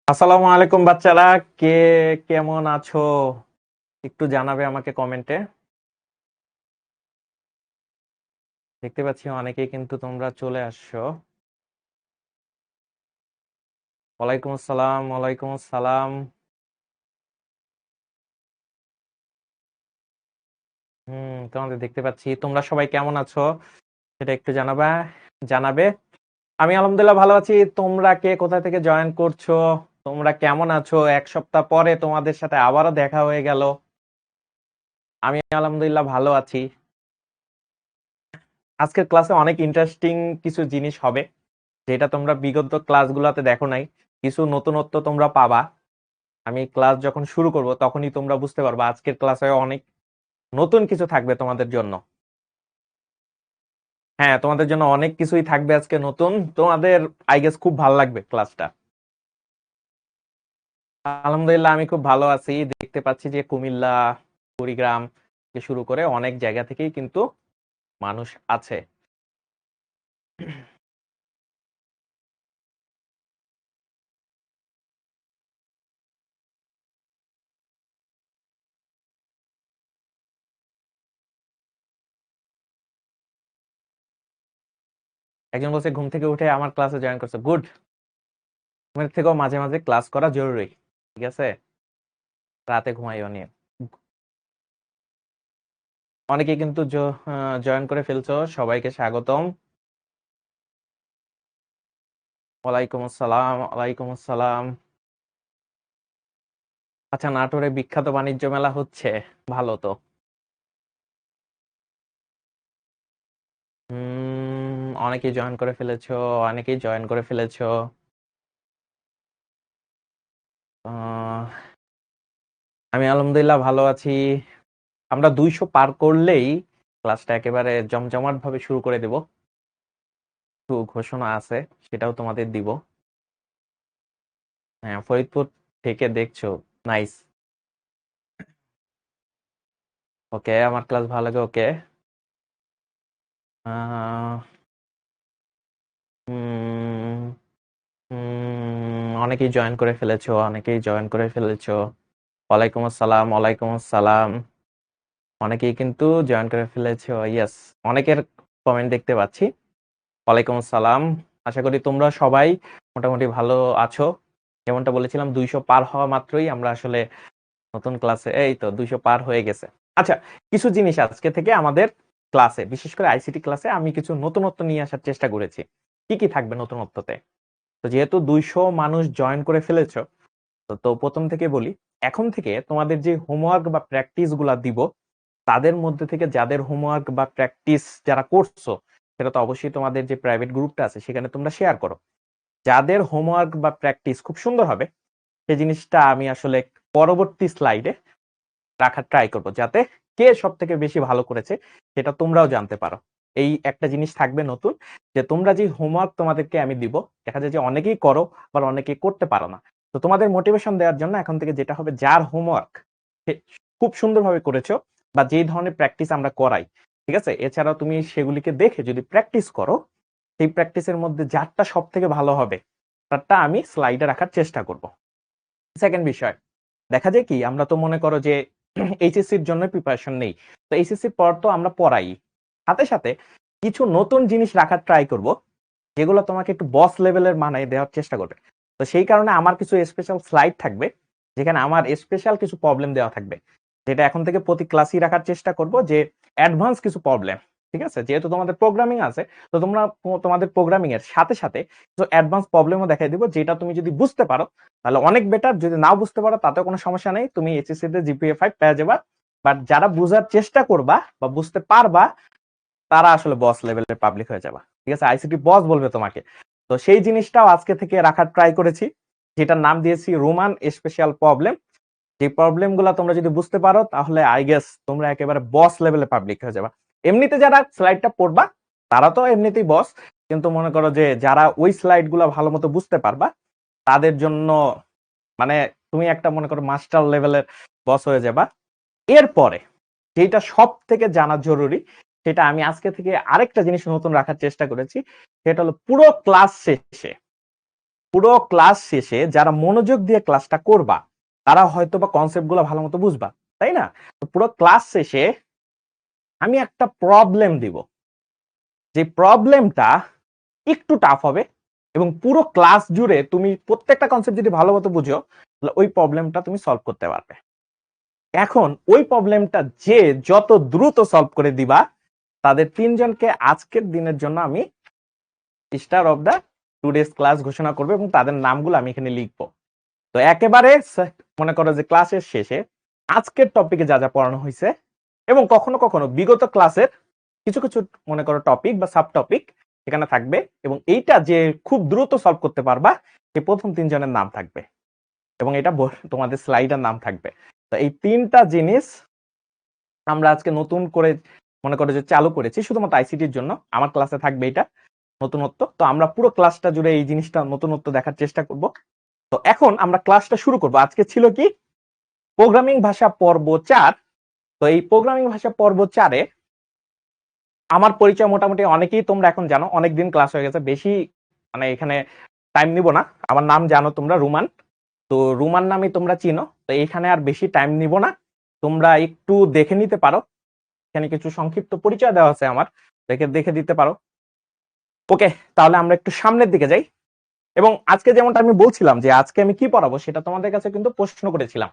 আসসালামু আলাইকুম বাচ্চারা। কে কেমন আছো একটু জানাবে আমাকে কমেন্টে। দেখতে পাচ্ছি অনেকেই কিন্তু তোমরা চলে আসছো। ওয়ালাইকুম আসসালাম, ওয়ালাইকুম আসসালাম। তোমাদের দেখতে পাচ্ছি, তোমরা সবাই কেমন আছো সেটা একটু জানাবে। আমি আলহামদুলিল্লাহ ভালো আছি। তোমরা কে কোথা থেকে জয়েন করছো, তোমরা কেমন আছো? এক সপ্তাহ পরে তোমাদের সাথে আবারও দেখা হয়ে গেল। আমি আলহামদুলিল্লাহ ভালো আছি। আজকের ক্লাসে অনেক ইন্টারেস্টিং কিছু জিনিস হবে, যেটা তোমরা বিগত ক্লাসগুলোতে দেখো নাই। কিছু নতুনত্ব তোমরা পাবা। আমি ক্লাস যখন শুরু করব তখনই তোমরা বুঝতে পারবা আজকের ক্লাসে অনেক নতুন কিছু থাকবে তোমাদের জন্য। হ্যাঁ, তোমাদের জন্য অনেক কিছুই থাকবে আজকে নতুন। তোমাদের আই গেস খুব ভালো লাগবে ক্লাসটা। আলহামদুলিল্লাহ আমি খুব ভালো আছি। দেখতে পাচ্ছি যে কুমিল্লা, কুড়িগ্রাম থেকে শুরু করে অনেক জায়গা থেকেই কিন্তু মানুষ আছে। একজন বলছে ঘুম থেকে উঠে আমার ক্লাসে জয়েন করছে, গুড। ঘুমের থেকেও মাঝে মাঝে ক্লাস করা জরুরি, ঠিক আছে? রাতে ঘুমাইও নিয়ে। অনেকে কিন্তু জয়েন করে ফেলছো, সবাইকে স্বাগতম। ওয়ালাইকুম আসসালাম, ওয়ালাইকুম আসসালাম। আচ্ছা, নাটোরে বিখ্যাত বাণিজ্য মেলা হচ্ছে, ভালো তো। অনেকেই জয়েন করে ফেলেছো, অনেকেই জয়েন করে ফেলেছো। আহ, আমি আলহামদুলিল্লাহ ভালো আছি। আমরা 200 পার করলেই ক্লাসটা একেবারে জমজমাট ভাবে শুরু করে দেব। একটু ঘোষণা আছে, সেটাও তোমাদের দিব। হ্যাঁ, ফরিদপুর থেকে দেখছো, নাইস। ওকে, আমার ক্লাস ভালো লাগে, ওকে। আহ উম, অনেকেই জয়েন করে ফেলেছো, অনেকেই জয়েন করে ফেলেছো। ওয়ালাইকুম আসসালাম, ওয়ালাইকুম আসসালাম। অনেকেই কিন্তু জয়েন করে ফেলেছো, ইয়েস। অনেকের কমেন্ট দেখতে পাচ্ছি। ওয়ালাইকুম আসসালাম। আশা করি তোমরা সবাই মোটামুটি ভালো আছো। যেমনটা বলেছিলাম, 200 পার হওয়া মাত্রই আমরা আসলে নতুন ক্লাসে, এই তো 200 পার হয়ে গেছে। আচ্ছা, কিছু জিনিস আজকে থেকে আমাদের ক্লাসে, বিশেষ করে আইসিটি ক্লাসে আমি কিছু নতুনত্ব নিয়ে আসার চেষ্টা করেছি। কি কি থাকবে নতুনত্বতে? তো যেহেতু 200 মানুষ জয়েন করে ফেলেছো, তো প্রথম থেকে বলি, এখন থেকে তোমাদের যে হোমওয়ার্ক বা প্র্যাকটিস গুলা দিব, তাদের মধ্যে থেকে যাদের হোমওয়ার্ক বা প্র্যাকটিস যারা করছো, সেটা তো অবশ্যই তোমাদের যে প্রাইভেট গ্রুপটা আছে সেখানে তোমরা শেয়ার করো। যাদের হোমওয়ার্ক বা প্র্যাকটিস খুব সুন্দর হবে, সেই জিনিসটা আমি আসলে পরবর্তী স্লাইডে রাখার ট্রাই করব, যাতে কে সব থেকে বেশি ভালো করেছে সেটা তোমরাও জানতে পারো। এই একটা জিনিস থাকবে নতুন, যে তোমরা যে হোমওয়ার্ক তোমাদেরকে আমি দিব, দেখা যায় যে অনেকেই করো বা অনেকেই করতে পারো না। তো তোমাদের মোটিভেশন দেওয়ার জন্য এখন থেকে যেটা হবে, যার হোমওয়ার্ক খুব সুন্দরভাবে করেছো বা যেই ধরনের প্র্যাকটিস আমরা করাই, ঠিক আছে, এছাড়াও তুমি সেগুলিকে দেখে যদি প্র্যাকটিস করো, সেই প্র্যাকটিসের মধ্যে যারটা সব থেকে ভালো হবে তারটা আমি স্লাইডে রাখার চেষ্টা করব। সেকেন্ড বিষয়, দেখা যায় কি, আমরা তো মনে করো যে এইচএসসির জন্য প্রিপারেশন নেই, তো এইচএসসির পর তো আমরা পড়াই, সাথে সাথে কিছু নতুন জিনিস রাখার ট্রাই করব, যেগুলো তোমাকে একটু বস লেভেলের মানায় দেওয়ার চেষ্টা করবে। তো সেই কারণে আমার কিছু স্পেশাল স্লাইড থাকবে, যেখানে আমার স্পেশাল কিছু প্রবলেম দেওয়া থাকবে, যেটা এখন থেকে প্রতি ক্লাসই রাখার চেষ্টা করব, যে অ্যাডভান্স কিছু প্রবলেম। ঠিক আছে, যেহেতু তোমাদের প্রোগ্রামিং আছে, তো তোমরা তোমাদের প্রোগ্রামিং এর সাথে সাথে কিছু অ্যাডভান্স প্রবলেমও দেখাই দিব, যেটা তুমি যদি বুঝতে পারো তাহলে অনেক বেটার, যদি নাও বুঝতে পারো তাতেও কোনো সমস্যা নেই, তুমি এইচএসসি তে জিপিএ 5 পেয়ে যাবা। বাট যারা বুঝার চেষ্টা করবা বা বুঝতে পারবা, তারা আসলে বস লেভেলের পাবলিক হয়ে যাবা, ঠিক আছে? আইসিটি বস বলবে তোমাকে। তো সেই জিনিসটাও আজকে থেকে রাখার ট্রাই করেছি, যেটার নাম দিয়েছি রোমান স্পেশাল প্রবলেম। যে প্রবলেম গুলা তোমরা যদি বুঝতে পারো, তাহলে আই গেস তোমরা একেবারে বস লেভেলে পাবলিক হয়ে যাবা। এমনিতে যারা স্লাইডটা পড়বা, তারা তো এমনিতেই বস, কিন্তু মনে করো যে যারা ওই স্লাইড গুলা ভালো মতো বুঝতে পারবা, তাদের জন্য মানে তুমি একটা মনে করো মাস্টার লেভেলের বস হয়ে যাবা। এরপরে যেটা সব থেকে জানা জরুরি, সেটা আমি আজকে থেকে আরেকটা জিনিস নতুন রাখার চেষ্টা করেছি, সেটা হলো পুরো ক্লাস শেষে পুরো ক্লাস শেষে যারা মনোযোগ দিয়ে ক্লাসটা করবা তারা হয়তো বা কনসেপ্ট গুলো ভালো মতো বুঝবা, তাই না? তো পুরো ক্লাস শেষে আমি একটা প্রবলেম দিব, যে প্রবলেমটা একটু টাফ হবে এবং পুরো ক্লাস জুড়ে তুমি প্রত্যেকটা কনসেপ্ট যদি ভালো মতো বুঝো তাহলে ওই প্রবলেমটা তুমি সলভ করতে পারবে। এখন ওই প্রবলেমটা যে যত দ্রুত সলভ করে দিবা তাদের তিনজনকে আজকের দিনের জন্য আমি star of the today's class ঘোষণা করবো এবং তাদের নামগুলো আমি এখানে লিখবো। তো একেবারে মনে করো যে ক্লাসের শেষে আজকের টপিকে যা যা পড়ানো হয়েছে এবং কখনো কখনো বিগত ক্লাসের কিছু কিছু মনে করো টপিক বা সাব টপিক এখানে থাকবে এবং এইটা যে খুব দ্রুত সলভ করতে পারবা এই প্রথম তিনজনের নাম থাকবে এবং এটা তোমাদের স্লাইডের নাম থাকবে। তো এই তিনটা জিনিস আমরা আজকে নতুন করে মনে করো যে চালু করেছি শুধুমাত্র আইসিটির জন্য। আমার ক্লাসে থাকবে এটা নতুনত্ব। তো আমরা পুরো ক্লাসটা জুড়ে এই জিনিসটা নতুনত্ব দেখার চেষ্টা করব। তো এখন আমরা ক্লাসটা শুরু করব। আজকে ছিল কি প্রোগ্রামিং ভাষা পর্ব 4। তো এই প্রোগ্রামিং ভাষা পর্ব 4-এ আমার পরিচয় মোটামুটি অনেকেই তোমরা এখন জানো, অনেকদিন ক্লাস হয়ে গেছে, বেশি মানে এখানে টাইম নিব না। আমার নাম জানো তোমরা, রুমান। তো রুমান নামে তোমরা চিনো। তো এখানে আর বেশি টাইম নিব না, তোমরা একটু দেখে নিতে পারো। এখানে কিছু সংক্ষিপ্ত পরিচয় দেওয়া আছে আমার, দেখে দিতে পারো। ওকে, তাহলে আমরা একটু সামনের দিকে যাই। এবং আজকে যেমনটা আমি বলছিলাম যে আজকে আমি কি পড়াবো সেটা তোমাদের কাছে কিন্তু প্রশ্ন করেছিলাম।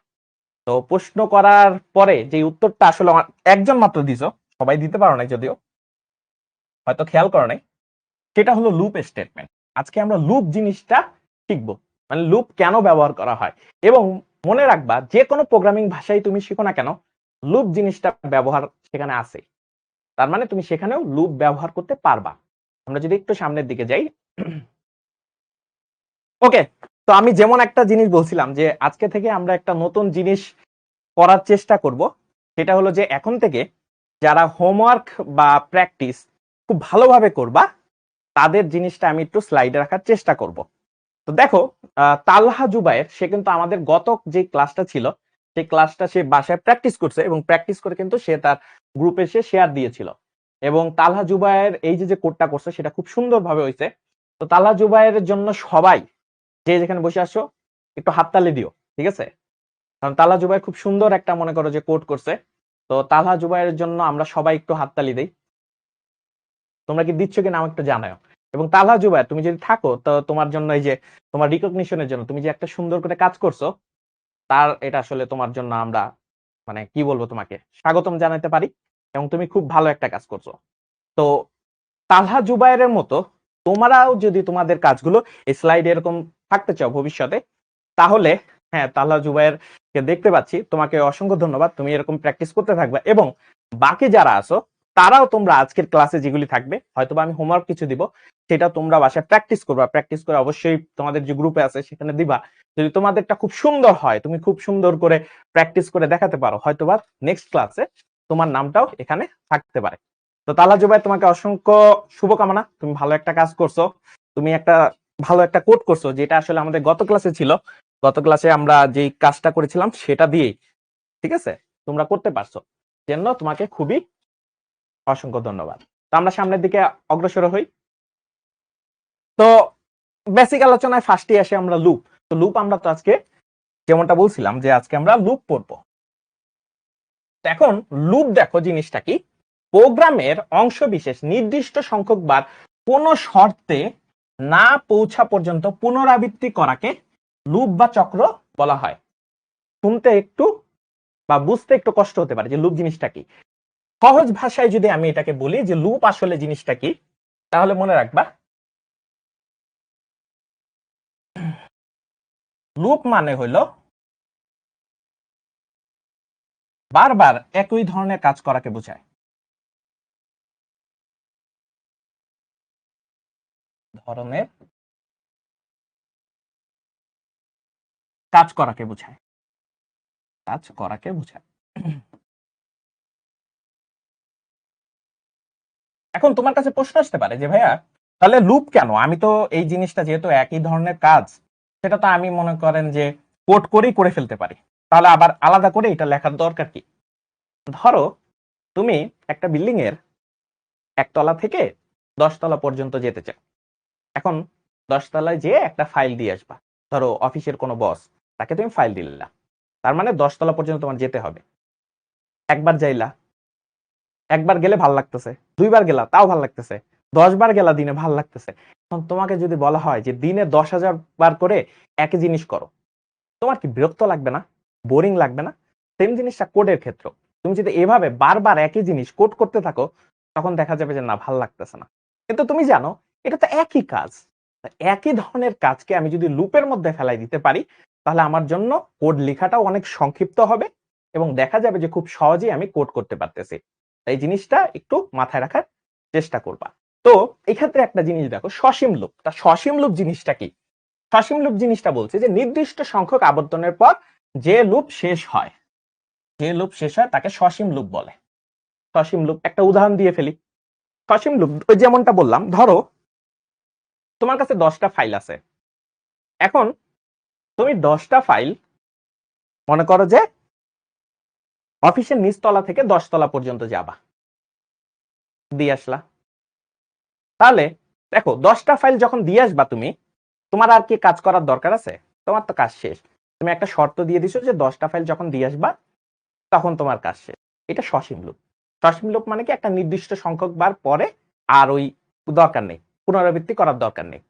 তো প্রশ্ন করার পরে যে উত্তরটা আসলে একজন মাত্র দিছো, সবাই দিতে পারো নাই, যদিও হয়তো খেয়াল করো নাই, সেটা হলো লুপ স্টেটমেন্ট। আজকে আমরা লুপ জিনিসটা শিখবো, মানে লুপ কেন ব্যবহার করা হয়। এবং মনে রাখবা যে কোনো প্রোগ্রামিং ভাষায় তুমি শিখো না কেন লুপ জিনিসটা ব্যবহার সেখানে আছে, তার মানে তুমি সেখানেও লুপ ব্যবহার করতে পারবা। আমরা যদি একটু সামনের দিকে যাই। ওকে, তো আমি যেমন একটা জিনিস বলছিলাম যে আজকে থেকে আমরা একটা নতুন জিনিস করার চেষ্টা করব, সেটা হলো যে এখন থেকে যারা হোমওয়ার্ক বা প্র্যাকটিস খুব ভালোভাবে করবা তাদের জিনিসটা আমি একটু স্লাইডে রাখার চেষ্টা করব। তো দেখো, তালহা জুবায়ের সে কিন্তু আমাদের গত যে ক্লাসটা ছিল সেই ক্লাসটা সে বাসায় প্র্যাকটিস করছে এবং প্র্যাকটিস করে কিন্তু সে তার গ্রুপে সে শেয়ার দিয়েছিল। এবং তালহা জুবায়ের এই যে কোডটা করছে সেটা খুব সুন্দরভাবে হয়েছে। তো তালহা জুবায়ের জন্য সবাই যে যেখানে বসে আসো একটু হাততালি দিও, ঠিক আছে? কারণ তালহা জুবায়ের খুব সুন্দর একটা মনে করো যে কোড করছে। তো তালহা জুবায়ের জন্য আমরা সবাই একটু হাততালি দেই। তোমরা কি দিচ্ছ কিনা আমাকে একটু জানাও। এবং তালহা জুবায়ের তুমি যদি থাকো তো তোমার জন্য এই যে তোমার রিকগনিশনের জন্য তুমি যে একটা সুন্দর করে কাজ করছো তার এটা আসলে তোমার জন্য আমরা মানে কি বলবো তোমাকে স্বাগতম জানাতে পারি এবং তুমি খুব ভালো একটা কাজ করছো। তো তালহা জুবায়ের মতো তোমরাও যদি তোমাদের কাজগুলো এই স্লাইডে এরকম থাকতে চাও ভবিষ্যতে, তাহলে হ্যাঁ, তালহা জুবায়ের কে দেখতে পাচ্ছি, তোমাকে অসংখ্য ধন্যবাদ। তুমি এরকম প্র্যাকটিস করতে থাকবে এবং বাকি যারা আছো তারাও তোমরা আজকের ক্লাসে যেগুলি থাকবে হয়তোবা আমি হোমওয়ার্ক কিছু দিব, সেটা তোমরা বাসায় প্র্যাকটিস করবা। প্র্যাকটিস করে অবশ্যই তোমাদের যে গ্রুপে আছে সেখানে দিবা। যদি তোমাদেরটা খুব সুন্দর হয়, তুমি খুব সুন্দর করে প্র্যাকটিস করে দেখাতে পারো, হয়তোবা নেক্সট ক্লাসে তোমার নামটাও এখানে থাকতে পারে। তো তালহা জুবায়ের তোমাকে অসংখ্য শুভকামনা, তুমি ভালো একটা কাজ করছো। তুমি একটা ভালো একটা কোড করছো যেটা আসলে আমাদের গত ক্লাসে ছিল। গত ক্লাসে আমরা যেই কাজটা করেছিলাম সেটা দিয়েই, ঠিক আছে, তোমরা করতে পারছো, জন্য তোমাকে খুবই অসংখ্য ধন্যবাদ। তো আমরা সামনের দিকে অগ্রসর হই। তো বেসিক আলোচনায় ফার্স্টে আসে আমরা লুপ। তো লুপ আমরা তো আজকে যেমনটা বলছিলাম যে আজকে আমরা লুপ পড়বো। এখন লুপ দেখো জিনিসটা কি, প্রোগ্রামের অংশ বিশেষ নির্দিষ্ট সংখ্যক বার কোন শর্তে না পৌঁছা পর্যন্ত পুনরাবৃত্তি করাকে লুপ বা চক্র বলা হয়। শুনতে একটু বা বুঝতে একটু কষ্ট হতে পারে যে লুপ জিনিসটা কি। সহজ ভাষায় যদি আমি এটাকে বলি যে লুপ আসলে জিনিসটা কি, তাহলে মনে রাখবা লুপ মানে হলো বারবার একই ধরনের কাজ করাকে বোঝায়। ধরনের কাজ করাকে বোঝায়, কাজ করাকে বোঝায়। এখন তোমার কাছে প্রশ্ন আসতে পারে যে ভাইয়া তাহলে লুপ কেন, আমি তো এই জিনিসটা যেহেতু একই ধরনের কাজ সেটা তো আমি মনে করেন যে কোড করেই করে ফেলতে পারি, তাহলে আবার আলাদা করে এটা লেখার দরকার কি? ধরো তুমি একটা বিল্ডিং এর 1 তলা থেকে 10 তলা পর্যন্ত যেতে চাও। এখন 10 তলায় যেয়ে একটা ফাইল দিয়ে আসবা। ধরো অফিসের কোনো বস, তাকে তুমি ফাইল দিলা। তার মানে 10 তলা পর্যন্ত তোমার যেতে হবে। একবার যাইলা, একবার গেলে ভাল লাগতেছে, 2 বার গেলা তাও ভাল লাগতেছে, 10 বার গেলা দিনে ভাল লাগতেছে। এখন তোমাকে যদি বলা হয় যে দিনে 10,000 বার করে একই জিনিস করো, তোমার কি বিরক্ত লাগবে না? বোরিং লাগবে না? সেম জিনিসটা কোডের ক্ষেত্র। তুমি যদি এভাবে বারবার একই জিনিস কোড করতে থাকো, তখন দেখা যাবে যে না, ভাল লাগতেছে না। কিন্তু তুমি জানো এটা তো একই কাজ। একই ধরনের কাজকে আমি যদি লুপের মধ্যে ফেলাই দিতে পারি, তাহলে আমার জন্য কোড লেখাটাও অনেক সংক্ষিপ্ত হবে এবং দেখা যাবে যে খুব সহজেই আমি কোড করতে পারতেছি। এই জিনিসটা একটু মাথায় রাখার চেষ্টা করবা। তো এই ক্ষেত্রে একটা জিনিস দেখো, সসীম লুপ। তা সসীম লুপ জিনিসটা কি? সসীম লুপ জিনিসটা বলছে যে নির্দিষ্ট সংখ্যক আবর্তনের পর যে লুপ শেষ হয়, যে লুপ শেষ হয় তাকে সসীম লুপ বলে। সসীম লুপ একটা উদাহরণ দিয়ে ফেলি। সসীম লুপ ওই যেমনটা বললাম, ধরো তোমার কাছে 10টা ফাইল আছে। এখন তুমি 10টা ফাইল মনে করো যে অফিসের নিচতলা থেকে 10 তলা পর্যন্ত যাবা, দিয়ে আসলা। তাহলে দেখো 10টা ফাইল যখন দিয়ে আসবা তুমি, তোমার আর কি কাজ করার দরকার আছে? তোমার তো কাজ শেষ। তুমি একটা শর্ত দিয়ে দিছো যে 10টা ফাইল যখন দিয়ে আসবা তখন তোমার কাজ শেষ। এটা সসীম লুপ। সসীম লুপ মানে কি, একটা নির্দিষ্ট সংখ্যক বার পরে আর ওই দরকার নেই, পুনরাবৃত্তি করার দরকার নেই।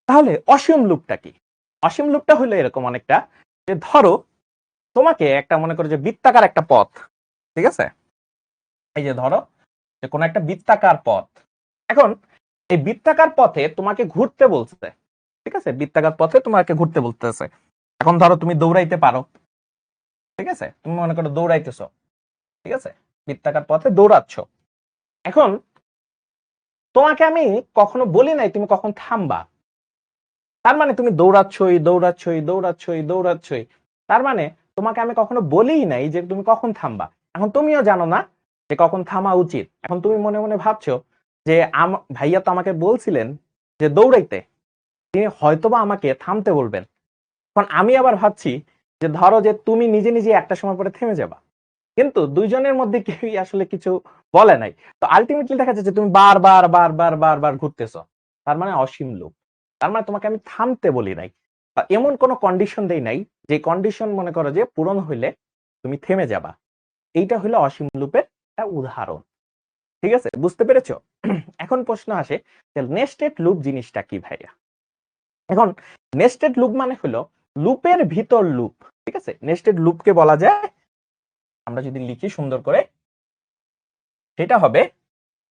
তাহলে অসীম লুপটা কি? অসীম লুপটা হলো এরকম অনেকটা, যে ধরো তোমাকে একটা মনে করো যে বৃত্তাকার একটা পথ, ঠিক আছে? এই যে ধরো যে কোনো একটা বৃত্তাকার পথ। এখন এই বৃত্তাকার পথে তোমাকে ঘুরতে বলছে, ঠিক আছে? বৃত্তাকার পথে তোমাকে ঘুরতে বলতেছে। এখন ধরো তুমি দৌড়াইতে পারো, ঠিক আছে? তুমি মনে করো দৌড়াইতেছো, ঠিক আছে? বৃত্তাকার পথে দৌড়াচ্ছ। এখন তোমাকে আমি কখনো বলি নাই তুমি কখন থামবা। তার মানে তুমি দৌড়াচ্ছই দৌড়াচ্ছই দৌড়াচ্ছই দৌড়াচ্ছই। তার মানে তোমাকে আমি কখনো বলিই নাই যে তুমি কখন থামবা। এখন তুমিও জানো না যে কখন থামা উচিত। এখন তুমি মনে মনে ভাবছো যে ভাইয়া তো আমাকে বলছিলেন যে দৌড়াইতে, তিনি হয়তোবা আমাকে থামতে বলবেন। এখন আমি আবার ভাবছি যে ধরো যে তুমি নিজে নিজে একটা সময় পরে থেমে যাবা, কিন্তু দুইজনের মধ্যে কেউই আসলে কিছু বলে নাই। তো আলটিমেটলি দেখা যাচ্ছে তুমি বারবার বারবার বারবার ঘুরতেছো। তার মানে অসীম লুপ। তার মানে তোমাকে আমি থামতে বলি নাই, এমন কোন কন্ডিশন দেই নাই যে কন্ডিশন মনে করো যে পূরণ হইলে তুমি থেমে যাবা। এইটা হলো অসীম লুপের একটা উদাহরণ। ঠিক আছে, বুঝতে পেরেছো? এখন প্রশ্ন আসে যে নেস্টেড লুপ জিনিসটা কি ভাইয়া? এখন নেস্টেড লুপ মানে হলো লুপের ভিতর লুপ। ঠিক আছে, নেস্টেড লুপকে বলা যায়, আমরা যদি লিখি সুন্দর করে, সেটা হবে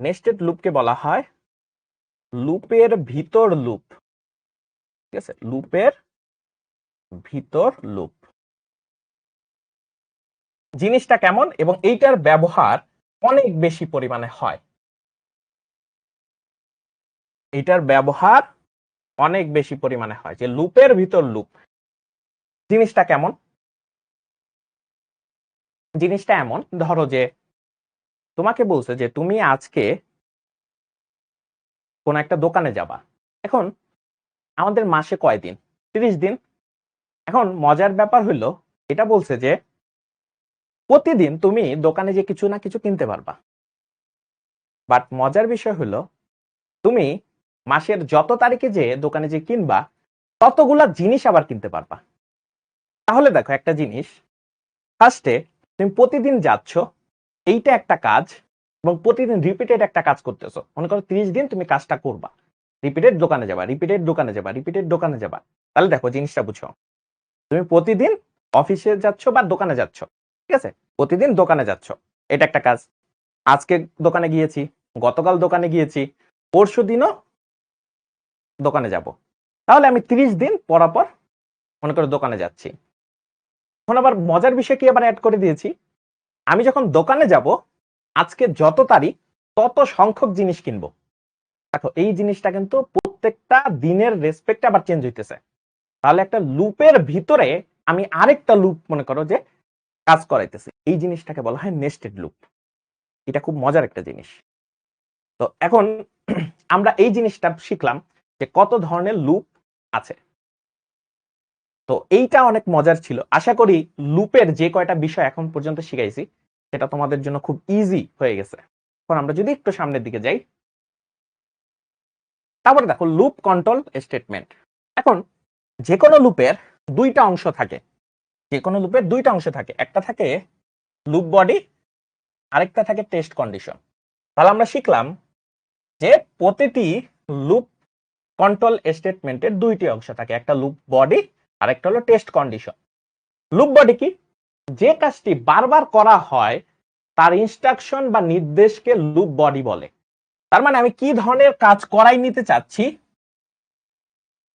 নেস্টেড লুপকে বলা হয় লুপের ভিতর লুপ। ঠিক আছে, লুপের ভিতর লুপ জিনিসটা কেমন এবং এইটার ব্যবহার অনেক বেশি পরিমাণে হয়। এটার ব্যবহার অনেক বেশি পরিমাণে হয়। যে লুপের ভিতর লুপ জিনিসটা কেমন? জিনিসটা এমন, ধরো যে তোমাকে বলছে যে তুমি আজকে কোন একটা দোকানে যাবা। এখন আমাদের মাসে কয় দিন? 30 দিন। এখন মজার ব্যাপার হলো, এটা বলছে যে প্রতিদিন তুমি দোকানে যে কিছু না কিছু কিনতে পারবা। বাট মজার বিষয় হলো, তুমি মাসের যত তারিখে যে দোকানে যে কিনবা ততগুলা জিনিস আবার কিনতে পারবা। তাহলে দেখো একটা জিনিস, ফার্স্টে তুমি প্রতিদিন যাচ্ছ, এইটা একটা কাজ, এবং প্রতিদিন রিপিটেড একটা কাজ করতেছো। মনে করো 30 দিন তুমি কাজটা করবা, রিপিটেড দোকানে যাবা, রিপিটেড দোকানে যাবা, রিপিটেড দোকানে যাবা। তাহলে দেখো জিনিসটা বুঝো, তুমি প্রতিদিন অফিসে যাচ্ছ বা দোকানে যাচ্ছ, ঠিক আছে? প্রতিদিন দোকানে যাচ্ছ, এটা একটা কাজ। আজকে দোকানে গিয়েছি, গতকাল দোকানে গিয়েছি, পরশু দিনও দোকানে যাব। তাহলে আমি 30 দিন পরাপর মনে করো দোকানে যাচ্ছি। এখন আবার মজার বিষয় কি আবার অ্যাড করে দিয়েছি, আমি যখন দোকানে যাব আজকে যত তারিখ তত সংখ্যক জিনিস কিনবো। দেখো এই জিনিসটা কিন্তু প্রত্যেকটা দিনের রেসপেক্টে আবার চেঞ্জ হইতেছে। তাহলে একটা লুপের ভিতরে আমি আরেকটা লুপ মনে করো যে কাজ করাইতেছি, এই জিনিসটাকে বলা হয় নেস্টেড লুপ। এটা খুব মজার একটা জিনিস। তো এখন আমরা এই জিনিসটা শিখলাম যে কত ধরনের লুপ আছে। তো এইটা অনেক মজার ছিল। আশা করি লুপের যে কয়টা বিষয় এখন পর্যন্ত শিখাইছি সেটা তোমাদের জন্য খুব ইজি হয়ে গেছে। এখন আমরা যদি একটু সামনের দিকে যাই, তারপরে দেখো লুপ কন্ট্রোল স্টেটমেন্ট। এখন যে কোনো লুপের দুইটা অংশ থাকে, একটা থাকে লুপ বডি, আরেকটা থাকে টেস্ট কন্ডিশন। তাহলে আমরা শিখলাম যে প্রতিটি লুপ কন্ট্রোল স্টেটমেন্টের দুইটি অংশ থাকে, একটা লুপ বডি আর একটা হলো টেস্ট কন্ডিশন। লুপ বডি কি? যে কাজটি বারবার করা হয় তার ইনস্ট্রাকশন বা নির্দেশকে লুপ বডি বলে। তার মানে আমি কি ধরনের কাজ করাই নিতে চাচ্ছি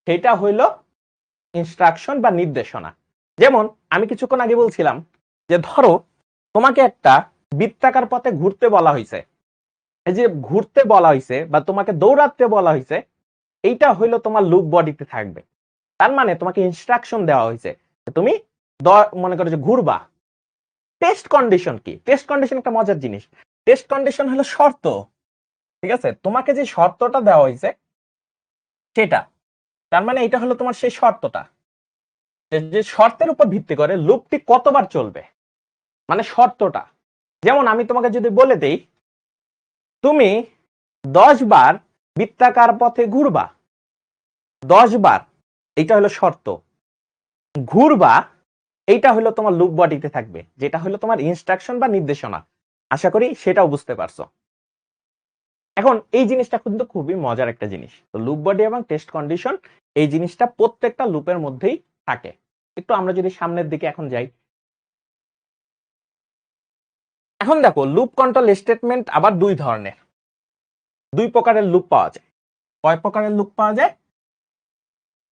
সেটা হইল ইনস্ট্রাকশন বা নির্দেশনা। যেমন আমি কিছুক্ষণ আগে বলছিলাম যে ধরো তোমাকে একটা বৃত্তাকার পথে ঘুরতে বলা হয়েছে, এই যে ঘুরতে বলা হয়েছে বা তোমাকে দৌড়াতে বলা হয়েছে, এইটা হইলো তোমার লুপ বডিতে থাকবে। তার মানে তোমাকে ইনস্ট্রাকশন দেওয়া হয়েছে তুমি মনে করো যে ঘুরবা। টেস্ট কন্ডিশন কি? টেস্ট কন্ডিশন একটা মজার জিনিস। টেস্ট কন্ডিশন হলো শর্ত, ঠিক আছে? তোমাকে যে শর্তটা দেওয়া হয়েছে সেটা, তার মানে এটা হলো তোমার সেই শর্তটা, যে শর্তের উপর ভিত্তি করে লুপটি কতবার চলবে, মানে শর্তটা। যেমন আমি তোমাকে যদি বলে দেই তুমি 10 বার বৃত্তাকার পথে ঘুরবা, 10 বার, এইটা হলো শর্ত। ঘুরবা এইটা হলো তোমার লুপ বডিতে থাকবে, যেটা হলো তোমার ইনস্ট্রাকশন বা নির্দেশনা। আশা করি সেটাও বুঝতে পারছো। এখন এই জিনিসটা কিন্তু খুবই মজার একটা জিনিস। তো লুপ বডি এবং টেস্ট কন্ডিশন এই জিনিসটা প্রত্যেকটা লুপের মধ্যেই থাকে। একটু আমরা যদি সামনের দিকে এখন যাই, এখন দেখো লুপ কন্ট্রোল স্টেটমেন্ট আবার দুই ধরনের, দুই প্রকারের লুপ পাওয়া যায়। কয় প্রকারের লুপ পাওয়া যায়?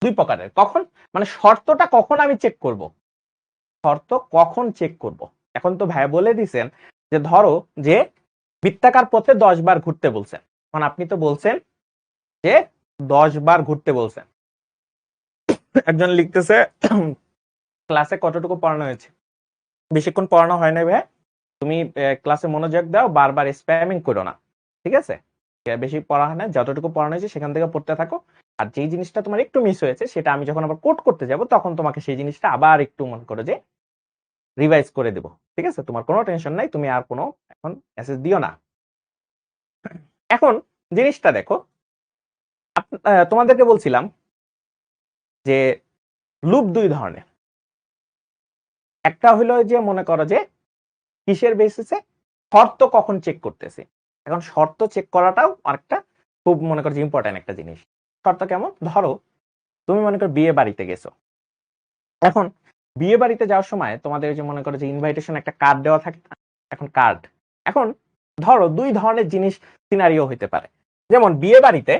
দুই প্রকারের। কখন? মানে শর্তটা কখন আমি চেক করব, শর্ত কখন চেক করব। এখন তো ভাই বলে দিছেন যে ধরো যে বৃত্তাকার পথে 10 বার ঘুরতে বলছেন, এখন আপনি তো বলছেন যে 10 বার ঘুরতে বলছেন। একজন লিখতেছে ক্লাসে কতটুকু পড়ানো হয়েছে? বেশিক্ষণ পড়ানো হয় না ভাই, তুমি ক্লাসে মনোযোগ দাও, বারবার স্প্যামিং করো না, ঠিক আছে? বেশি পড়া হয় না, যতটুকু পড়ানো হয়েছে সেখান থেকে পড়তে থাকো। আর যেই জিনিসটা তোমার একটু মিস হয়েছে সেটা আমি যখন আবার কোড করতে যাব তখন তোমাকে সেই জিনিসটা আবার একটু মনে করো যে রিভাইজ করে দেব, ঠিক আছে? তোমার কোনো টেনশন নাই, তুমি আর কোনো এখন মেসেজ দিও না। এখন জিনিসটা দেখো, তোমাদেরকে বলছিলাম যে লুপ দুই ধরনের। একটা হলো যে মনে করো যে কিসের বেসিসে, শর্ত কখন চেক করতেছি। এখন শর্ত চেক করাটাও আরেকটা খুব মনে করো যে ইম্পর্টেন্ট একটা জিনিস। শর্ত কেমন? ধরো তুমি মনে করো বিয়ে বাড়িতে গেছো, এখন বিয়ে বাড়িতে যাওয়ার সময় তোমাদের যে মনে করো যে ইনভাইটেশন একটা কার্ড দেওয়া থাকে না? এখন কার্ড, এখন ধরো দুই ধরনের জিনিস সিনারিও হইতে পারে। যেমন বিয়ে বাড়িতে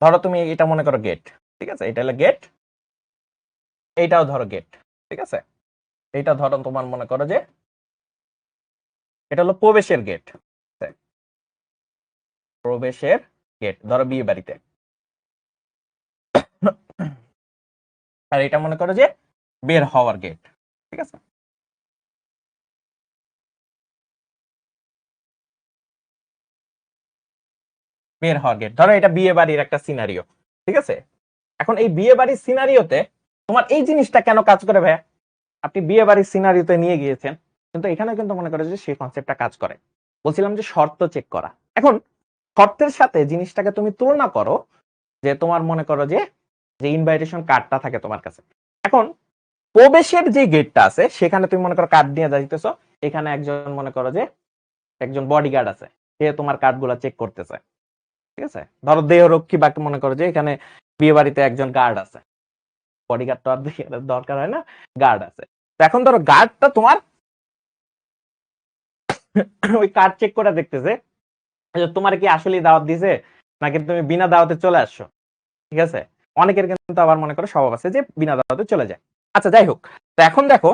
ধরো তুমি এটা মনে করো গেট, ঠিক আছে? এটা হলো গেট, এইটাও ধরো গেট, ঠিক আছে? এইটা ধরো তোমার মনে করো যে এটা হলো প্রবেশের গেট, প্রবেশের গেট ধরো বিয়ে বাড়িতে। আর এটা মনে করো যে বের হওয়ার গেট, ঠিক আছে? বের হওয়ার গেট, ধরো এটা বিয়ে বাড়ির একটা সিনারিও, ঠিক আছে? এখন এই বিয়ে বাড়ির সিনারিওতে তোমার এই জিনিসটা কেন কাজ করে ভাইয়া? আপনি বিয়ে বাড়ির সিনারিওতে নিয়ে গিয়েছেন, কিন্তু এখানে কিন্তু মনে করো যে সেই কনসেপ্টটা কাজ করে। বলছিলাম যে শর্ত চেক করা। এখন শর্তের সাথে জিনিসটাকে তুমি তুলনা করো, যে তোমার মনে করো যে যে ইনভাইটেশন কার্ডটা থাকে তোমার কাছে, এখন প্রবেশের যে গেটটা আছে সেখানে তুমি মনে করো কার্ড নিয়ে যাইতেছো, এখানে একজন মনে করো যে একজন বডিগার্ড আছে, সে তোমার কার্ডগুলো চেক করতেছে, ঠিক আছে? ধরো দেহরক্ষী বা মনে করো যে এখানে বিয়ে বাড়িতে একজন গার্ড আছে, বডিগার্ড তো আর দরকার হয় না, গার্ড আছে। তো এখন ধরো গার্ডটা তোমার ওই কার্ড চেক করে দেখতেছে যে তোমার কি আসলে দাওয়াত দিছে নাকি তুমি বিনা দাওয়াতে চলে আসছো, ঠিক আছে? অনেকের কিন্তু আবার মনে করো স্বভাব আছে যে বিনা দাওয়াতে চলে যায়। আচ্ছা যাই হোক, তো এখন দেখো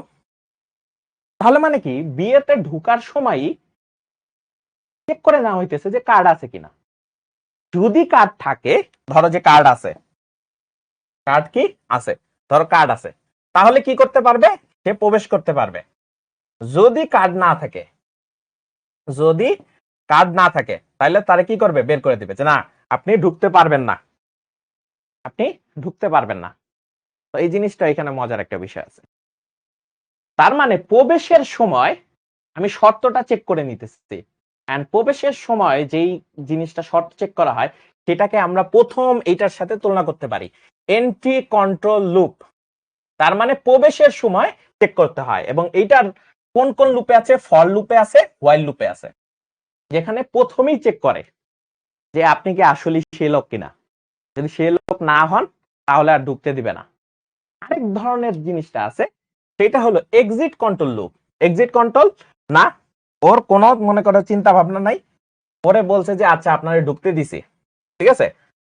তাহলে মানে কি বিয়েতে ঢুকার সময়ই চেক করে নেওয়া হইতেছে যে কার্ড আছে কিনা। যদি কার্ড থাকে, ধরো যে কার্ড আছে, কার্ড কি আছে, ধরো কার্ড আছে, তাহলে কি করতে পারবে? সে প্রবেশ করতে পারবে। যদি কার্ড না থাকে, যদি কার্ড না থাকে তাহলে তারা কি করবে? বের করে দিবে যে না, আপনি ঢুকতে পারবেন না, আপনি ঢুকতে পারবেন না। তো এই জিনিসটা এখানে মজার একটা বিষয় আছে। তার মানে প্রবেশের সময় আমি শর্তটা চেক করে নিতেছি, এন্ড প্রবেশের সময় যেই জিনিসটা শর্ত চেক করা হয় সেটাকে আমরা প্রথম এইটার সাথে তুলনা করতে পারি, এন্ট্রি কন্ট্রোল লুপ। তার মানে প্রবেশের সময় চেক করতে হয়, এবং এইটার কোন কোন লুপে আছে, ফর লুপে আছে, হোয়াইল লুপে আছে, যেখানে প্রথমেই চেক করে যে আপনি কি আসলে সে লোক কিনা। যদি সে লোক না হন তাহলে আর ঢুকতে দিবে না। আরেক ধরনের জিনিসটা আছে, সেটা হলো exit control loop. Exit control না, ওর কোনো মনে করো চিন্তা ভাবনা নাই, ওরে বলছে যে আচ্ছা আপনারা ঢুকতে দিছি, ঠিক আছে,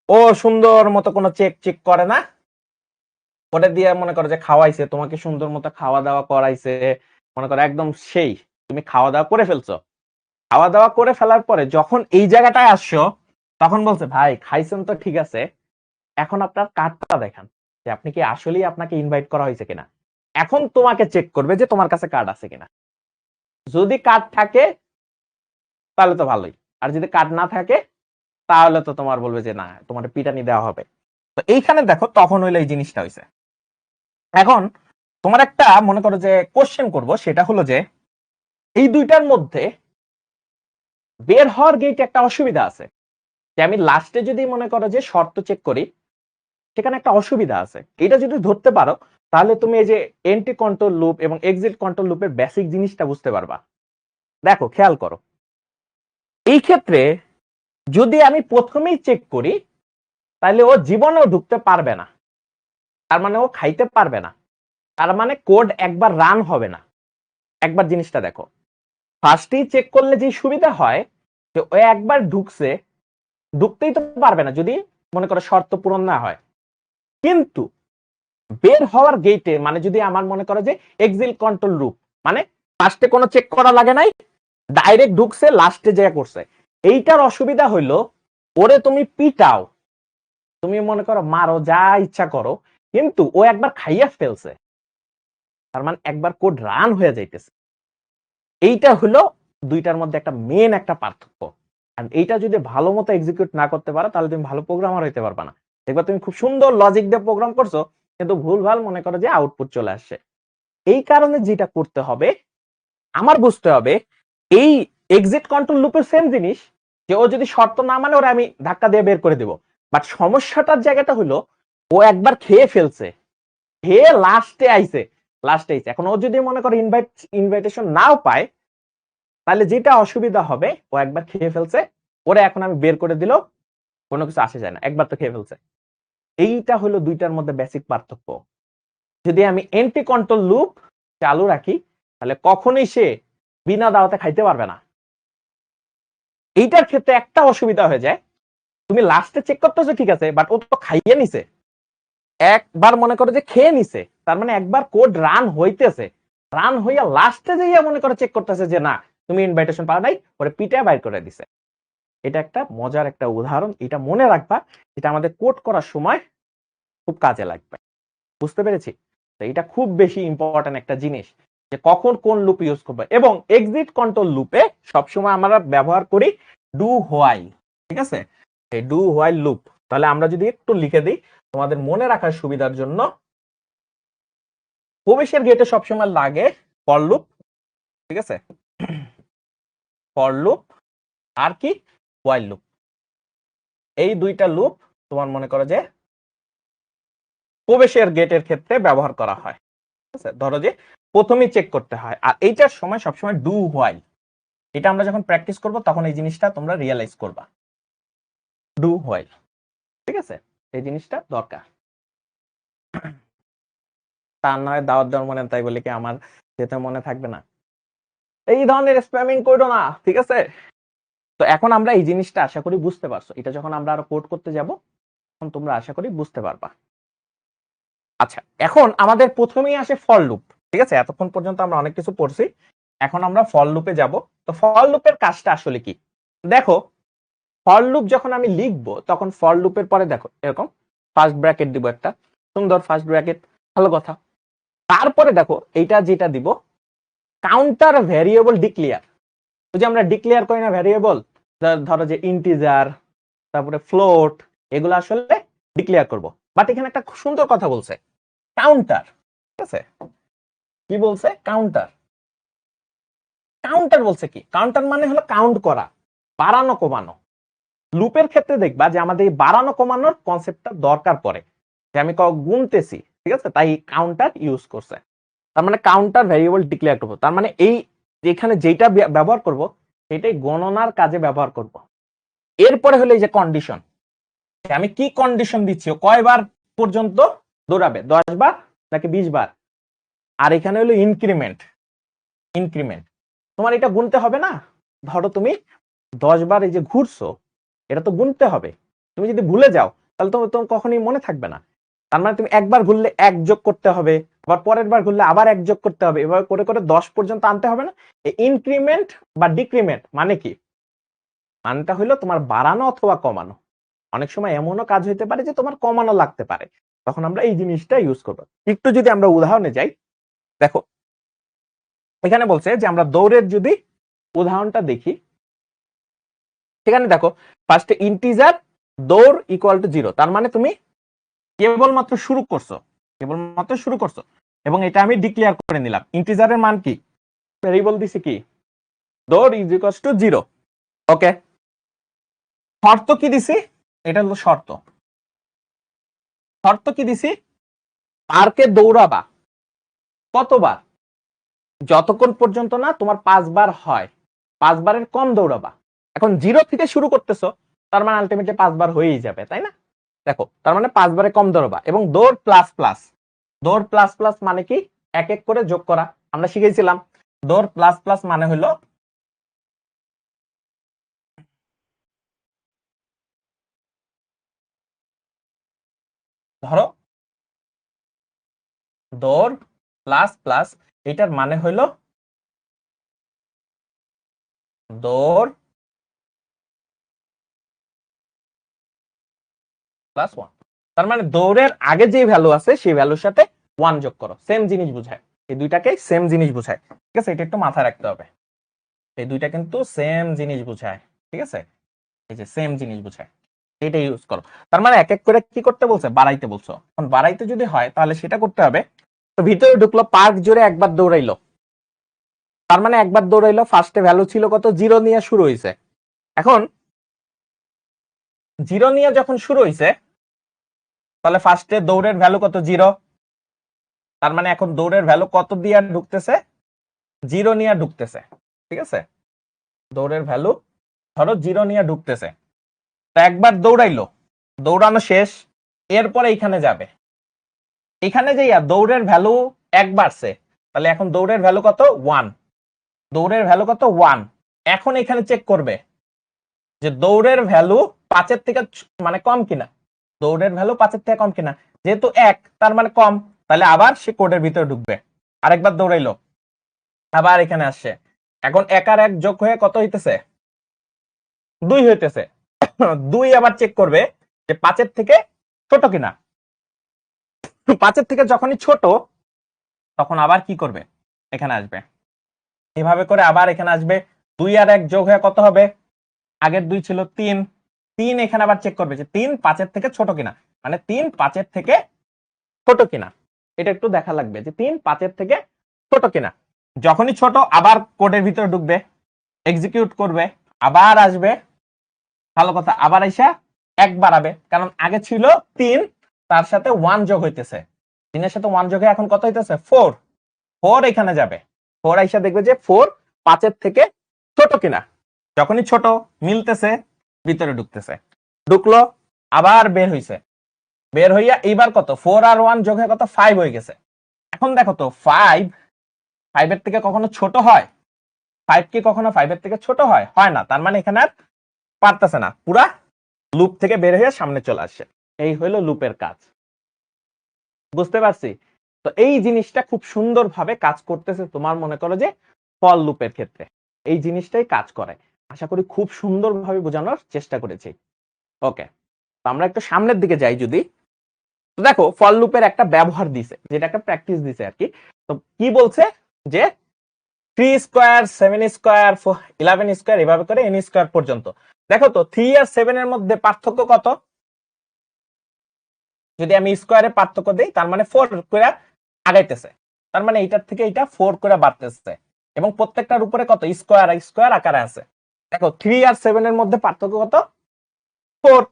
ও সুন্দর মতো কোনো চেক চেক করে না, ওটা দিয়ে মনে করো যে খাওয়াইছে, তোমাকে সুন্দর মতো খাওয়া দাওয়া করাইছে, মনে করো একদম সেই তুমি খাওয়া দাওয়া করে ফেলছো। খাওয়া দাওয়া করে ফেলার পরে যখন এই জায়গাটায় আসছো, তখন বলছে ভাই খাইছেন তো ঠিক আছে, এখন আপনার কার্ডটা দেখান যে আপনি কি আসলেই আপনাকে ইনভাইট করা হয়েছে কিনা। এখন তোমাকে চেক করবে যে তোমার কাছে কার্ড আছে কিনা। যদি কার্ড থাকে তাহলে তো ভালোই, আর যদি কার্ড না থাকে তাহলে তো তোমার বলবে যে না, তোমার পিটানি দেওয়া হবে। তো এইখানে দেখো তখন হইলো এই জিনিসটা হয়েছে। এখন তোমার একটা মনে করো যে কোশ্চেন করব, সেটা হলো যে এই দুইটার মধ্যে বের হওয়ার গেটে একটা অসুবিধা আছে, যে আমি লাস্টে যদি মনে করো যে শর্ত চেক করি, সেখানে একটা অসুবিধা আছে। এটা যদি ধরতে পারো তাহলে তুমি এই যে এন্ট্রি কন্ট্রোল লুপ এবং এক্সিট কন্ট্রোল লুপের বেসিক জিনিসটা বুঝতে পারবা। দেখো খেয়াল করো, এই ক্ষেত্রে যদি আমি প্রথমেই চেক করি তাহলে ও জীবনেও ঢুকতে পারবে না, তার মানে ও খাইতে পারবে না, তার মানে কোড একবার রান হবে না। একবার জিনিসটা দেখো, ফার্স্টেই চেক করলে যে সুবিধা হয় যে ও একবার ঢুকছে, ঢুকতেই তো পারবে না যদি মনে করো শর্ত পূরণ না হয়। কিন্তু বের হওয়ার গেটে মানে যদি আমার মনে করো যে এক্সিট কন্ট্রোল লুপ, মানে ফার্স্টে কোনো চেক করা লাগে নাই, ডাইরেক্ট ঢুকছে, লাস্টে যা করছে। এইটার অসুবিধা হইলো ওরে তুমি পিটাও, তুমি মনে করো মারো, যা ইচ্ছা করো, কিন্তু ও একবার খাইয়া ফেলছে, তার মানে একবার কোড রান হয়ে যাইতেছে। এইটা হলো দুইটার মধ্যে একটা মেন একটা পার্থক্য। আর এইটা যদি ভালো মতো এক্সিকিউট না করতে পারো তাহলে তুমি ভালো প্রোগ্রামার হইতে পারবে না। দেখবা তুমি খুব সুন্দর লজিক দিয়ে প্রোগ্রাম করছো, কিন্তু ভুলভাল মনে করো যে আউটপুট চলে আসছে। এই কারণে যেটা করতে হবে, আমার বুঝতে হবে এই এক্সিট কন্ট্রোল লুপের সেম জিনিস, যে ও যদি শর্ত না মানে ওরা আমি ধাক্কা দিয়ে বের করে দেব। বাট সমস্যাটার জায়গাটা হলো ও একবার খেয়ে ফেলছে, খেয়ে লাস্টে আইছে এখন ও যদি মনে করে ইনভাইটেশন নাও পায়, তাহলে যেটা অসুবিধা হবে, ও একবার খেয়ে ফেলছে, ওরা এখন আমি বের করে দিলেও কোনো কিছু আসে যায় না, একবার তো খেয়ে ফেলছে। এইটা হলো দুইটার মধ্যে বেসিক পার্থক্য। যদি আমি এন্ট্রি কন্ট্রোল লুপ চালু রাখি তাহলে কখনোই সে বিনা দাওয়াতে খাইতে পারবে না। এইটার ক্ষেত্রে একটা অসুবিধা হয়ে যায়, তুমি লাস্টে চেক করতেছো ঠিক আছে, বাট ও তো খাইয়ে নিছে, একবার মনে করো যে খেয়ে নিছে, তার মানে একবার কোড রান হইতেছে, রান হইয়া লাস্টে যাইয়া মনে করো চেক করতেছে যে না তুমি ইনভাইটেশন পাও নাই, পরে পিঠে বাইর করে দিছে। এটা একটা মজার একটা উদাহরণ, এটা মনে রাখবা, এটা আমাদের কোড করার সময় খুব কাজে লাগবে। বুঝতে পেরেছি? তো এটা খুব বেশি ইম্পর্টেন্ট একটা জিনিস, যে কখন কোন লুপ ইউজ করবে। এবং এক্সিট কন্ট্রোল লুপে সবসময় আমরা ব্যবহার করি ডু হোয়াইল, ঠিক আছে, এই ডু হোয়াইল লুপ। তাহলে আমরা যদি একটু লিখে দিই তোমাদের মনে রাখার সুবিধার জন্য, প্রবেশের গেটে সবসময় লাগে ফর লুপ, ঠিক আছে, ফর লুপ আর কি হোয়াইল লুপ। এই দুইটা লুপ তোমার মনে করো যে প্রবেশের গেটের ক্ষেত্রে ব্যবহার করা হয়। ঠিক আছে, ধরো যে প্রথমেই চেক করতে হয়, আর এইটার সময় সবসময় ডু হোয়াইল। এটা আমরা যখন প্র্যাকটিস করব তখন এই জিনিসটা তোমরা রিয়েলাইজ করবা, ডু হোয়াইল। ঠিক আছে, এই জিনিসটা দরকার। তার নয় দাওয়াত দেওয়ার মনে তাই বলে কি আমার যেতে মনে থাকবে না। এই ধরনের স্প্যামিং করো না, ঠিক আছে। তো এখন আমরা এই জিনিসটা আশা করি বুঝতে পারছো, এটা যখন আমরা আরো কোড করতে যাব তখন তোমরা আশা করি বুঝতে পারবা। আচ্ছা, এখন আমাদের প্রথমেই আসে ফর লুপ, ঠিক আছে, এতক্ষণ পর্যন্ত আমরা অনেক কিছু পড়ছি, এখন আমরা ফর লুপে যাব। তো ফর লুপের কাজটা আসলে কি দেখো, ফর লুপ যখন আমি লিখবো তখন ফর লুপের পরে দেখো এরকম ফার্স্ট ব্র্যাকেট দিব, একটা সুন্দর ফার্স্ট ব্র্যাকেট, ভালো কথা। তারপরে দেখো এইটা যেটা দিব কাউন্টার ভ্যারিয়েবল ডিক্লেয়ার। ওই যে আমরা ডিক্লেয়ার করি না ভ্যারিয়েবল, ধরো যে ইন্টিজার, তারপরে ফ্লোট, এগুলো আসলে ডিক্লেয়ার করব। বাট এখানে একটা সুন্দর কথা বলছে, কাউন্টার, ঠিক আছে, কি বলছে কাউন্টার। কাউন্টার বলছে কি, কাউন্টার মানে হলো কাউন্ট করা, বাড়ানো কমানো। লুপের ক্ষেত্রে দেখবা যে আমাদের এই বাড়ানো কমানোর কনসেপ্টটা দরকার পড়ে, যে আমি গুনতেছি, ঠিক আছে, তাই কাউন্টার ইউজ করছে। তার মানে কাউন্টার ভ্যারিয়েবল ডিক্লেয়ার করবো, তার মানে এই এখানে যেটা ব্যবহার করব সেটাই গণনার কাজে ব্যবহার করব। এরপরে হলো এই যে কন্ডিশন, আমি কি কন্ডিশন দিচ্ছি, কয়বার পর্যন্ত দৌড়াবে, 10 বার নাকি 20 বার। আর এখানে হলো ইনক্রিমেন্ট। ইনক্রিমেন্ট তোমার এটা গুনতে হবে না, ধরো তুমি 10 বার এই যে ঘুরছো, এটা তো গুনতে হবে। তুমি যদি ভুলে যাও তাহলে তোমার কখনোই মনে থাকবে না। তার মানে তুমি একবার ঘুরলে 1 যোগ করতে হবে, আবার পরের বার ঘুরলে আবার 1 যোগ করতে হবে, এভাবে করে করে 10 পর্যন্ত আনতে হবে না। ইনক্রিমেন্ট বা ডিক্রিমেন্ট মানে কি, মানটা হলো তোমার বাড়ানো অথবা কমানো। অনেক সময় এমনও কাজ হইতে পারে যে তোমার কমানো লাগতে পারে, তখন আমরা এই জিনিসটা ইউজ করবো। একটু যদি আমরা উদাহরণে যাই, দেখো এখানে বলছে যে আমরা দৌড়ের যদি উদাহরণটা দেখি, সেখানে দেখো ফার্স্টে ইন্টিজার দৌড় ইকুয়াল টু 0, তার মানে তুমি কেবলমাত্র শুরু করছো, কেবলমাত্র শুরু করছো, এবং এটা আমি ডিক্লেয়ার করে নিলাম। ইন্টিজারের মান কি, ভেরিয়েবল দিছি কি, দৌড় ইজ ইকুয়াল টু 0। ওকে, শর্ত কি দিছি, এটা হলো শর্ত। শর্ত কি দিছি, পার্কে দৌড়াবা কতবার, যতক্ষণ পর্যন্ত না তোমার 5 বার হয়, 5 বারের কম দৌড়াবা। এখন 0 থেকে শুরু করতেছো, তার মানে আলটিমেটলি 5 বার হয়েই যাবে, তাই না? দেখো তার মানে 5 বারে কম দৌড়াবা, এবং দৌড় প্লাস প্লাস। দৌড় প্লাস প্লাস মানে কি, এক এক করে যোগ করা, আমরা শিখেছিলাম। দৌড় প্লাস প্লাস মানে হলো ধরো দৌড় প্লাস প্লাস, এটার মানে হলো দৌড় প্লাস 1। তার মানে দৌড়ের আগে যে ভ্যালু আছে সেই ভ্যালুর সাথে 1 যোগ করো, সেম জিনিস বোঝায়। এই দুইটাকে সেম জিনিস বোঝায়, ঠিক আছে, এটা একটু মাথায় রাখতে হবে। এই দুইটা কিন্তু সেম জিনিস বোঝায়, ঠিক আছে, এই যে সেম জিনিস বোঝায়, এটা ইউজ করো। তার মানে এক এক করে কি করতে বলছে, বাড়াইতে বলছো। এখন বাড়াইতে যদি হয় তাহলে সেটা করতে হবে, তো ভিতরে ঢুকলো, পার্ক জুড়ে একবার দৌড়াইলো, তার মানে একবার দৌড়াইলো, ফার্স্টে ভ্যালু ছিল কত, 0 নিয়ে শুরু হয়েছে। এখন 0 নিয়ে যখন শুরু হয়েছে, তাহলে ফার্স্টে দৌড়ের ভ্যালু কত, 0। তার মানে এখন দৌড়ের ভ্যালু কত দিয়ে ঢুকতেছে, 0 নিয়ে ঢুকতেছে, ঠিক আছে। দৌড়ের ভ্যালু ধরো 0 নিয়ে ঢুকতেছে, তা একবার দৌড়াইলো, দৌড়ানো শেষ, এরপরে এখানে যাবে, এখানে যে দৌড়ের ভ্যালু 1 বাড়ছে, তাহলে এখন দৌড়ের ভ্যালু কত, 1। দৌড়ের ভ্যালু কত, 1। এখন এখানে চেক করবে যে দৌড়ের ভ্যালু 5 থেকে মানে কম কিনা, দৌড়ের ভ্যালু 5 থেকে কম কিনা, যেহেতু 1 তার মানে কম, তাহলে আবার সে কোডের ভিতরে ঢুকবে, আরেকবার দৌড়াইলো, আবার এখানে আসছে। এখন 1 আর 1 যোগ হয়ে কত হইতেছে, 2 হইতেছে। 2 আবার চেক করবে যে 5 থেকে ছোট কিনা, 5 থেকে যখনই ছোট তখন আবার কি করবে, এখানে আসবে, এভাবে করে আবার এখানে আসবে। 2 আর 1 যোগ হয়ে কত হবে, আগের 2 ছিল 3, 3 এখানে আবার চেক করবে যে 3 5 থেকে ছোট কিনা, মানে 3 5 থেকে ছোট কিনা, এটা একটু দেখা লাগবে যে 3 5 থেকে ছোট কিনা। যখনই ছোট আবার কোডের ভিতরে ঢুকবে, এক্সিকিউট করবে, আবার আসবে, ভালো কথা, আবার আইসা 1 বাড়াবে, কারণ আগে ছিল 3, তার সাথে 1 যোগ হইতেছে, 3 এর সাথে 1 যোগ হয়ে এখন কত হইতেছে, 4। 4 এখানে যাবে, 4 আইসা দেখবে যে 4 5 থেকে ছোট কিনা, যখনই ছোট মিলতেছে ভিতরে ঢুকতেছে, ঢুকলো, আবার বের হইছে, বের হইয়া এইবার কত, 4 আর 1 যোগ হয়ে কত, 5 হয়ে গেছে। এখন দেখো তো 5 এর থেকে কখনো ছোট হয়, 5 কি কখনো 5 এর থেকে ছোট হয়, হয় না, তার মানে এখানে আর পারতেছে না, পুরা লুপ থেকে বের হয়ে সামনে চলে আসে। এই হলো লুপের কাজ, বুঝতে পারছি। তো এই জিনিসটা খুব সুন্দরভাবে কাজ করতেছে তোমার, মনে করো যে ফল লুপের ক্ষেত্রে এই জিনিসটাই কাজ করে। আশা করি খুব সুন্দরভাবে বোঝানোর চেষ্টা করেছি। ওকে, তো আমরা একটু সামনের দিকে যাই যদি, তো দেখো ফল লুপের একটা ব্যবহার দিছে, যেটা একটা প্র্যাকটিস দিছে আর কি। তো কি বলছে যে 3 স্কয়ার 7 স্কয়ার 11 স্কয়ার এভাবে করে n স্কয়ার পর্যন্ত। দেখো তো 3 আর 7 এর মধ্যে পার্থক্য কত, যদি আমি স্কয়ারে পার্থক্য দেই তার মানে 4 করে আগাইতেছে, তার মানে এইটার থেকে এটা 4 করে বাড়তেছে, এবং প্রত্যেকটার উপরে কত, স্কয়ার স্কয়ার আকারে আছে। দেখো 3 আর 7 এর মধ্যে পার্থক্য কত, 4,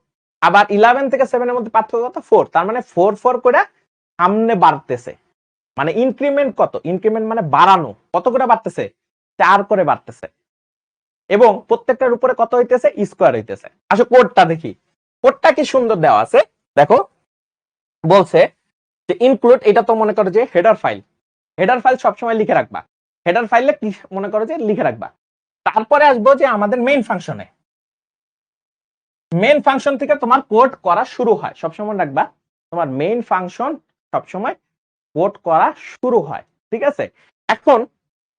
আবার 11 থেকে 7 এর মধ্যে পার্থক্য কত 4, তার মানে 4 4 করে সামনে বাড়তেছে, মানে ইনক্রিমেন্ট কত, ইনক্রিমেন্ট মানে বাড়ানো, কত করে বাড়তেছে 4 করে বাড়তেছে, এবং প্রত্যেকটার উপরে কত হইতেছে স্কয়ার হইতেছে। আসলে কোডটা দেখি, কোডটা কি সুন্দর দেওয়া আছে দেখো, বলছে যে ইনক্লুড, এটা তো মনে করো যে হেডার ফাইল, হেডার ফাইল সবসময় লিখে রাখবা, হেডার ফাইলে মনে করো যে লিখে রাখবা। তারপরে আসবো যে আমাদের মেইন ফাংশনে, মেইন ফাংশন থেকে তোমার কোড করা শুরু হয়, সবসময় রাখবা তোমার মেইন ফাংশন সবসময় কোড করা শুরু হয়, ঠিক আছে। এখন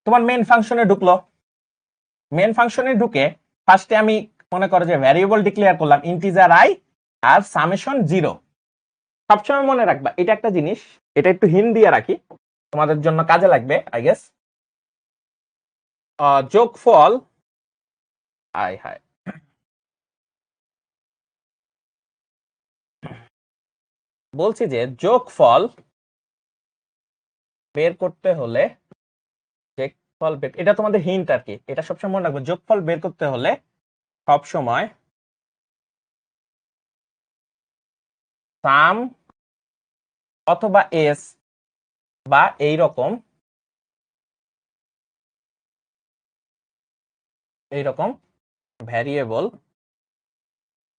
তোমার মেইন ফাংশনে ঢুকলো, মেইন ফাংশনে ঢুকে ফার্স্টে আমি মনে করো যে ভ্যারিয়েবল ডিক্লেয়ার করলাম ইন্টিজার আই আর সামেশন 0। সবসময় মনে রাখবা এটা একটা জিনিস, এটা একটু হিন্ট দিয়ে রাখি, তোমাদের জন্য কাজে লাগবে আই গেস। যোগফল, আয় হায়, বলছি যে যোগফল বের করতে হলে, যোগফল বের, এটা তোমাদের হিন্ট আর কি, এটা সবসময় মনে রাখবে, যোগফল বের করতে হলে সবসময় সাম অথবা এস বা এইরকম এইরকম ভ্যারিয়েবল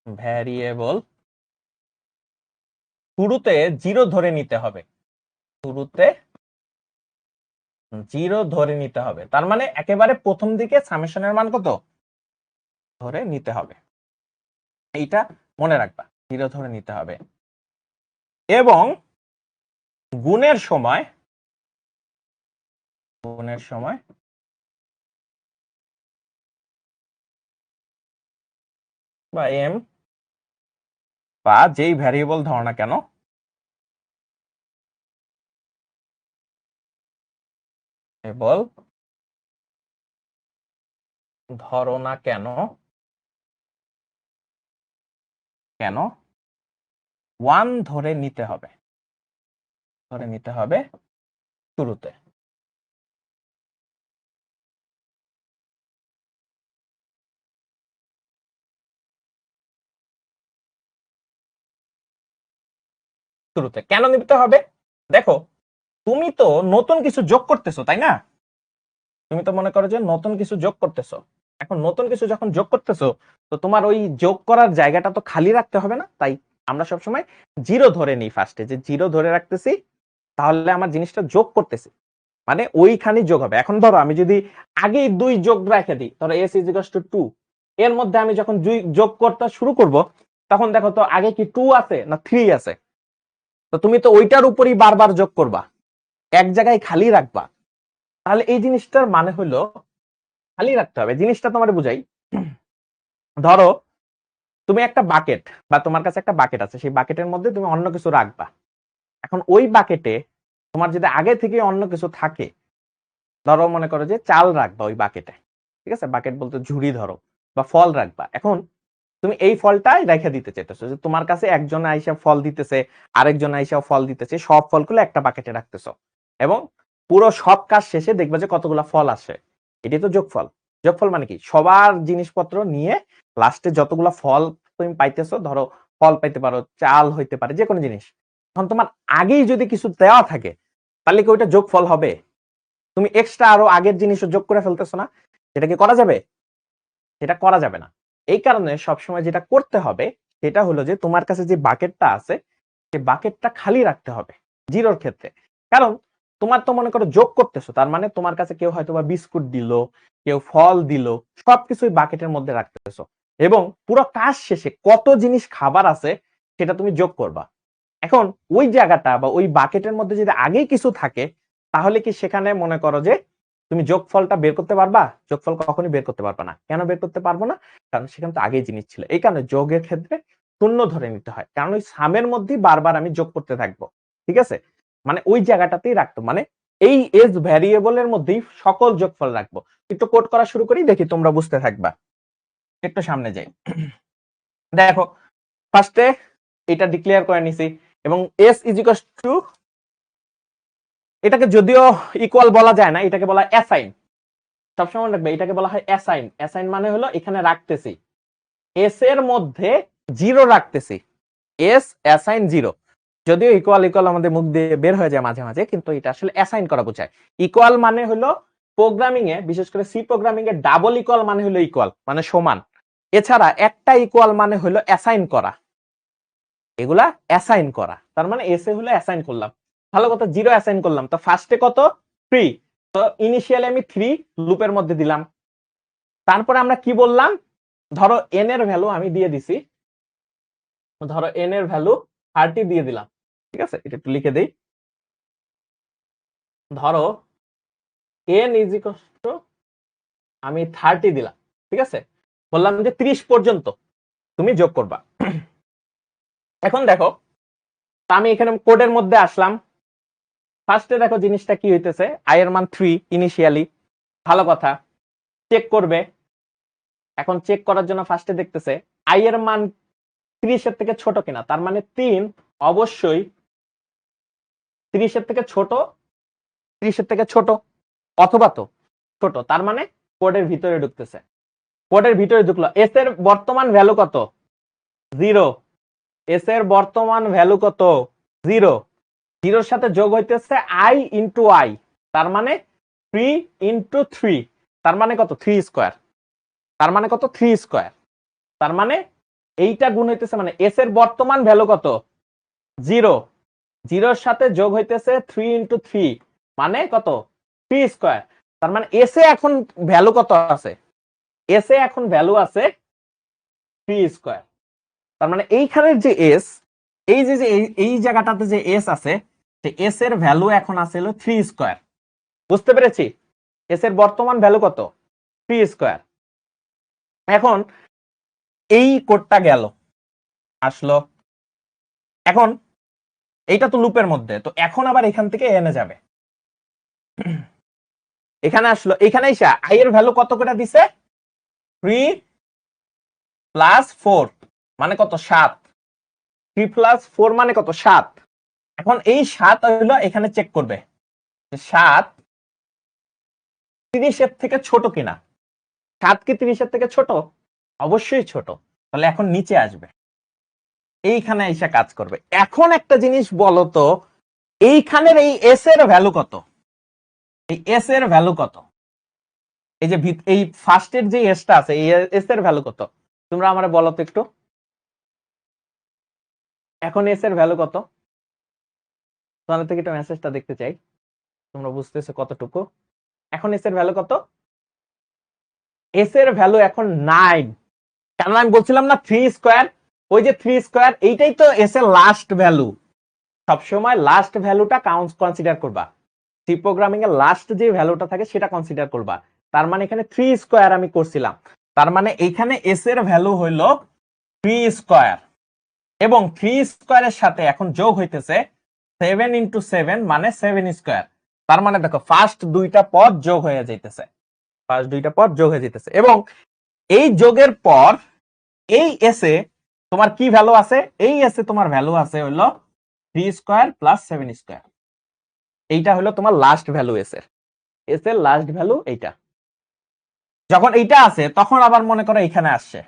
ভ্যারিয়েবল শুরুতে 0 ধরে নিতে হবে, শুরুতে 0 ধরে নিতে হবে, তার মানে একেবারে প্রথম দিকে সামেশনের মান কত ধরে নিতে হবে, এইটা মনে রাখবা 0 ধরে নিতে হবে। এবং গুণের সময় বা এম বা যেই ভ্যারিয়েবল ধরো না কেন, ভ্যারিয়েবল ধরো না কেন, কেন 1 ধরে নিতে হবে, ধরে নিতে হবে শুরুতে। শুরুতে কেন নিতে হবে, দেখো তুমি তো নতুন কিছু যোগ করতেছো তাই না, তুমি তো মনে করো যে নতুন কিছু যোগ করতেছো, এখন নতুন কিছু যখন যোগ করতেছো তো তোমার ওই যোগ করার জায়গাটা তো খালি রাখতে হবে না, তাই আমরা সবসময় 0 ধরে নিই ফার্স্টে, যে 0 ধরে রাখতেছি, তাহলে আমার জিনিসটা যোগ করতেছি, মানে ওইখানে যোগ হবে। এখন ধরো আমি যদি আগেই 2 যোগ রেখে দিই, ধরো s = 2, এর মধ্যে আমি যখন যোগ করতে শুরু করব, তখন দেখো তো আগে কি 2 আছে না 3 আছে, তো তুমি তো ওইটার উপরই বারবার যোগ করবা, এক জায়গায় খালি রাখবা, তাহলে এই জিনিসটার মানে হলো খালি রাখতে হবে। জিনিসটা তোমার বুঝাই, ধরো তুমি একটা বাকেট বা তোমার কাছে একটা বাকেট আছে, সেই বাকেটের মধ্যে তুমি অন্য কিছু রাখবা, এখন ওই বাকেটে তোমার যদি আগে থেকে অন্য কিছু থাকে, ধরো মনে করো যে চাল রাখবা ওই বাকেটে, ঠিক আছে, বাকেট বলতে ঝুড়ি ধরো, বা ফল রাখবা, এখন তুমি এই ফলটাই রেখে দিতে চাইতেছো, যে তোমার কাছে একজন আইসা ফল দিতেছে, আরেকজন আইসা ফল দিতেছে, সব ফলগুলো একটা বাকেটে রাখতেছো, এবং পুরো সব কাজ শেষে দেখবে যে কতগুলা ফল আসে, এটাই তো যোগফল। যোগফল মানে কি, সবার জিনিসপত্র নিয়ে লাস্টে যতগুলা ফল তুমি পাইতেছো, ধরো ফল পাইতে পারো, চাল হইতে পারে, যে কোনো জিনিস, এখন তোমার আগেই যদি কিছু দেওয়া থাকে, তাহলে কি ওইটা যোগফল হবে? তুমি এক্সট্রা আরো আগের জিনিসও যোগ করে ফেলতেছো না, এটা কি করা যাবে? সেটা করা যাবে না। এই কারণে সবসময় যেটা করতে হবে সেটা হলো যে তোমার কাছে যে বাকেটটা আছে, সেই বাকেটটা খালি রাখতে হবে 0-র ক্ষেত্রে। কারণ তোমার তো মনে করো যোগ করতেছো, তার মানে তোমার কাছে কেউ হয়তো বা বিস্কুট দিল, কেউ ফল দিল, সবকিছুই বাকেটের মধ্যে রাখতেছো, এবং পুরো কাজ শেষে কত জিনিস খাবার আছে সেটা তুমি যোগ করবা। এখন ওই জায়গাটা বা ওই বাকেটের মধ্যে যদি আগেই কিছু থাকে, তাহলে কি সেখানে মনে করো যে তুমি যোগফলটা বের করতে পারবা? যোগফল কখনোই বের করতে পারবা না। কেন বের করতে পারবো না? কারণ সেখানে তো আগেই জিনিস ছিল। এই কারণে যোগের ক্ষেত্রে শূন্য ধরে নিতে হয়, কারণ ওই সামের মধ্যেই বারবার আমি যোগ করতে থাকবো, ঠিক আছে, মানে ওই জায়গাটাতেই রাখতো, মানে এই এজ ভ্যারিয়েবলের মধ্যেই সকল যোগফল রাখবো। একটু কোড করা শুরু করি, দেখি তোমরা বুঝতে থাকবা। একটু সামনে যাই, দেখো ফার্স্টে এটা ডিক্লেয়ার করে নিছি, এবং s = এটাকে যদিও ইকুয়াল বলা যায় না, এটাকে বলা হয় অ্যাসাইন। সবসময় রাখবে এটাকে বলা হয় অ্যাসাইন। অ্যাসাইন মানে হলো এখানে রাখতেছি, এস এর মধ্যে জিরো রাখতেছি, এস অ্যাসাইন জিরো। যদিও ইকুয়াল ইকুয়াল আমাদের মুখ দিয়ে বের হয়ে যায় মাঝে মাঝে, কিন্তু এটা আসলে অ্যাসাইন করা বোঝায়। ইকুয়াল মানে হলো প্রোগ্রামিং এ, বিশেষ করে সি প্রোগ্রামিং এ ডাবল ইকুয়াল মানে হলো ইকুয়াল মানে সমান। এছাড়া একটা ইকুয়াল মানে হলো অ্যাসাইন করা, এগুলা অ্যাসাইন করা। তার মানে এস এ হলো অ্যাসাইন করলাম, ভালো কথা, জিরো অ্যাসাইন করলাম। তো ফার্স্টে কত? 3। তো ইনিশিয়ালি আমি 3 লুপের মধ্যে দিলাম। তারপরে আমরা কি বললাম, ধরো এন এর ভ্যালু আমি দিয়ে দিছি, ধরো এন এর ভ্যালু 30 দিয়ে দিলাম। ঠিক আছে, এটা একটু লিখে দেই। ধরো এন ইজ ইকুয়াল টু আমি 30 দিলাম। ঠিক আছে, বললাম যে 30 পর্যন্ত তুমি যোগ করবা। এখন দেখো, আমি এখানে কোডের মধ্যে আসলাম। ফার্স্টে দেখো জিনিসটা কি হইতেছে, আই এর মান 3 ইনিশিয়ালি, ভালো কথা, চেক করবে। এখন চেক করার জন্য ফার্স্টে দেখতেছে আই এর মান 30 এর থেকে ছোট কিনা, তার মানে 3 অবশ্যই 30 এর থেকে ছোট, 30 এর থেকে ছোট অথবা তো ছোট, তার মানে কোডের ভিতরে ঢুকতেছে। কোডের ভিতরে ঢুকলো, এস এর বর্তমান ভ্যালু কত? 0। এস এর বর্তমান ভ্যালু কত? 0। জিরোর সাথে যোগ হইতেছে আই ইন্টু আই, তার মানে 3 ইন্টু 3, তার মানে কত? 3 স্কোয়ার। তার মানে কত? 3 স্কোয়ার। তার মানে এইটা গুণ হইতেছে, মানে এস এর বর্তমান ভ্যালু কত? 0। জিরোর সাথে যোগ হইতেছে 3 ইন্টু 3, মানে কত? 3 স্কোয়ার। তার মানে এস এ এখন ভ্যালু কত আছে? এস এ এখন ভ্যালু আছে 3 স্কোয়ার। তার মানে এইখানের যে এস, এই যে এই জায়গাটাতে যে এস আছে, এস এর ভ্যালু এখন আছে হলো 3 স্কোয়ার। বুঝতে পেরেছি? এস এর বর্তমান ভ্যালু কত? 3 স্কোয়ার। এখন এই কোডটা গেল, আসলো। এখন এইটা তো লুপের মধ্যে, তো এখন আবার এখান থেকে এনে যাবে, এখানে আসলো, এখানে এসে আই এর ভ্যালু কত করে দিছে? 3 প্লাস 4 মানে কত? 7। 3 প্লাস 4 মানে কত? 7। এখন এই 7 হলো এখানে চেক করবে 7 30 এর থেকে ছোট কিনা। 7 কি 30 এর থেকে ছোট? অবশ্যই ছোট। তাহলে এখন নিচে আসবে, এইখানে এসে কাজ করবে। এখন একটা জিনিস বলো তো, এইখানের এই এস এর ভ্যালু কত? এই এস এর ভ্যালু কত? এই যে এই ফার্স্টের যে এসটা আছে, এই এস এর ভ্যালু কত? তোমরা আমারে বলো তো একটু। এখন এস এর ভ্যালু কত? তোমাদের থেকে একটু মেসেজটা দেখতে চাই, তোমরা বুঝতেছো কতটুকু। এখন এস এর ভ্যালু কত? এস এর ভ্যালু এখন 9। কারণ আমি বলছিলাম না 3 স্কোয়ার, ওই যে 3 স্কোয়ার, এইটাই তো এস এর লাস্ট ভ্যালু। সবসময় লাস্ট ভ্যালুটা কনসিডার করবা, সি প্রোগ্রামিং এর লাস্ট যে ভ্যালুটা থাকে সেটা কনসিডার করবা। তার মানে এখানে 3 স্কোয়ার আমি করছিলাম, তার মানে এখানে এস এর ভ্যালু হইল 3 স্কোয়ার, এবং 3 স্কোয়ারের সাথে এখন যোগ হইতেছে 7 ইন্টু 7 মানে 7 স্কোয়ার। তার মানে দেখো ফার্স্ট দুইটা পদ যোগ হয়ে যাইতেছে, ফার্স্ট দুইটা পদ যোগ হয়ে যেতেছে। এবং এই যোগের পর এই এসে তোমার কি ভ্যালু আছে? এই এসে তোমার ভ্যালু আছে হলো 3 স্কোয়ার প্লাস 7 স্কোয়ার। এইটা হলো তোমার লাস্ট ভ্যালু এস এর লাস্ট ভ্যালু এইটা। যখন এইটা আছে তখন আবার মনে করো এখানে আসছে,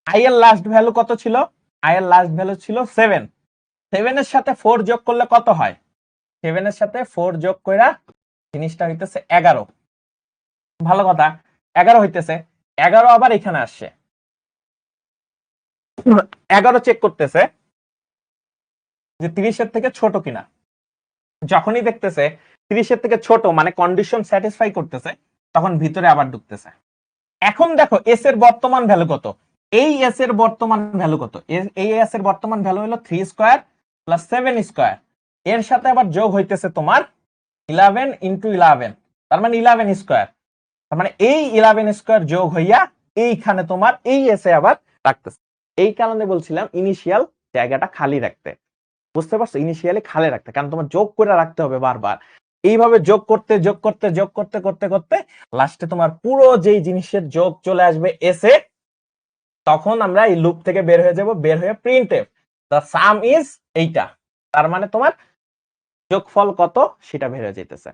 আই এর লাস্ট ভ্যালু কত ছিল? আই এর লাস্ট ভ্যালু ছিল 7। 7 এর সাথে 4 যোগ করলে কত হয়? 7 এর সাথে 4 যোগ কইরা জিনিসটা হইতেছে 11। ভালো কথা, 11 হইতেছে। 11 আবার এখানে আসছে, 11 চেক করতেছে যে 30 এর থেকে ছোট কিনা। যখনই দেখতেছে 30 এর থেকে ছোট মানে কন্ডিশন স্যাটিসফাই করতেছে, তখন ভিতরে আবার ঢুকতেছে। এখন দেখো এস এর বর্তমান ভ্যালু কত? এই এস এর বর্তমান ভ্যালু কত? এই এস এর বর্তমান ভ্যালু হলো 3 স্কোয়ার প্লাস 7 স্কোয়ার। এর সাথে আবার যোগ হইতেছে তোমার 11 ইন্টু 11, তার মানে 11 স্কোয়ার। তার মানে এই 11 স্কোয়ার যোগ হইয়া এইখানে তোমার এই এসে আবার রাখতেছে। এই কারণে বলছিলাম ইনিশিয়াল জায়গাটা খালি রাখতে। বুঝতে পারছো? ইনিশিয়ালি খালি রাখতে, কারণ তোমার যোগ করে রাখতে হবে বারবার। এইভাবে যোগ করতে যোগ করতে যোগ করতে করতে করতে লাস্টে তোমার পুরো যেই জিনিসের যোগ চলে আসবে এসে, তখন আমরা এই লুপ থেকে বের হয়ে যাব, বের হয়ে প্রিন্টএফ দ্য সাম ইজ এইটা। তার মানে তোমার যোগফল কত সেটা বের হয়ে যেতেছে।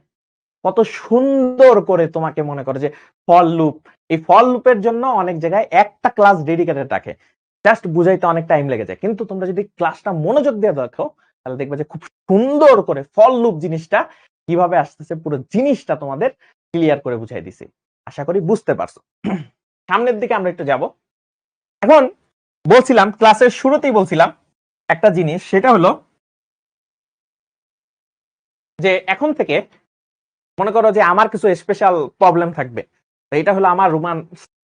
কত সুন্দর করে তোমাকে মনে করে যে ফল লুপ, এই ফল লুপের জন্য অনেক জায়গায় একটা ক্লাস ডেডিকেটেড রাখে। জাস্ট বুঝাইতে অনেক টাইম লেগে যায়, কিন্তু তোমরা যদি ক্লাসটা মনোযোগ দিয়ে দেখো তাহলে দেখবে যে খুব সুন্দর করে ফল লুপ জিনিসটা কিভাবে আসতেছে পুরো জিনিসটা তোমাদের ক্লিয়ার করে বুঝাই দিছি। আশা করি বুঝতে পারছো। সামনের দিকে আমরা একটু যাব। এখন বলছিলাম ক্লাসের শুরুতেই বলছিলাম একটা জিনিস, সেটা হলো যে এখন থেকে মনে করো যে আমার কিছু স্পেশাল প্রবলেম থাকবে, এটা হলো আমার রোমান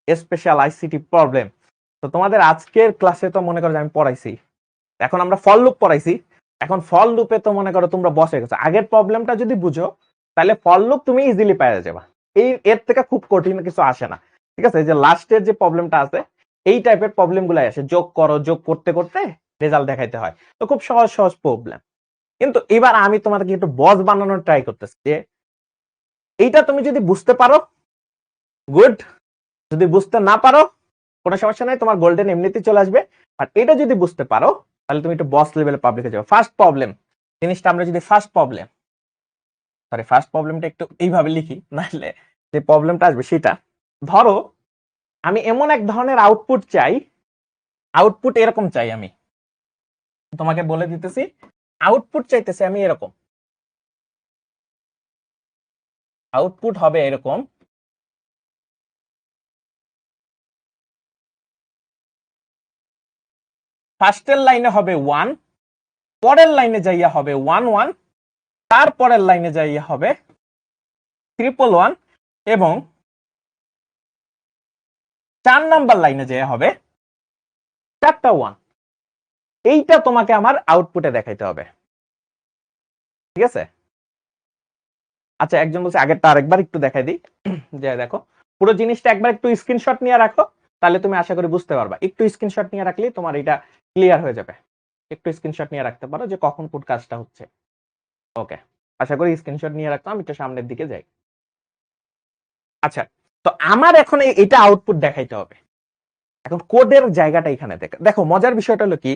স্পেশাল আইসিটি প্রবলেম। তো তোমাদের আজকের ক্লাসে তো মনে করো যে আমি পড়াইছি, এখন আমরা ফল লুপ পড়াইছি, এখন ফল লুপে তো মনে করো তোমরা বসে গেছো। আগের প্রবলেমটা যদি বুঝো তাহলে ফল লুপ তুমি ইজিলি পেয়ে যাবা, এর থেকে খুব কঠিন কিছু আসে না। ঠিক আছে, এই যে লাস্টের যে প্রবলেমটা আছে এই টাইপের প্রবলেম গুলাই আসে, যোগ করো, যোগ করতে করতে রেজাল্ট দেখাইতে হয়, তো খুব সহজ সহজ প্রবলেম। কিন্তু এবার আমি তোমাদেরকে একটু বস বানানোর ট্রাই করতেছি যে এইটা তুমি যদি বুঝতে পারো গুড, যদি বুঝতে না পারো কোনো সমস্যা নাই, তোমার গোল্ডেন এমনিতেই চলে আসবে। আর এটা যদি বুঝতে পারো তাহলে তুমি একটু বস লেভেলে পাবলিকে যাবে। ফার্স্ট প্রবলেম জিনিসটা আমরা যদি ফার্স্ট প্রবলেমটা একটু এইভাবে লিখি, নাহলে যে প্রবলেমটা আসবে সেটা, ধরো আমি এমন এক ধরনের আউটপুট চাই, আউটপুট এরকম চাই, আমি তোমাকে বলে দিতেছি আউটপুট চাইতেছি আমি এরকম, আউটপুট হবে এরকম। ফার্স্টের লাইনে হবে 1, পরের লাইনে যাইয়া হবে 1 1, তারপরের লাইনে যাইয়া হবে 1 1 1, এবং 4 নাম্বার লাইনে যাইয়া হবে 4টা 1। এইটা তোমাকে আমার আউটপুটে দেখাইতে হবে, ঠিক আছে? আচ্ছা, একজন বলছে আগেরটা আরেকবার একটু দেখাই দিই। যে দেখো পুরো জিনিসটা একবার একটু স্ক্রিনশট নিয়ে রাখো, তাহলে তুমি আশা করি বুঝতে পারবা। একটু স্ক্রিনশট নিয়ে রাখলেই তোমার এটা ক্লিয়ার হয়ে যাবে। একটু স্ক্রিনশট নিয়ে রাখতে পারো যে কখন কোন কাজটা হচ্ছে। ওকে, আশা করি স্ক্রিনশট নিয়ে রাখতাম, একটু সামনের দিকে যাই। আচ্ছা, তো আমার এখন এটা আউটপুট দেখাইতে হবে। এখন কোডের জায়গাটা এখানে দেখো মজার বিষয়টা হলো কি,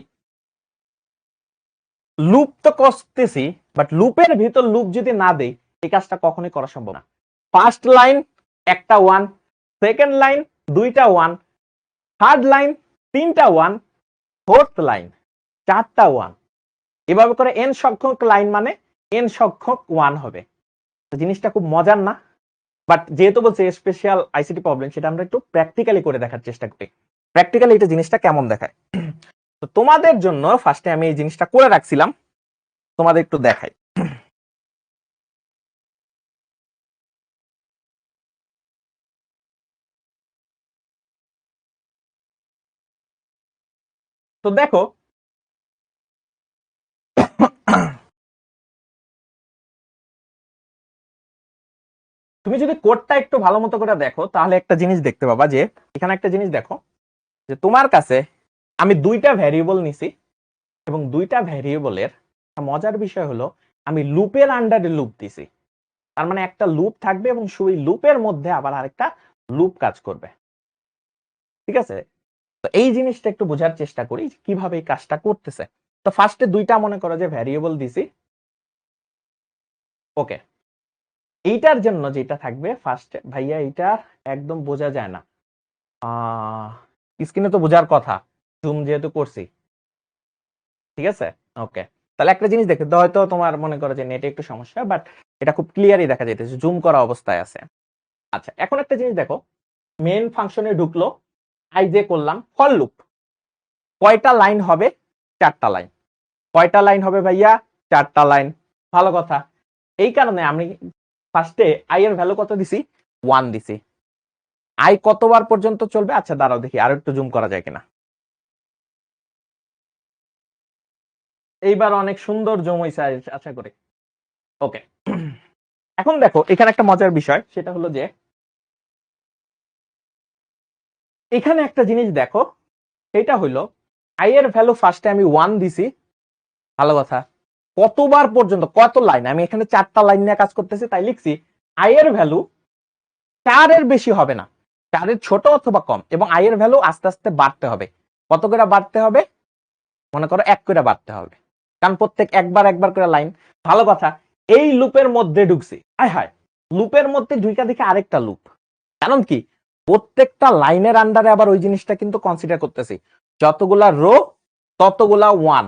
লুপ তো করতেছি, বাট লুপের ভিতর লুপ যদি না দেই এই কাজটা কখনোই করা সম্ভব না। ফার্স্ট লাইন একটা 1, সেকেন্ড লাইন 2টা 1, থার্ড লাইন 3টা 1, ফোর্থ লাইন 4টা 1, এভাবে করে n সংখ্যক লাইন মানে n সংখ্যক 1 হবে। জিনিসটা খুব মজার না? বাট যেহেতু বলছে স্পেশাল আইসিটি প্রবলেম, সেটা আমরা একটু প্র্যাকটিক্যালি করে দেখার চেষ্টা করি। প্র্যাকটিক্যালি এটা জিনিসটা কেমন দেখায়। তো তোমাদের জন্য ফার্স্টে আমি এই জিনিসটা করে রাখছিলাম, তোমাদের একটু দেখাই। তো দেখো তুমি যদি কোডটা একটু ভালো মতো করে দেখো তাহলে একটা জিনিস দেখতে পাবা, যে এখানে একটা জিনিস দেখো যে তোমার কাছে আমি 2টা ভ্যারিয়েবল নিছি, এবং 2টা ভ্যারিয়েবলের মজার বিষয় হলো আমি লুপের আন্ডারে লুপ দিছি। তার মানে একটা লুপ থাকবে এবং সেই লুপের মধ্যে আবার আরেকটা লুপ কাজ করবে, ঠিক আছে? তো এই জিনিসটা একটু বোঝার চেষ্টা করি কিভাবে এই কাজটা করতেছে। তো ফার্স্টে 2টা মনে করো যে ভ্যারিয়েবল দিছি। ওকে, এইটার জন্য যেটা থাকবে ফার্স্টে, ভাইয়া এইটা একদম বোঝা যায় না, স্ক্রিনে তো বোঝার কথা, জুম যেহেতু করছি, ঠিক আছে? ওকে, তাহলে একটা জিনিস দেখে হয়তো তোমার মনে করো যে নেটে একটু সমস্যা, বাট এটা খুব ক্লিয়ারই দেখা যাইতেছে, জুম করা অবস্থায় আছে। আচ্ছা, এখন একটা জিনিস দেখো, মেন ফাংশনে ঢুকলো, আই যে করলাম ফর লুপ, কয়টা লাইন হবে? 4টা লাইন। কয়টা লাইন হবে ভাইয়া? 4টা লাইন। ভালো কথা, এই কারণে আমি ফার্স্টে আই এর ভ্যালু কত দিছি? 1 দিছি। আই কতবার পর্যন্ত চলবে? আচ্ছা দাঁড়াও দেখি আর একটু জুম করা যায় কিনা। এইবার অনেক সুন্দর জুম হইছে আশা করি। ওকে, এখন দেখো এখানে একটা মজার বিষয়, সেটা হলো যে এখানে একটা জিনিস দেখো, এটা হইলো আই এর ভ্যালু ফার্স্টে আমি 1 দিছি। ভালো কথা, কতবার পর্যন্ত, কত লাইন? আমি এখানে 4টা লাইন নিয়ে কাজ করতেছি, তাই লিখছি আই এর ভ্যালু 4 এর বেশি হবে না, 4 এর ছোট অথবা কম, এবং আই এর ভ্যালু আস্তে আস্তে বাড়তে হবে। কত করে বাড়তে হবে? মনে করো 1 করে বাড়তে হবে, কারণ প্রত্যেক একবার একবার করে লাইন। ভালো কথা, এই লুপের মধ্যে ঢুকছি, আয় হায়, লুপের মধ্যে ঢুকা দেখে আরেকটা লুপ। কারণ কি, প্রত্যেকটা লাইনের আন্ডারে আবার ওই জিনিসটা কিন্তু কনসিডার করতেছি। যতগুলা রো ততগুলা 1,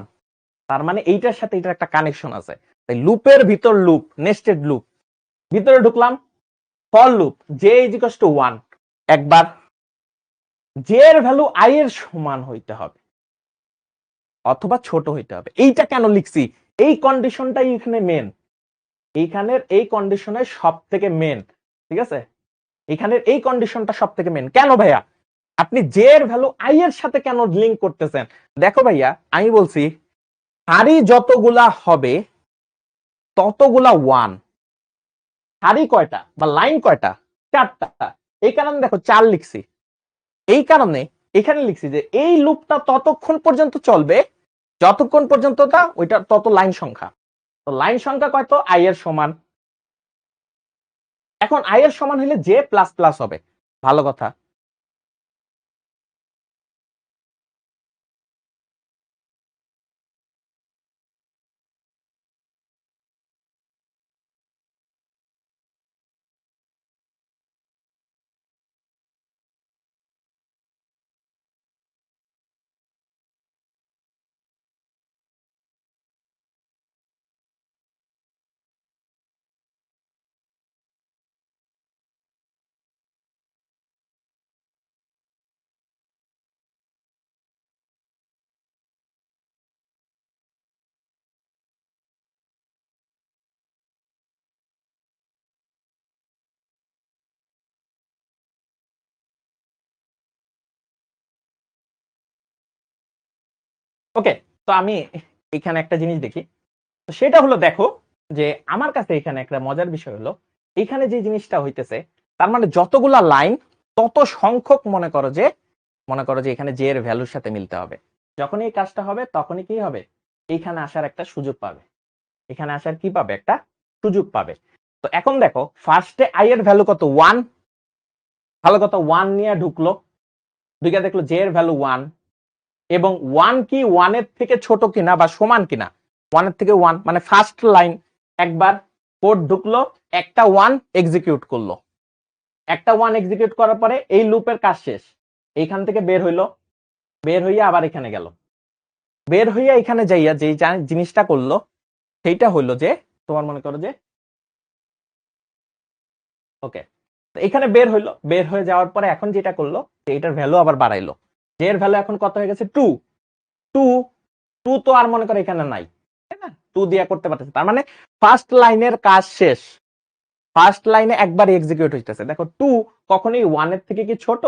তার মানে এইটার সাথে এটার একটা কানেকশন আছে। তাই লুপের ভিতর লুপ, নেস্টেড লুপ, ভিতরে ঢুকলাম, for loop J is equals to 1, একবার জে এর ভ্যালু আই এর সমান হইতে হবে অথবা ছোট হইতে হবে। এইটা কেন লিখছি, এই কন্ডিশনটাই এখানে মেন, এইখানের এই কন্ডিশনের সব থেকে মেন, ঠিক আছে, এখানের এই কন্ডিশনটা সব থেকে মেন। কেন ভাইয়া আপনি জে এর ভ্যালু আই এর সাথে কেন লিংক করতেছেন? দেখো ভাইয়া আমি বলছি সারি যতগুলা হবে ততগুলা 1, সারি কয়টা বা লাইন কয়টা, 4টা, এই কারণে দেখো 4 লিখছি। এই কারণে এখানে লিখছি যে এই লুপটা ততক্ষণ পর্যন্ত চলবে যতক্ষণ পর্যন্ত ওইটা তত লাইন সংখ্যা। তো লাইন সংখ্যা কত, আই এর সমান। এখন আই এর সমান হলে জে প্লাস প্লাস হবে, ভালো কথা। ওকে, তো আমি এখানে একটা জিনিস দেখি, তো সেটা হলো দেখো যে আমার কাছে এখানে একটা মজার বিষয় হলো এখানে যে জিনিসটা হইতেছে, তার মানে যতগুলা লাইন তত সংখ্যক মনে করো যে এখানে জে এর ভ্যালুর সাথে মিলতে হবে। যখনই এই কাজটা হবে তখনই কি হবে, এইখানে আসার একটা সুযোগ পাবে, এখানে আসার কি পাবে, একটা সুযোগ পাবে। তো এখন দেখো ফার্স্টে আই এর ভ্যালু কত, 1, ভালো কথা, 1 নিয়ে ঢুকলো, ঢুকে দেখলো জে এর ভ্যালু 1, এবং 1 কি 1 এর থেকে ছোট কিনা বা সমান কিনা, 1 এর থেকে 1, মানে ফার্স্ট লাইন একবার কোড ঢুকলো, একটা 1 এক্সিকিউট করলো, একটা 1 এক্সিকিউট করার পরে এই লুপের কাজ শেষ, এইখান থেকে বের হইলো, বের হইয়া আবার এখানে গেল, বের হইয়া এখানে যাইয়া যে জিনিসটা করলো সেইটা হইলো যে তোমার মনে করো যে ওকে, তো এখানে বের হইলো, বের হয়ে যাওয়ার পরে এখন যেটা করলো যে এটার ভ্যালু আবার বাড়াইলো, যে এর ভ্যালু এখন কত হয়ে গেছে, 2, 2, 2 তো আর মনে করো এখানে নাই, তাই না, 2 দিয়া করতে পারতেছে, তার মানে ফার্স্ট লাইনের কাজ শেষ, ফার্স্ট লাইনে একবার এক্সিকিউট হইতেছে। দেখো 2 কখনোই 1 এর থেকে কি ছোট,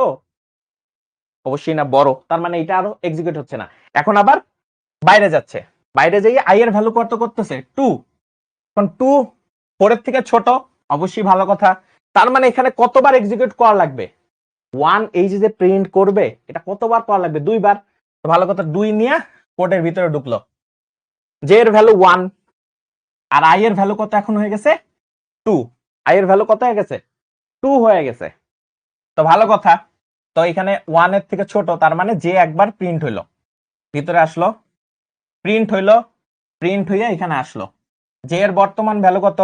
অবশ্যই না, বড়, তার মানে এটা আরো এক্সিকিউট হচ্ছে না, এখন আবার বাইরে যাচ্ছে, বাইরে যাইয়ে আই এর ভ্যালু কত করতেছে, 2, এখন 2 4 এর থেকে ছোট, অবশ্যই ভালো কথা, তার মানে এখানে কতবার এক্সিকিউট করা লাগবে, 1 এই যে প্রিন্ট করবে এটা কতবার করা লাগবে, 2 বার, তো ভালো কথা, 2 নিয়ে কোডের ভিতরে ঢুকলো, জে এর ভ্যালু 1 আর আই এর ভ্যালু কত এখন হয়ে গেছে 2, আই এর ভ্যালু কত হয়ে গেছে, 2 হয়ে গেছে, তো ভালো কথা। তো এখানে 1 এর থেকে ছোট, তার মানে যে একবার প্রিন্ট হইলো, ভিতরে আসলো, প্রিন্ট হইলো, প্রিন্ট হইয়া এখানে আসলো, যে এর বর্তমান ভ্যালু কত,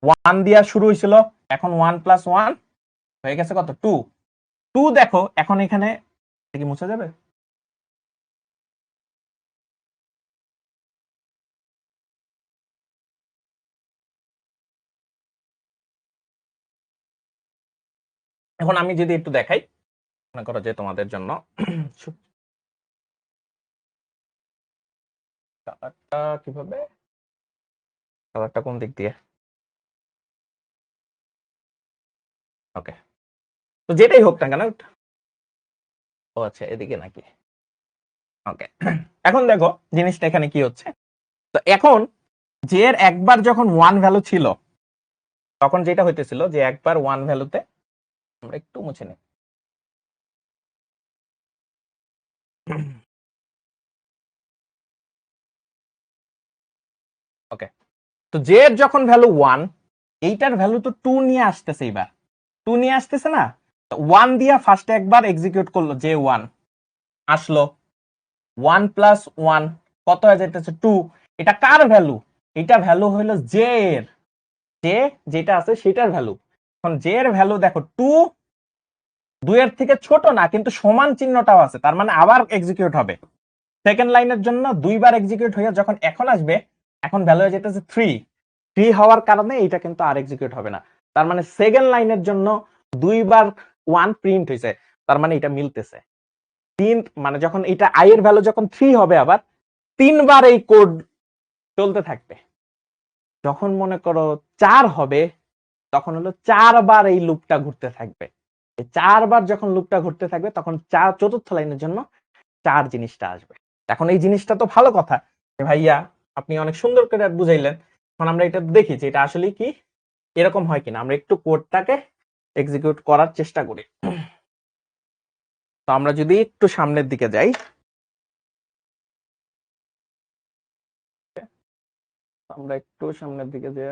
1 দিয়া শুরু হয়েছিল, এখন 1 প্লাস 1 হয়ে গেছে কত, 2, 2 দেখো এখন এখানে কি মুছে যাবে, এখন আমি যদি একটু দেখাই, মনে করো যে তোমাদের জন্য কালারটা কিভাবে, কালারটা কোন দিক দিয়ে, ওকে, তো যেটাই হোক না কেন, ও আচ্ছা এদিকে নাকি, ওকে, এখন দেখো জিনিসটা এখানে কি হচ্ছে, তো এখন যে এর একবার যখন 1 ভ্যালু ছিল তখন যেটা হইতেছিল যে একবার 1 ভ্যালুতে, আমরা একটু মুছে নিই, ওকে, তো জে এর যখন ভ্যালু 1, এইটার ভ্যালু তো 2 নিয়ে আসতেছে, এবার 2 নিয়ে আসতেছে না, 1 দিয়া ফার্স্টে একবার এক্সিকিউট করলো, জে 1 আসলো, 1 প্লাস 1 কত হয়ে যাইতেছে 2, এটা কার ভ্যালু, এটা ভ্যালু হইলো জে এর, জে যেটা আছে সেটার ভ্যালু, এখন জে এর ভ্যালু দেখো 2 2 এর থেকে ছোট না কিন্তু সমান চিহ্নটাও আছে, তার মানে আবার এক্সিকিউট হবে। সেকেন্ড লাইনের জন্য দুইবার এক্সিকিউট হয়ে যখন এখন আসবে, এখন ভ্যালু হয়ে যেতেছে 3 হওয়ার কারণে এটা কিন্তু আর এক্সিকিউট হবে না। তার মানে সেকেন্ড লাইনের জন্য দুইবার 1 প্রিন্ট হয়েছে, তার মানে এটা মিলতেছে। মানে যখন এটা i এর ভ্যালু যখন 3 হবে, আবার 3বার এই কোড চলতে থাকবে। যখন মনে করো 4 হবে, তখন হলো 4বার এই লুপটা ঘুরতে থাকবে। 4বার যখন লুপটা ঘুরতে থাকবে, তখন চতুর্থ লাইনের জন্য 4 জিনিসটা আসবে। এখন এই জিনিসটা তো ভালো কথা ভাইয়া, আপনি অনেক সুন্দর করে বুঝাইলেন। এখন আমরা এটা দেখি যে এটা আসলে কি এরকম হয় কিনা। আমরা একটু কোডটাকে এক্সিকিউট করার চেষ্টা করি। তো আমরা যদি একটু সামনের দিকে যাই, আমরা একটু সামনের দিকে যাই,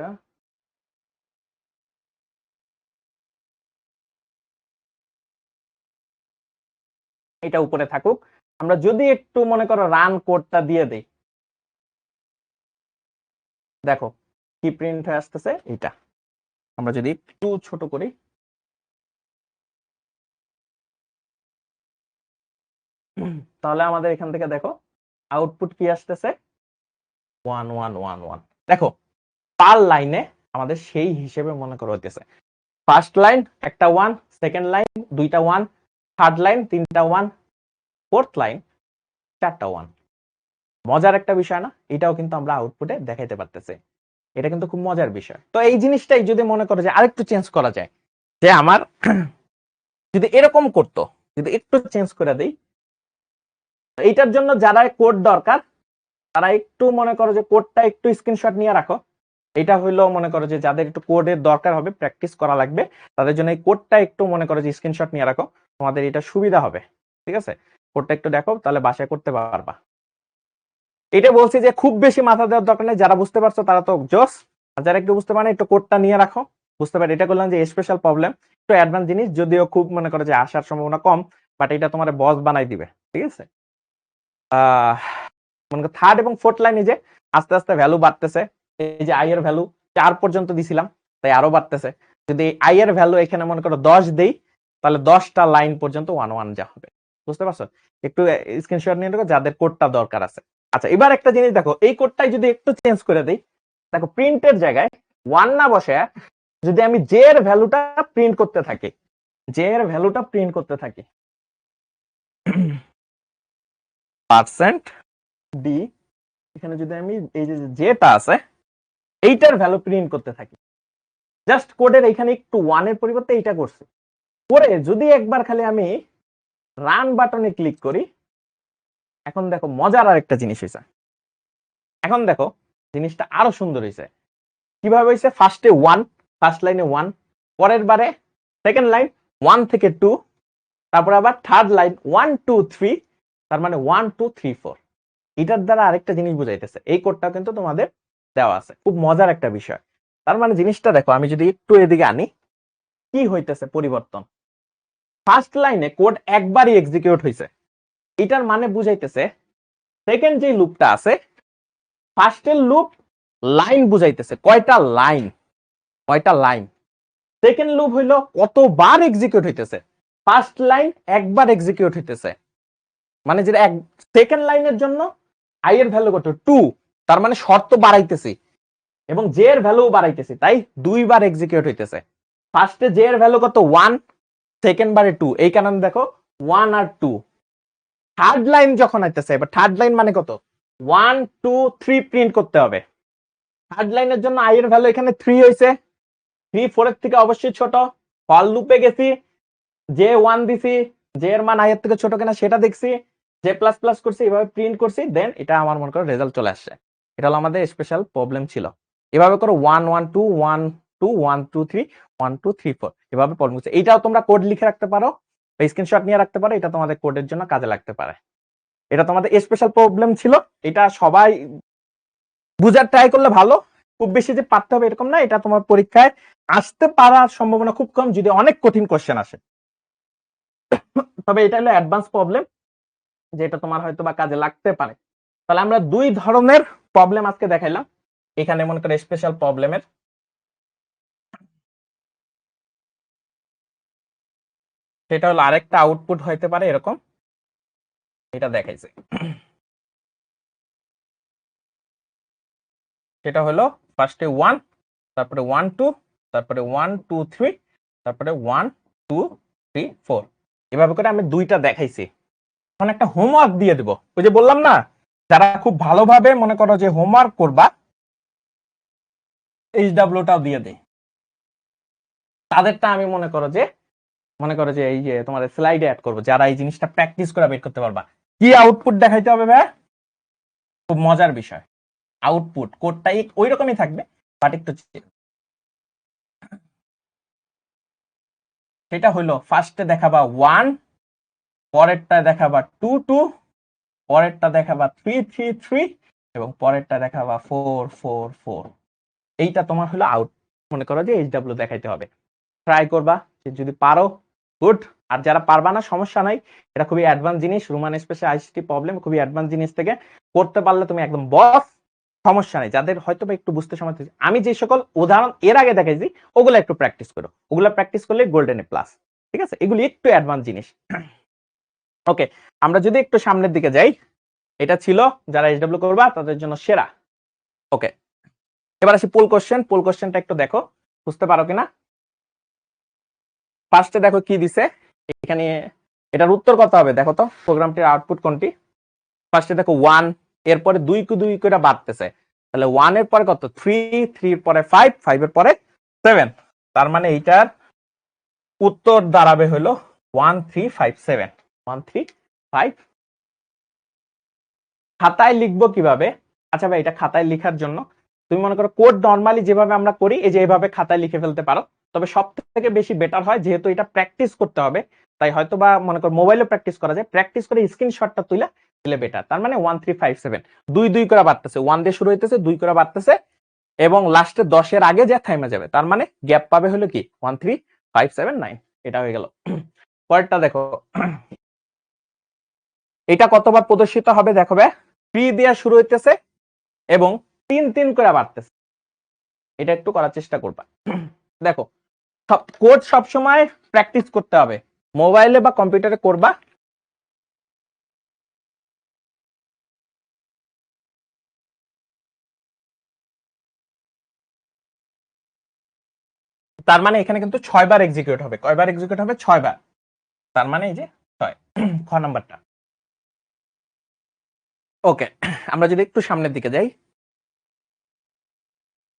এটা উপরে থাকুক। আমরা যদি একটু মনে করো রান কোডটা দিয়ে দেই, দেখো কি প্রিন্ট হয়ে আসতেছে এটা। আমরা যদি একটু ছোট করি, তাহলে আমাদের এখান থেকে দেখো আউটপুট কি আসতেছে, 1 1 1 1। দেখো পার লাইনে আমাদের সেই হিসেবে মনে করো হইতেছে, ফার্স্ট লাইন একটা 1, সেকেন্ড লাইন দুইটা 1, থার্ড লাইন তিনটা 1, ফোর্থ লাইন চারটা 1। মজার একটা বিষয় না? এটাও কিন্তু আমরা আউটপুটে দেখাইতে পারতেছি। এটা কিন্তু খুব মজার বিষয়। তো এই জিনিসটাই যদি মনে করো যে আরেকটু চেঞ্জ করা যায়, যে আমার যদি এরকম করতো, যদি একটু চেঞ্জ করে দেই, এইটার জন্য যারা কোড দরকার তারা একটু মনে করো যে কোডটা একটু স্ক্রিনশট নিয়ে রাখো। এটা হইলো মনে করো যে যাদের একটু কোডের দরকার হবে, প্র্যাকটিস করা লাগবে, তাদের জন্য এই কোডটা একটু মনে করো যে স্ক্রিনশট নিয়ে রাখো, তোমাদের এটা সুবিধা হবে। ঠিক আছে, কোডটা একটু দেখো, তাহলে বাসায় করতে পারবা। এটা বলছি যে খুব বেশি মাথা দেওয়ার দরকার নেই, যারা বুঝতে পারছো তারা তো জোস, আর যারা একটু বুঝতে পারে একটু কোডটা নিয়ে রাখো, বুঝতে পারে। এটা করলাম যে স্পেশাল প্রবলেম, একটু অ্যাডভান্স জিনিস, যদিও খুব মনে করো যে আসার সম্ভাবনা কম, বাট এটা তোমার বস বানাই দিবে। ঠিক আছে, মনে করো থার্ড এবং ফোর্থ লাইনে যে আস্তে আস্তে ভ্যালু বাড়তেছে, এই যে আই এর ভ্যালু 4 পর্যন্ত দিছিলাম, তাই আরো বাড়তেছে। যদি আই এর ভ্যালু এখানে মনে করো 10 দেই, তাহলে 10টা লাইন পর্যন্ত 1 1 যা হবে। বুঝতে পারছো? একটু স্ক্রিনশট নিয়ে রাখো যাদের কোডটা দরকার আছে। আচ্ছা, এবার একটা জিনিস দেখো, এই কোডটাই যদি একটু চেঞ্জ করে দেই, দেখো প্রিন্টের জায়গায় 1 না বসে যদি আমি জে এর ভ্যালুটা প্রিন্ট করতে থাকি, জে এর ভ্যালুটা প্রিন্ট করতে থাকি পার্সেন্ট ডি, এখানে যদি আমি এই যে যেটা আছে এইটার ভ্যালু প্রিন্ট করতে থাকি, জাস্ট কোডের এখানে একটু 1 এর পরিবর্তে এইটা করছি, করে যদি একবার খালি আমি রান বাটনে ক্লিক করি, এখন দেখো মজার আরেকটা জিনিস হয়েছে। এখন দেখো জিনিসটা আরো সুন্দর হয়েছে। কিভাবে হয়েছে? ফার্স্টে 1, ফার্স্ট লাইনে 1, পরের বারে সেকেন্ড লাইন 1 থেকে 2, তারপর আবার থার্ড লাইন 1 2 3, তার মানে 1 2 3 4। এটার দ্বারা আরেকটা জিনিস বুঝাইতেছে, এই কোডটা কিন্তু তোমাদের দেওয়া আছে। খুব মজার একটা বিষয়। তার মানে জিনিসটা দেখো, আমি যদি একটু এদিকে আনি, কি হইতেছে পরিবর্তন। ফার্স্ট লাইনে কোড একবারই এক্সিকিউট হয়েছে, এটার মানে বুঝাইতেছে সেকেন্ড যে লুপটা আছে, ফার্স্টের লুপ লাইন বুঝাইতেছে, কয়টা লাইন, কয়টা লাইন। সেকেন্ড লুপ হইলো কতবার এক্সিকিউট হইতেছে, ফার্স্ট লাইন একবার এক্সিকিউট হইতেছে, মানে যেটা সেকেন্ড লাইনের জন্য আই এর ভ্যালু কত 2, তার মানে শর্ত বাড়াইতেছি এবং জে এর ভ্যালু বাড়াইতেছি, তাই দুইবার এক্সিকিউট হইতেছে। ফার্স্টে জে এর ভ্যালু কত 1, সেকেন্ড বারে 2, এই কারণে দেখো 1 আর 2। থার্ড লাইন যখন আইতেছে, এবার থার্ড লাইন মানে কত 1 2 3 প্রিন্ট করতে হবে। থার্ড লাইনের জন্য আই এর ভ্যালু এখানে 3 হইছে, 3 4 এর থেকে অবশ্যই ছোট। ফল লুপে গেছি, জে 1 দিছি, জে এর মান আই এর থেকে ছোট কিনা সেটা দেখছি, জে প্লাস প্লাস করছি, এভাবে প্রিন্ট করছি, দেন এটা আমার মনে করো রেজাল্ট চলে আসছে। এটা হলো আমাদের স্পেশাল প্রবলেম ছিল। এভাবে করো 1 1 2 1 2 1 2 3 1 2 3 4, এভাবে প্রবলেম হচ্ছে। এইটাও তোমরা কোড লিখে রাখতে পারো, স্ক্রিনশট নিয়ে রাখতে পারো, এটা তোমাদের কোডের জন্য কাজে লাগতে পারে। এটা তোমাদের স্পেশাল প্রবলেম ছিল, এটা সবাই বুঝার ট্রাই করলে ভালো। খুব বেশি যে পারতে হবে এরকম না, এটা তোমার পরীক্ষায় আসতে পারার সম্ভাবনা খুব কম যদি অনেক কঠিন কোশ্চেন আসে। তবে এটা হলো অ্যাডভান্স প্রবলেম, যেটা তোমার হয়তো বা কাজে লাগতে পারে। তাহলে আমরা দুই ধরনের প্রবলেম আজকে দেখাইলাম। এখানে মনে করো স্পেশাল প্রবলেমের, সেটা হলো আরেকটা আউটপুট হইতে পারে এরকম, এটা দেখাইছে। সেটা হলো ফার্স্টে 1, তারপরে 1 2, তারপরে 1 2 3, তারপরে 1 2 3 4, এভাবে করে আমি দুইটা দেখাইছি। এখন একটা হোমওয়ার্ক দিয়ে দেব। ওই যে বললাম না, যারা খুব ভালোভাবে মনে করো যে হোমওয়ার্ক করবা, এইচডব্লিউটাও দিয়ে দেই, তাদেরটা আমি মনে করো যে এই যে তোমার স্লাইডে অ্যাড করবো, যারা এই জিনিসটা প্র্যাকটিস করে বের করতে পারবা। কি আউটপুট দেখাইতে হবে ভাই? খুব মজার বিষয়, আউটপুট কোডটা ওই রকমই থাকবে, বাট একটু সেটা হলো ফার্স্টে দেখাবা 1, পরেরটা দেখাবা 2 2, পরেরটা দেখাবা 3 3 3, এবং পরেরটা দেখাবা 4 4 4। এইটা তোমার হলো আউট, মনে করো যে এইচডব্লিউ দেখাইতে হবে। ট্রাই করবা, যদি পারো গুড, আর যারা পারবা না সমস্যা নাই, এটা খুবই অ্যাডভান্স জিনিস, রোমান স্পেশাল আইসিটি প্রবলেম খুবই অ্যাডভান্স জিনিস থেকে করতে পারলে তুমি একদম বস, সমস্যা নেই। যাদের হয়তো বা একটু বুঝতে সময়, আমি যে সকল উদাহরণ এর আগে দেখাইছি ওগুলো একটু প্র্যাকটিস করো, ওগুলো প্র্যাকটিস করলে গোল্ডেন এ প্লাস, ঠিক আছে? এগুলি একটু অ্যাডভান্স জিনিস। ওকে, আমরা যদি একটু সামনের দিকে যাই, এটা ছিল যারা এইচডব্লিউ করবা তাদের জন্য সেরা। ওকে, এবার আসি পুল কোশ্চেন। পুল কোশ্চেনটা একটু দেখো, বুঝতে পারো কিনা। ফার্স্টে দেখো কি দিছে এখানে, এটার উত্তর কত হবে দেখো তো, প্রোগ্রামটির আউটপুট কোনটি। ফার্স্টে দেখো 1, এরপরে 2 2 করে বাড়তেছে, তাহলে 1 এর পরে কত 3, 3 এর পরে 5, 5 এর পরে 7, তার মানে এইটার উত্তর দাঁড়াবে হলো 1357, 1357। খাতায় লিখবো কিভাবে? আচ্ছা ভাই, এটা খাতায় লেখার জন্য তুমি মনে করো কোড নরমালি যেভাবে আমরা করি, এই যে এইভাবে খাতায় লিখে ফেলতে পারো। তবে সব থেকে বেশি বেটার হয়, যেহেতু এটা প্র্যাকটিস করতে হবে, তাই হয়তো বা মনে করো মোবাইলে প্র্যাকটিস করা যায়, প্র্যাকটিস করে স্ক্রিনশটটা তুলে দিলে বেটার। তার মানে 1357, 2 2 করে বাড়তেছে, 1 দিয়ে শুরু হইতেছে, 2 করে বাড়তেছে, এবং লাস্টে 10 এর আগে যে থাইমা যাবে, তার মানে গ্যাপ পাবে হলো কি 13579। এটা হয়ে গেল। পরেরটা দেখো, এটা কতবার প্রদর্শিত হবে দেখো ভাই, 3 দিয়ে শুরু হইতেছে এবং 3 3 করে বাড়তেছে। এটা একটু করার চেষ্টা করবা। দেখো, সব কোড সবসময় প্র্যাকটিস করতে হবে, মোবাইলে বা কম্পিউটারে করবা। তার মানে এখানে কিন্তু 6 বার এক্সিকিউট হবে। কয়বার এক্সিকিউট হবে? 6 বার। তার মানে এই যে 6, খ নাম্বারটা। ওকে, আমরা যদি একটু সামনের দিকে যাই,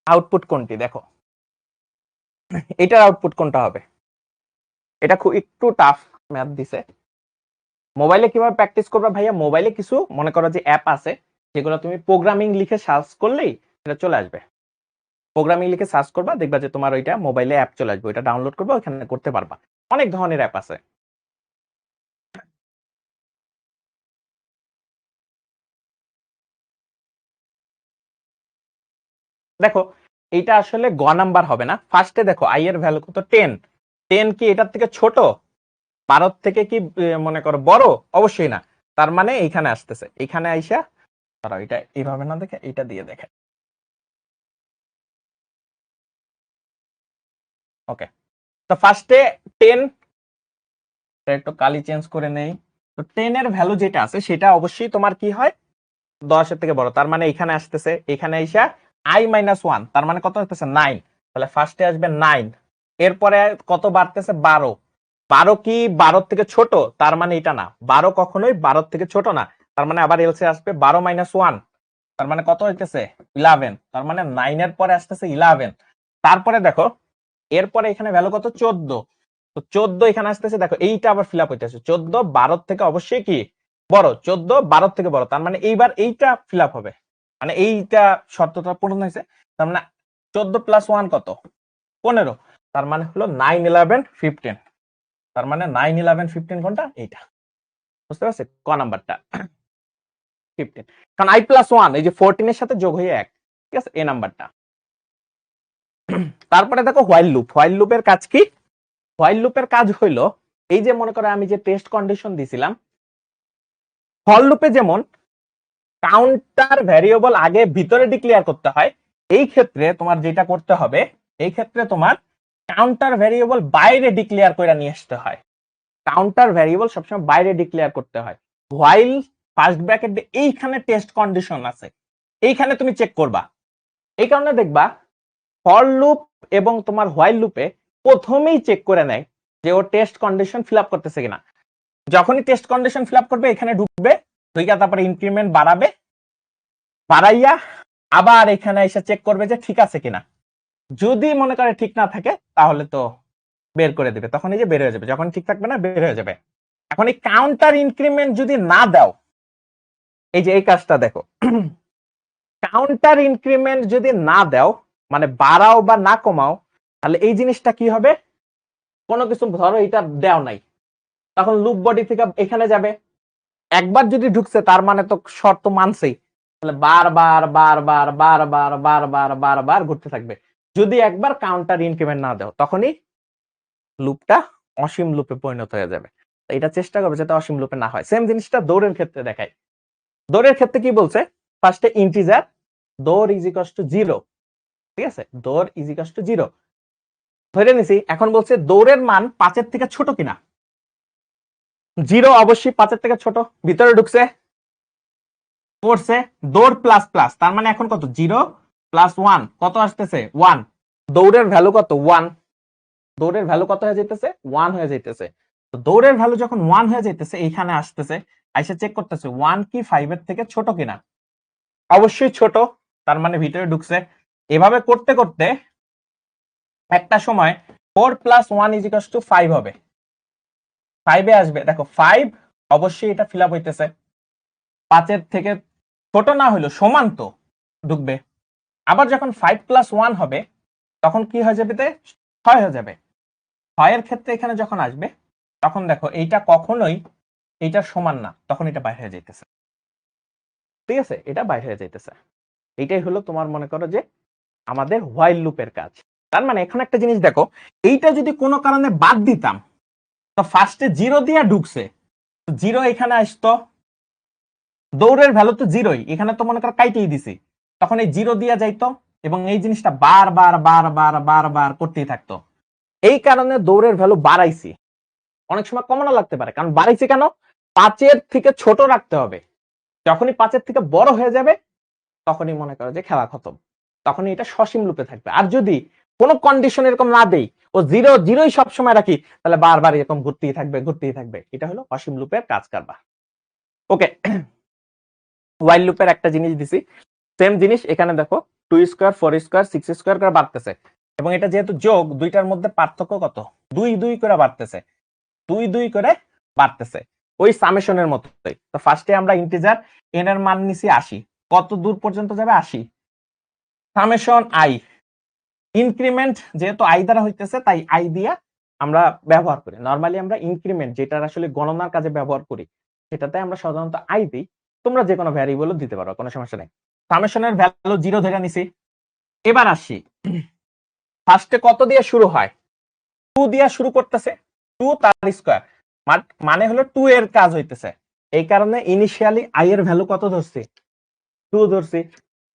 আউটপুট কোনটি দেখো, এটার আউটপুট কোনটা হবে? এটা খুব একটু টাফ ম্যাথ দিছে। মোবাইলে কিভাবে প্র্যাকটিস করবা ভাইয়া? মোবাইলে কিছু মনে করো যে অ্যাপ আছে, যেগুলো তুমি প্রোগ্রামিং লিখে সার্চ করলেই এটা চলে আসবে। প্রোগ্রামিং লিখে সার্চ করবা, দেখবা যে তোমার ওইটা মোবাইলে অ্যাপ চলে আসবে, ওইটা ডাউনলোড করবা, ওখানে করতে পারবা। অনেক ধরনের অ্যাপ আছে। দেখো, এইটা আসলে গ নাম্বার হবে না। ফার্স্টে দেখো আই এর ভ্যালু কত, 10। 10 কি এটার থেকে ছোট? 12 থেকে কি মনে করো বড়? অবশ্যই না। তার মানে এইখানে আসতেছে, এখানে আইসা তারা এটা এইভাবে না দেখে এটা দিয়ে দেখে। ওকে, তো ফার্স্টে 10, একটু কালি চেঞ্জ করে নেই। তো 10 এর ভ্যালু যেটা আছে সেটা অবশ্যই তোমার কি হয়, 10 এর থেকে বড়। তার মানে এখানে আসতেছে, এখানে আইসা i-1, তার মানে কত হতেছে 9। তাহলে ফার্স্টে আসবে 9, এরপরে কত বাড়তেছে 12। 12 কি 12 থেকে ছোট? তার মানে এটা না, 12 কখনোই 12 থেকে ছোট না। তার মানে আবার এলসে আসবে 12-1, তার মানে কত হইতেছে 11। তার মানে 9 এর পরে আসতেছে 11। তারপরে দেখো, এরপরে এখানে ভ্যালু কত 14। তো 14 এখানে আসতেছে, দেখো এইটা আবার ফিল আপ হইতেছে, 14 12 থেকে অবশ্যই কি বড়, 14 12 থেকে বড়। তার মানে এইবার এইটা ফিল আপ হবে, মানে এইটা শর্তটা পূরণ হয়েছে। তার মানে 14 প্লাস 1 কত 15। তার মানে হলো 9 11 15। তার মানে 9 11 15 কোনটা? এইটা। বুঝতে পারছি ক নাম্বারটা 15, কারণ i+1 এই যে 14 এর সাথে যোগ হয়ে 1, ঠিক আছে, এই নাম্বারটা। তারপরে দেখো হোয়াইল লুপ। হোয়াইল লুপের কাজ কি? হোয়াইল লুপের কাজ হইলো, এই যে মনে করো আমি যে টেস্ট কন্ডিশন দিছিলাম, ফর লুপে যেমন কাউন্টার ভ্যারিয়েবল আগে ভিতরে ডিক্লেয়ার করতে হয়, এই ক্ষেত্রে তোমার যেটা করতে হবে, এই ক্ষেত্রে তোমার কাউন্টার ভ্যারিয়েবল বাইরে ডিক্লেয়ার করে নিয়ে আসতে হয়। কাউন্টার ভ্যারিয়েবল সবসময় বাইরে ডিক্লেয়ার করতে হয়। হোয়াইল ফার্স্ট ব্র্যাকেট এইখানে টেস্ট কন্ডিশন আছে, এইখানে তুমি চেক করবা। এই কারণে দেখবা ফর লুপ এবং তোমার হোয়াইল লুপে প্রথমেই চেক করে নেয় যে ও টেস্ট কন্ডিশন ফিল আপ করতেছে কিনা। যখনই টেস্ট কন্ডিশন ফিল আপ করবে এখানে ঢুকবে, ঢুকে তারপরে ইনক্রিমেন্ট বাড়াবে, বাড়াইয়া আবার এখানে এসে চেক করবে যে ঠিক আছে কিনা। যদি মনে করে ঠিক না থাকে তাহলে তো বের করে দিবে, তখন এই যে বের হয়ে যাবে, যখন ঠিক থাকবে না বের হয়ে যাবে। এখন এই কাউন্টার ইনক্রিমেন্ট যদি না দাও, এই যে এই কাজটা দেখো, কাউন্টার ইনক্রিমেন্ট যদি না দাও মানে বাড়াও বা না কমাও, তাহলে এই জিনিসটা কি হবে, কোনো কিছু ধরো এটা দেও নাই, তখন লুপ বডি থেকে এখানে যাবে, একবার যদি ঢুকছে তার মানে তো শর্ত মানছেই, তাহলে বারবার বারবার বারবার বারবার বারবার ঘুরতে থাকবে। যদি একবার কাউন্টার ইনক্রিমেন্ট না দাও তখনই লুপটা অসীম লুপে পরিণত হয়ে যাবে। এটা চেষ্টা করবে যাতে অসীম লুপে না হয়। সেম জিনিসটা দৌড়ের ক্ষেত্রে দেখায়। দৌড়ের ক্ষেত্রে কি বলছে, ফার্স্টে ইন্টিজার দৌড় ইজ ইকুয়ালস টু 0, ঠিক আছে, দৌড় ইজ ইকুয়ালস টু 0 ধরে নিছি। এখন বলছে দৌড়ের মান 5 থেকে ছোট কিনা। 0 অবশ্যই 5 থেকে ছোট, ভিতরে ঢুকছে পড়ছে দৌড় প্লাস প্লাস, তার মানে এখন কত, 0 প্লাস 1 কত আসতেছে 1, দৌড়ের ভ্যালু কত 1, দৌড়ের ভ্যালু কত হয়ে যাইতেছে 1 হয়ে যাইতেছে। তো দৌড়ের ভ্যালু যখন 1 হয়ে যাইতেছে এইখানে আসতেছে, আইসা চেক করতেছে 1 কি 5 এর থেকে ছোট কিনা, অবশ্যই ছোট, তার মানে ভিতরে ঢুকছে। এভাবে করতে করতে একটা সময় 4 প্লাস 1 ইজ ইকুয়ালস টু 5 হবে, 5 এ আসবে, দেখো 5 অবশ্যই এটা ফিল আপ হইতেছে, 5 এর থেকে ছোট না হইলো সমান তো ঢুকবে। আবার যখন 5 প্লাস 1 হবে তখন কি হয়ে যাবে, 6 হয়ে যাবে। 6 এর ক্ষেত্রে এখানে যখন আসবে তখন দেখো এইটা কখনোই এইটার সমান না, তখন এটা বাইরে হয়ে যাইতেছে, ঠিক আছে, এটা বাইরে হয়ে যাইতেছে। এইটাই হলো তোমার মনে করো যে আমাদের হোয়াইল লুপের কাজ। তার মানে এখন একটা জিনিস দেখো, এইটা যদি কোনো কারণে বাদ দিতাম, তো ফার্স্টে 0 দিয়ে ঢুকছে, 0 এখানে আসতো, দৌড়ের ভ্যালু তো 0ই, এখানে তো মনে করো কাইটেই দিছি, তখন এই 0 দিয়ে যাইতো এবং এই জিনিসটা বারবার বারবার বারবার করতেই থাকতো। এই কারণে দৌড়ের ভ্যালু বাড়াইছি, অনেক সময় কমানো লাগতে পারে, কারণ বাড়াইছি কেন, 5 এর থেকে ছোট রাখতে হবে, যখনই 5 এর থেকে বড় হয়ে যাবে তখনই মনে করো যে খেলা খতম, তখনই এটা সসীম লুপে থাকবে। আর যদি কোনো কন্ডিশন এরকম না দেই, ও 0 সব সময় রাখি, তাহলে বারবার এরকম ঘুরতেই থাকবে ঘুরতেই থাকবে। এটা হলো অসীম লুপের কাজ কারবার। ওকে, হোয়াইল লুপের একটা জিনিস দিছি, সেম জিনিস এখানে দেখো 2 স্কয়ার 4 স্কয়ার 6 স্কয়ার করে বাড়তেছে, এবং এটা যেহেতু যোগ, দুইটার মধ্যে পার্থক্য কত, 2 করে বাড়তেছে, 2 করে বাড়তেছে, ওই সামেশনের মতোই। তো ফার্স্টে আমরা ইন্টিজার n এর মান নিছি 80, কত দূর পর্যন্ত যাবে 80, সামেশন আই, ইনক্রিমেন্ট যেহেতু আই দ্বারা হইতেছে তাই আই দিয়া আমরা ব্যবহার করি। নরমালি আমরা ইনক্রিমেন্ট যেটা আসলে গণনার কাজে ব্যবহার করি সেটাতে আমরা সাধারণত আই দিই, তোমরা যে কোনো ভ্যারিয়েবলও দিতে পারো, কোনো সমস্যা নেই। সামেশনের ভ্যালু 0 ধরে নিছি। এবার আসি, ফার্স্টে কত দিয়ে শুরু হয়, 2 দিয়ে শুরু করতেছে, 2 তার স্কয়ার, মানে হলো 2 এর কাজ হইতেছে, এই কারণে ইনিশিয়ালি আই এর ভ্যালু কত ধরছি, 2 ধরছি।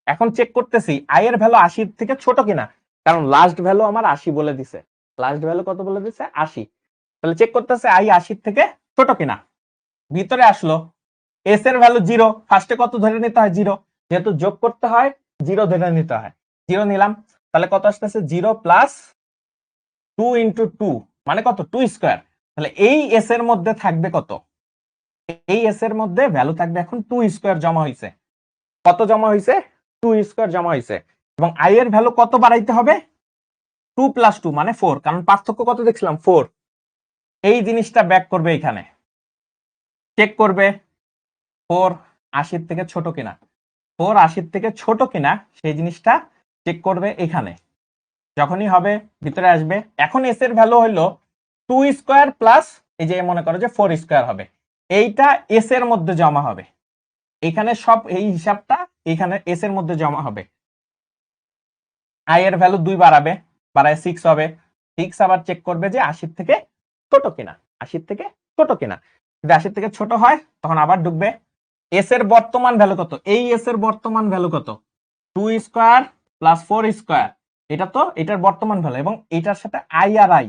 এখন চেক করতেছি আই এর ভ্যালু 80 থেকে ছোট কিনা, কারণ লাস্ট ভ্যালু আমার 80 বলে দিছে, লাস্ট ভ্যালু কত বলে দিছে 80, তাহলে চেক করতেছে আই 80 থেকে ছোট কিনা। ভিতরে আসলো, এস এর ভ্যালু 0, ফার্স্টে কত ধরে নিতে হয় 0, যেহেতু যোগ করতে হয় 0 ধরে নিতে হয়, 0 নিলাম, তাহলে কত আসতেছে 0 প্লাস 2 ইন্টু 2 মানে কত 2 স্কয়ার, তাহলে এই এস এর মধ্যে থাকবে কত, এই এস এর মধ্যে ভ্যালু থাকবে এখন 2 স্কয়ার জমা হয়েছে, কত জমা হয়েছে 2 স্কয়ার জমা হয়েছে, এবং আই এর ভ্যালু কত বাড়াইতে হবে 2 প্লাস 2 মানে 4, কারণ পার্থক্য কত দেখছিলাম 4, এই জিনিসটা ব্যাক করবে এখানে, চেক করবে 4 80 থেকে ছোট কিনা, 4 80 থেকে ছোট কিনা সেই জিনিসটা চেক করবে এখানে, যখনই হবে ভিতরে আসবে। এখন এস এর ভ্যালু হলো 2 স্কয়ার প্লাস এই যে মনে করো যে 4 স্কয়ার হবে, এইটা এস এর মধ্যে জমা হবে, এখানে সব এই হিসাবটা এখানে এস এর মধ্যে জমা হবে। আই এর ভ্যালু 2 বাড়াবে, বাড়ায় 6 হবে, 6 আবার চেক করবে যে 80 থেকে ছোট কিনা, 80 থেকে ছোট কিনা, যদি 80 থেকে ছোট হয় তখন আবার ঢুকবে। এস এর বর্তমান ভ্যালু কত, এই এস এর বর্তমান ভ্যালু কত 2 স্কয়ার প্লাস 4 স্কয়ার, এটা তো এটার বর্তমান ভ্যালু, এবং এটার সাথে আই আর আই,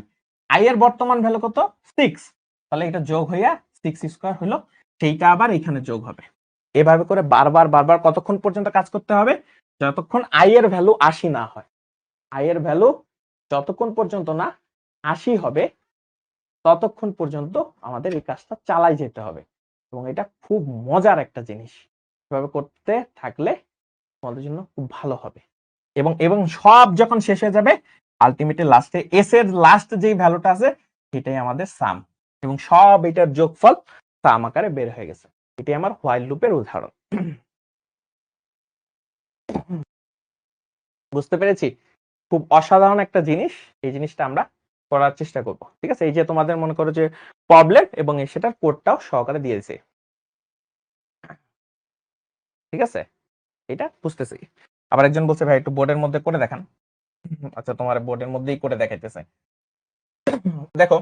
আই এর বর্তমান ভ্যালু কত 6, তাহলে এটা যোগ হইয়া 6 স্কয়ার হলো, সেইটা আবার এখানে যোগ হবে। এভাবে করে বারবার বারবার কতক্ষণ পর্যন্ত কাজ করতে হবে? যতক্ষণ আই এর ভ্যালু 80 না হয়। আই এর ভ্যালু যতক্ষণ পর্যন্ত না 80 হবে ততক্ষণ পর্যন্ত আমাদের এই কাজটা চালাই যেতে হবে, এবং এটা খুব মজার একটা জিনিস। এভাবে করতে থাকলে তোমাদের জন্য খুব ভালো হবে। এবং এবং সব যখন শেষ হয়ে যাবে, আলটিমেটলি লাস্টে এস এর লাস্ট যেই ভ্যালুটা আছে সেটাই আমাদের সাম, এবং সব এটার যোগফল সাম আকারে বের হয়ে গেছে। এটি আমার হোয়াইল লুপের উদাহরণ। বুঝতে পেরেছি? খুব অসাধারণ একটা জিনিস। এই জিনিসটা আমরা করার চেষ্টা করব। ঠিক আছে? এই যে তোমাদের মনে করো যে প্রবলেম এবং সেটার কোডটাও সহকারে দিয়েছে। ঠিক আছে? এটা বুঝতেছি। আবার একজন বলছে ভাই একটু বোর্ডের মধ্যে করে দেখান। আচ্ছা, তোমার বোর্ডের মধ্যেই করে দেখাইতেছে। দেখো,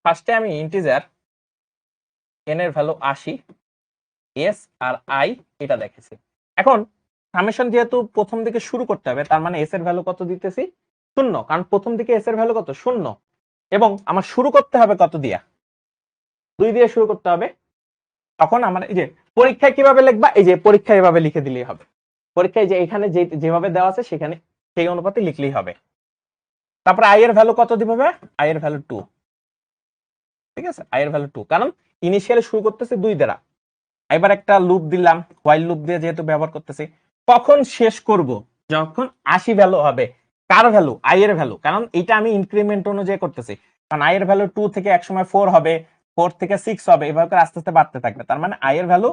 ফার্স্টে আমি ইন্টিজার n এর ভ্যালু 80, s আর i এটা দেখেছি। এখন সামেশন যেহেতু প্রথম দিকে শুরু করতে হবে, তার মানে s এর ভ্যালু কত দিতেছি? 0, কারণ প্রথম দিকে s এর ভ্যালু কত? 0। এবং আমার শুরু করতে হবে কত দিয়া? 2 দিয়ে শুরু করতে হবে। তখন আমার এই যে পরীক্ষায় কিভাবে লিখবা, এই যে পরীক্ষায় এভাবে লিখে দিলেই হবে। পরীক্ষায় যে এখানে যেভাবে দেওয়া আছে সেখানে সেই অনুপাতে লিখলেই হবে। তারপর i এর ভ্যালু কত দিবে? i এর ভ্যালু 2। ঠিক আছে? i এর ভ্যালু 2, কারণ ইনিশিয়ালি শুরু করতেছি 2 দ্বারা। এবার একটা লুপ দিলাম, হোয়াইল লুপ দিয়ে যেহেতু ব্যবহার করতেছি। কখন শেষ করব? যখন 80 ভ্যালু হবে। কার ভ্যালু? i এর ভ্যালু, কারণ এটা আমি ইনক্রিমেন্ট অনুযায়ী করতেছি। কারণ i এর ভ্যালু 2 থেকে একসময় 4 হবে, 4 থেকে 6 হবে, এভাবে করে আস্তে আস্তে বাড়তে থাকবে। তার মানে i এর ভ্যালু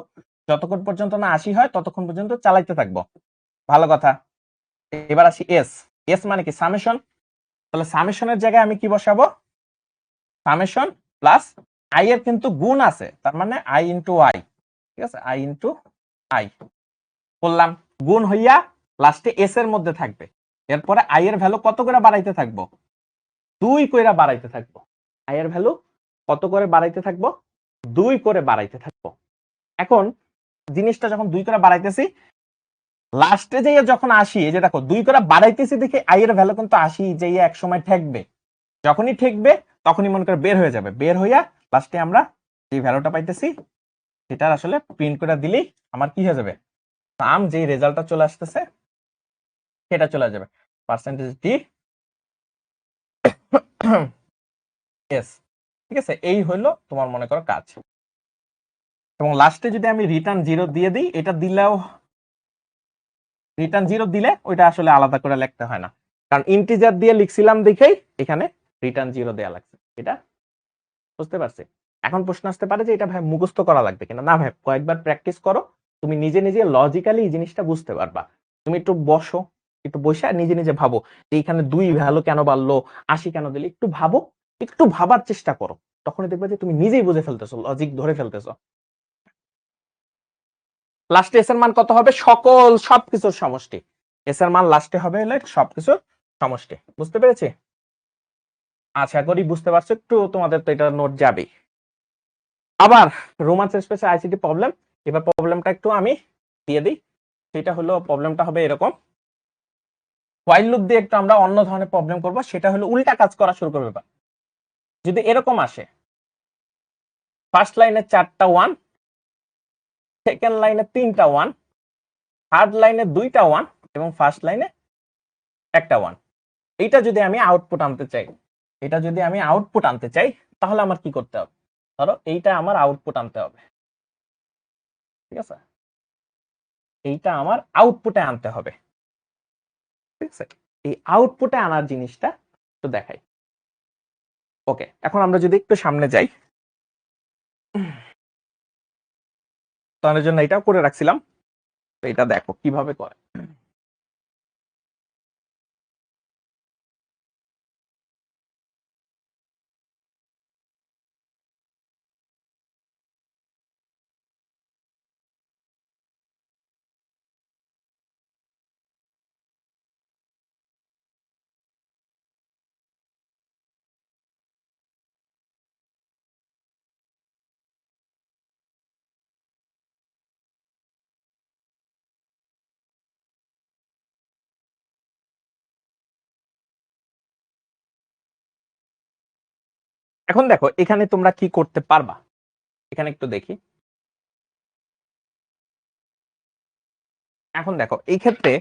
যতক্ষণ পর্যন্ত না 80 হয় ততক্ষণ পর্যন্ত চালাইতে থাকবো। ভালো কথা। এবার আসি এস। এস মানে কি? সামেশন। তাহলে সামেশনের জায়গায় আমি কি বসাবো? সামেশন প্লাস i এর কিন্তু গুণ আছে, তার মানে i ইন্টু আই। ঠিক আছে? i ইন্টু আই করলাম, গুণ হইয়া লাস্টে এস এর মধ্যে থাকবে। এরপরে আই এর ভ্যালু কত করে বাড়াইতে থাকবো? 2 কইরা বাড়াইতে থাকবো। আই এর ভ্যালু কত করে বাড়াইতে থাকবো? 2 করে বাড়াইতে থাকবো। এখন জিনিসটা যখন 2 করে বাড়াইতেছি, লাস্টে যাইয়া যখন 80, এই যে দেখো 2 করে বাড়াইতেছি দেখে আই এর ভ্যালু কিন্তু 80 যাইয়া এক সময় ঠেকবে। যখনই ঠেকবে তখনই মনে করে বের হয়ে যাবে। বের হইয়া লাস্টে আমরা যে ভ্যালুটা পাইতেছি সেটার আসলে প্রিন্ট করে দিলেই আমার কি হয়ে যাবে? সাম যে রেজাল্টটা চলে আসতেছে সেটা চলে যাবে। Percentage D S. ঠিক আছে? এই হলো তোমার মনে করো কাজ। এবং লাস্টে যদি আমি রিটার্ন 0 দিয়ে দিই, এটা দিলেও রিটার্ন 0 দিলে ওইটা আসলে আলাদা করে লিখতে হয় না, কারণ ইন্টিজার দিয়ে লিখছিলাম দেখেই এখানে রিটার্ন 0 দেয়া লাগছে। এটা বুঝতে পারছি? এখন প্রশ্ন আসতে পারে যে এটা ভাই মুখস্থ করা লাগবে কিনা। না ভাই, কয়েকবার প্র্যাকটিস করো, তুমি নিজে নিজে লজিক্যালি এই জিনিসটা বুঝতে পারবা। তুমি একটু বসো, একটু বসে নিজে নিজে ভাবো যে এখানে 2 ভ্যালু কেন বাড়লো, 80 কেন দিলে, একটু ভাবো, একটু ভাবার চেষ্টা করো। তখনই দেখবে যে তুমি নিজেই বুঝে ফেলতেছো, লজিক ধরে ফেলতেছো। লাস্টে এস এর মান কত হবে? সবকিছুর সমষ্টি। এস এর মান লাস্টে হবে হলে সবকিছুর সমষ্টি। বুঝতে পেরেছি? আশা করি বুঝতে পারছো। একটু তোমাদের তো এটা নোট যাবে। আবার রোমান স্পেসে আইসিটি প্রবলেম। এবার প্রবলেমটা একটু আমি দিয়ে দিই। সেটা হলো, প্রবলেমটা হবে এরকম। হোয়াইল লুপ দিয়ে একটু আমরা অন্য ধরনের প্রবলেম করব, সেটা হলো উল্টা কাজ করা শুরু করবে। যদি এরকম আসে, ফার্স্ট লাইনে 4টা 1, সেকেন্ড লাইনে 3টা 1, থার্ড লাইনে 2টা 1 এবং ফার্স্ট লাইনে একটা 1। এইটা যদি আমি আউটপুট আনতে চাই, এটা যদি আমি আউটপুট আনতে চাই, তাহলে আমার কি করতে হবে? ধরো এইটা আমার আউটপুট আনতে হবে। ঠিক আছে? এইটা আমার আউটপুটে আনতে হবে। ঠিক আছে? এই আউটপুটে আনার জিনিসটা একটু দেখাই। ওকে, এখন আমরা যদি একটু সামনে যাই, তার জন্য এটাও করে রাখছিলাম। তো এটা দেখো কিভাবে করে। এখন দেখো এখানে তোমরা কি করতে পারবা, এখানে একটু দেখি। এখন দেখো এই ক্ষেত্রে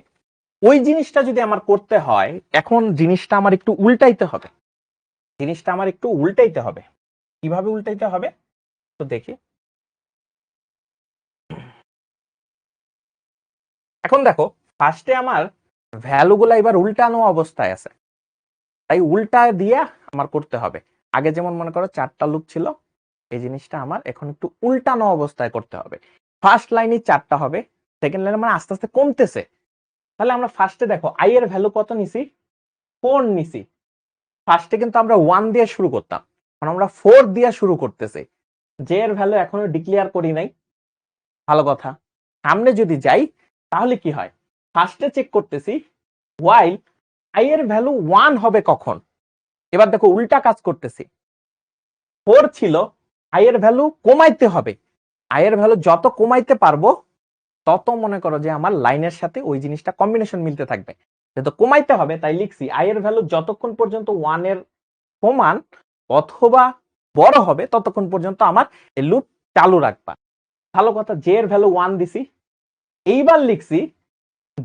ওই জিনিসটা যদি আমার করতে হয়, এখন জিনিসটা আমার একটু উল্টাইতে হবে, জিনিসটা আমার একটু উল্টাইতে হবে। কিভাবে উল্টাইতে হবে তো দেখি। এখন দেখো ফার্স্টে আমার ভ্যালুগুলা এবার উল্টানো অবস্থায় আছে, তাই উল্টা দিয়ে আমার করতে হবে। আগে যেমন মনে করো 4টা লুপ ছিল, এই জিনিসটা আমার এখন একটু উল্টানো অবস্থায় করতে হবে। ফার্স্ট লাইনে 4টা হবে, সেকেন্ড লাইনে মানে আস্তে আস্তে কমতেছে। তাহলে আমরা ফার্স্টে দেখো আই এর ভ্যালু কত নিছি, 4 নিছি। ফার্স্টে কিন্তু আমরা 1 দিয়ে শুরু করতাম, এখন আমরা 4 দিয়ে শুরু করতেছি। জে এর ভ্যালু এখনো ডিক্লেয়ার করি নাই, ভালো কথা। সামনে যদি যাই তাহলে কি হয়, ফার্স্টে চেক করতেছি ওয়াইল আই এর ভ্যালু 1 হবে কখন। এবার দেখো উল্টা কাজ করতেছি, 4 ছিল, আই এর ভ্যালু কমাইতে হবে। আই এর ভ্যালু যত কমাইতে পারবো তত মনে করো যে আমার লাইনের সাথে ওই জিনিসটা কম্বিনেশন মিলতে থাকবে। যেহেতু কমাইতে হবে তাই লিখছি আই এর ভ্যালু যতক্ষণ পর্যন্ত 1 এর সমান অথবা বড় হবে ততক্ষণ পর্যন্ত আমার এই লুপ চালু রাখবা। ভালো কথা, জে এর ভ্যালু 1 দিছি। এইবার লিখছি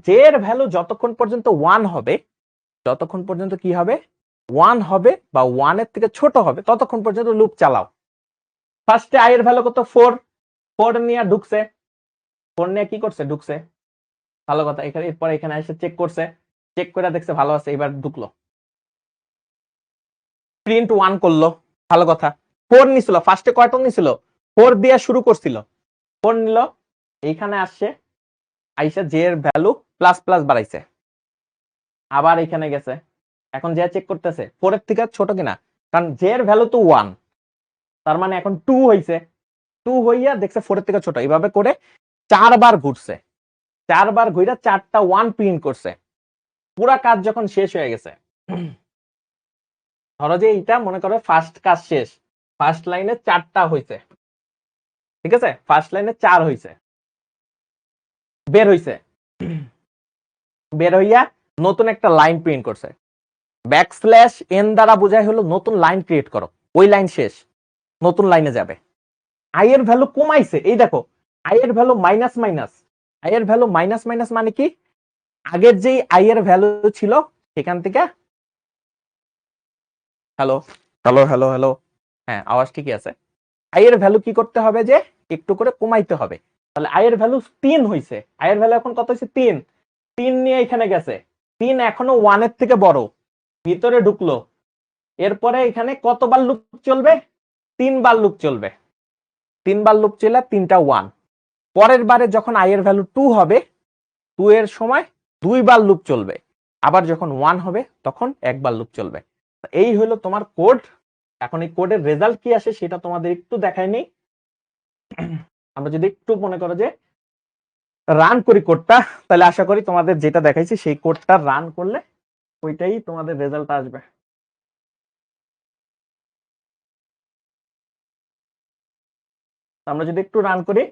জে এর ভ্যালু যতক্ষণ পর্যন্ত 1 হবে, যতক্ষণ পর্যন্ত কি হবে 1 হবে বা 1 এর থেকে ছোট হবে ততক্ষণ পর্যন্ত লুপ চালাও। ফার্স্টে আই এর ভ্যালু কত 4, 4 নিয়ে ঢুকছে, 4 নিয়ে কি করছে ঢুকছে, ভালো কথা। এখানে এরপর এখানে এসে চেক করছে, চেক করে দেখছে ভালো আছে, এবার ঢুকলো, প্রিন্ট 1 করলো, ভালো কথা। 4 নিছিল, ফার্স্টে কয়টা নিছিল 4 দিয়ে শুরু করছিল, 4 নিল, এইখানে আসছে, আইসা জে এর ভ্যালু প্লাস প্লাস বাড়াইছে, আবার এখানে গেছে। এখন যে চেক করতেছে 4 এর থেকে ছোট কিনা, কারণ জে এর ভ্যালু তো 1, তার মানে এখন 2 হইছে, 2 হইয়া দেখছে 4 এর থেকে ছোট। এইভাবে করে 4বার ঘুরছে, 4বার ঘুরে 4টা 1 প্রিন্ট করছে। পুরা কাজ যখন শেষ হয়ে গেছে, ধরো যে এইটা মনে করো ফার্স্ট কাজ শেষ, ফার্স্ট লাইনে 4টা হইছে, ঠিক আছে, ফার্স্ট লাইনে 4 হইছে, বের হইছে, বের হইয়া নতুন একটা লাইন প্রিন্ট করছে। ব্যাকস্ল্যাশ এন দ্বারা বোঝায় হলো নতুন লাইন ক্রিয়েট করো, ওই লাইন শেষ, নতুন লাইনে যাবে। আই এর ভ্যালু কমাইছে, এই দেখো আই এর ভ্যালু মাইনাস মাইনাস, আই এর ভ্যালু মাইনাস মাইনাস মানে কি, আগের যেই আই এর ভ্যালু ছিল সেখান থেকে, হ্যালো হ্যালো হ্যালো হ্যালো, হ্যাঁ আওয়াজ ঠিকই আছে। আই এর ভ্যালু কি করতে হবে যে একটু করে কমাইতে হবে। তাহলে আই এর ভ্যালু 3 হইছে, আই এর ভ্যালু এখন কত হইছে 3, 3 নিয়ে এখানে গেছে, 3 এখনো 1 এর থেকে বড়, ভিতরে ঢুকলো। এরপরে এখানে কতবার লুপ চলবে, 3বার লুপ চলবে, 3বার লুপ চলে 3টা 1। পরের বারে যখন আই এর ভ্যালু 2 হবে, 2 এর সময় 2বার লুপ চলবে, আবার যখন 1 হবে তখন একবার লুপ চলবে। এই হলো তোমার কোড। এখন এই কোডের রেজাল্ট কি আসে সেটা তোমাদের একটু দেখাই নেই। আমরা যদি একটু মনে করো যে রান করি কোডটা, তাহলে আশা করি তোমাদের যেটা দেখাইছি সেই কোডটা রান করলে ওইটাই তোমাদের রেজাল্ট আসবে। আমরা যদি একটু রান করি,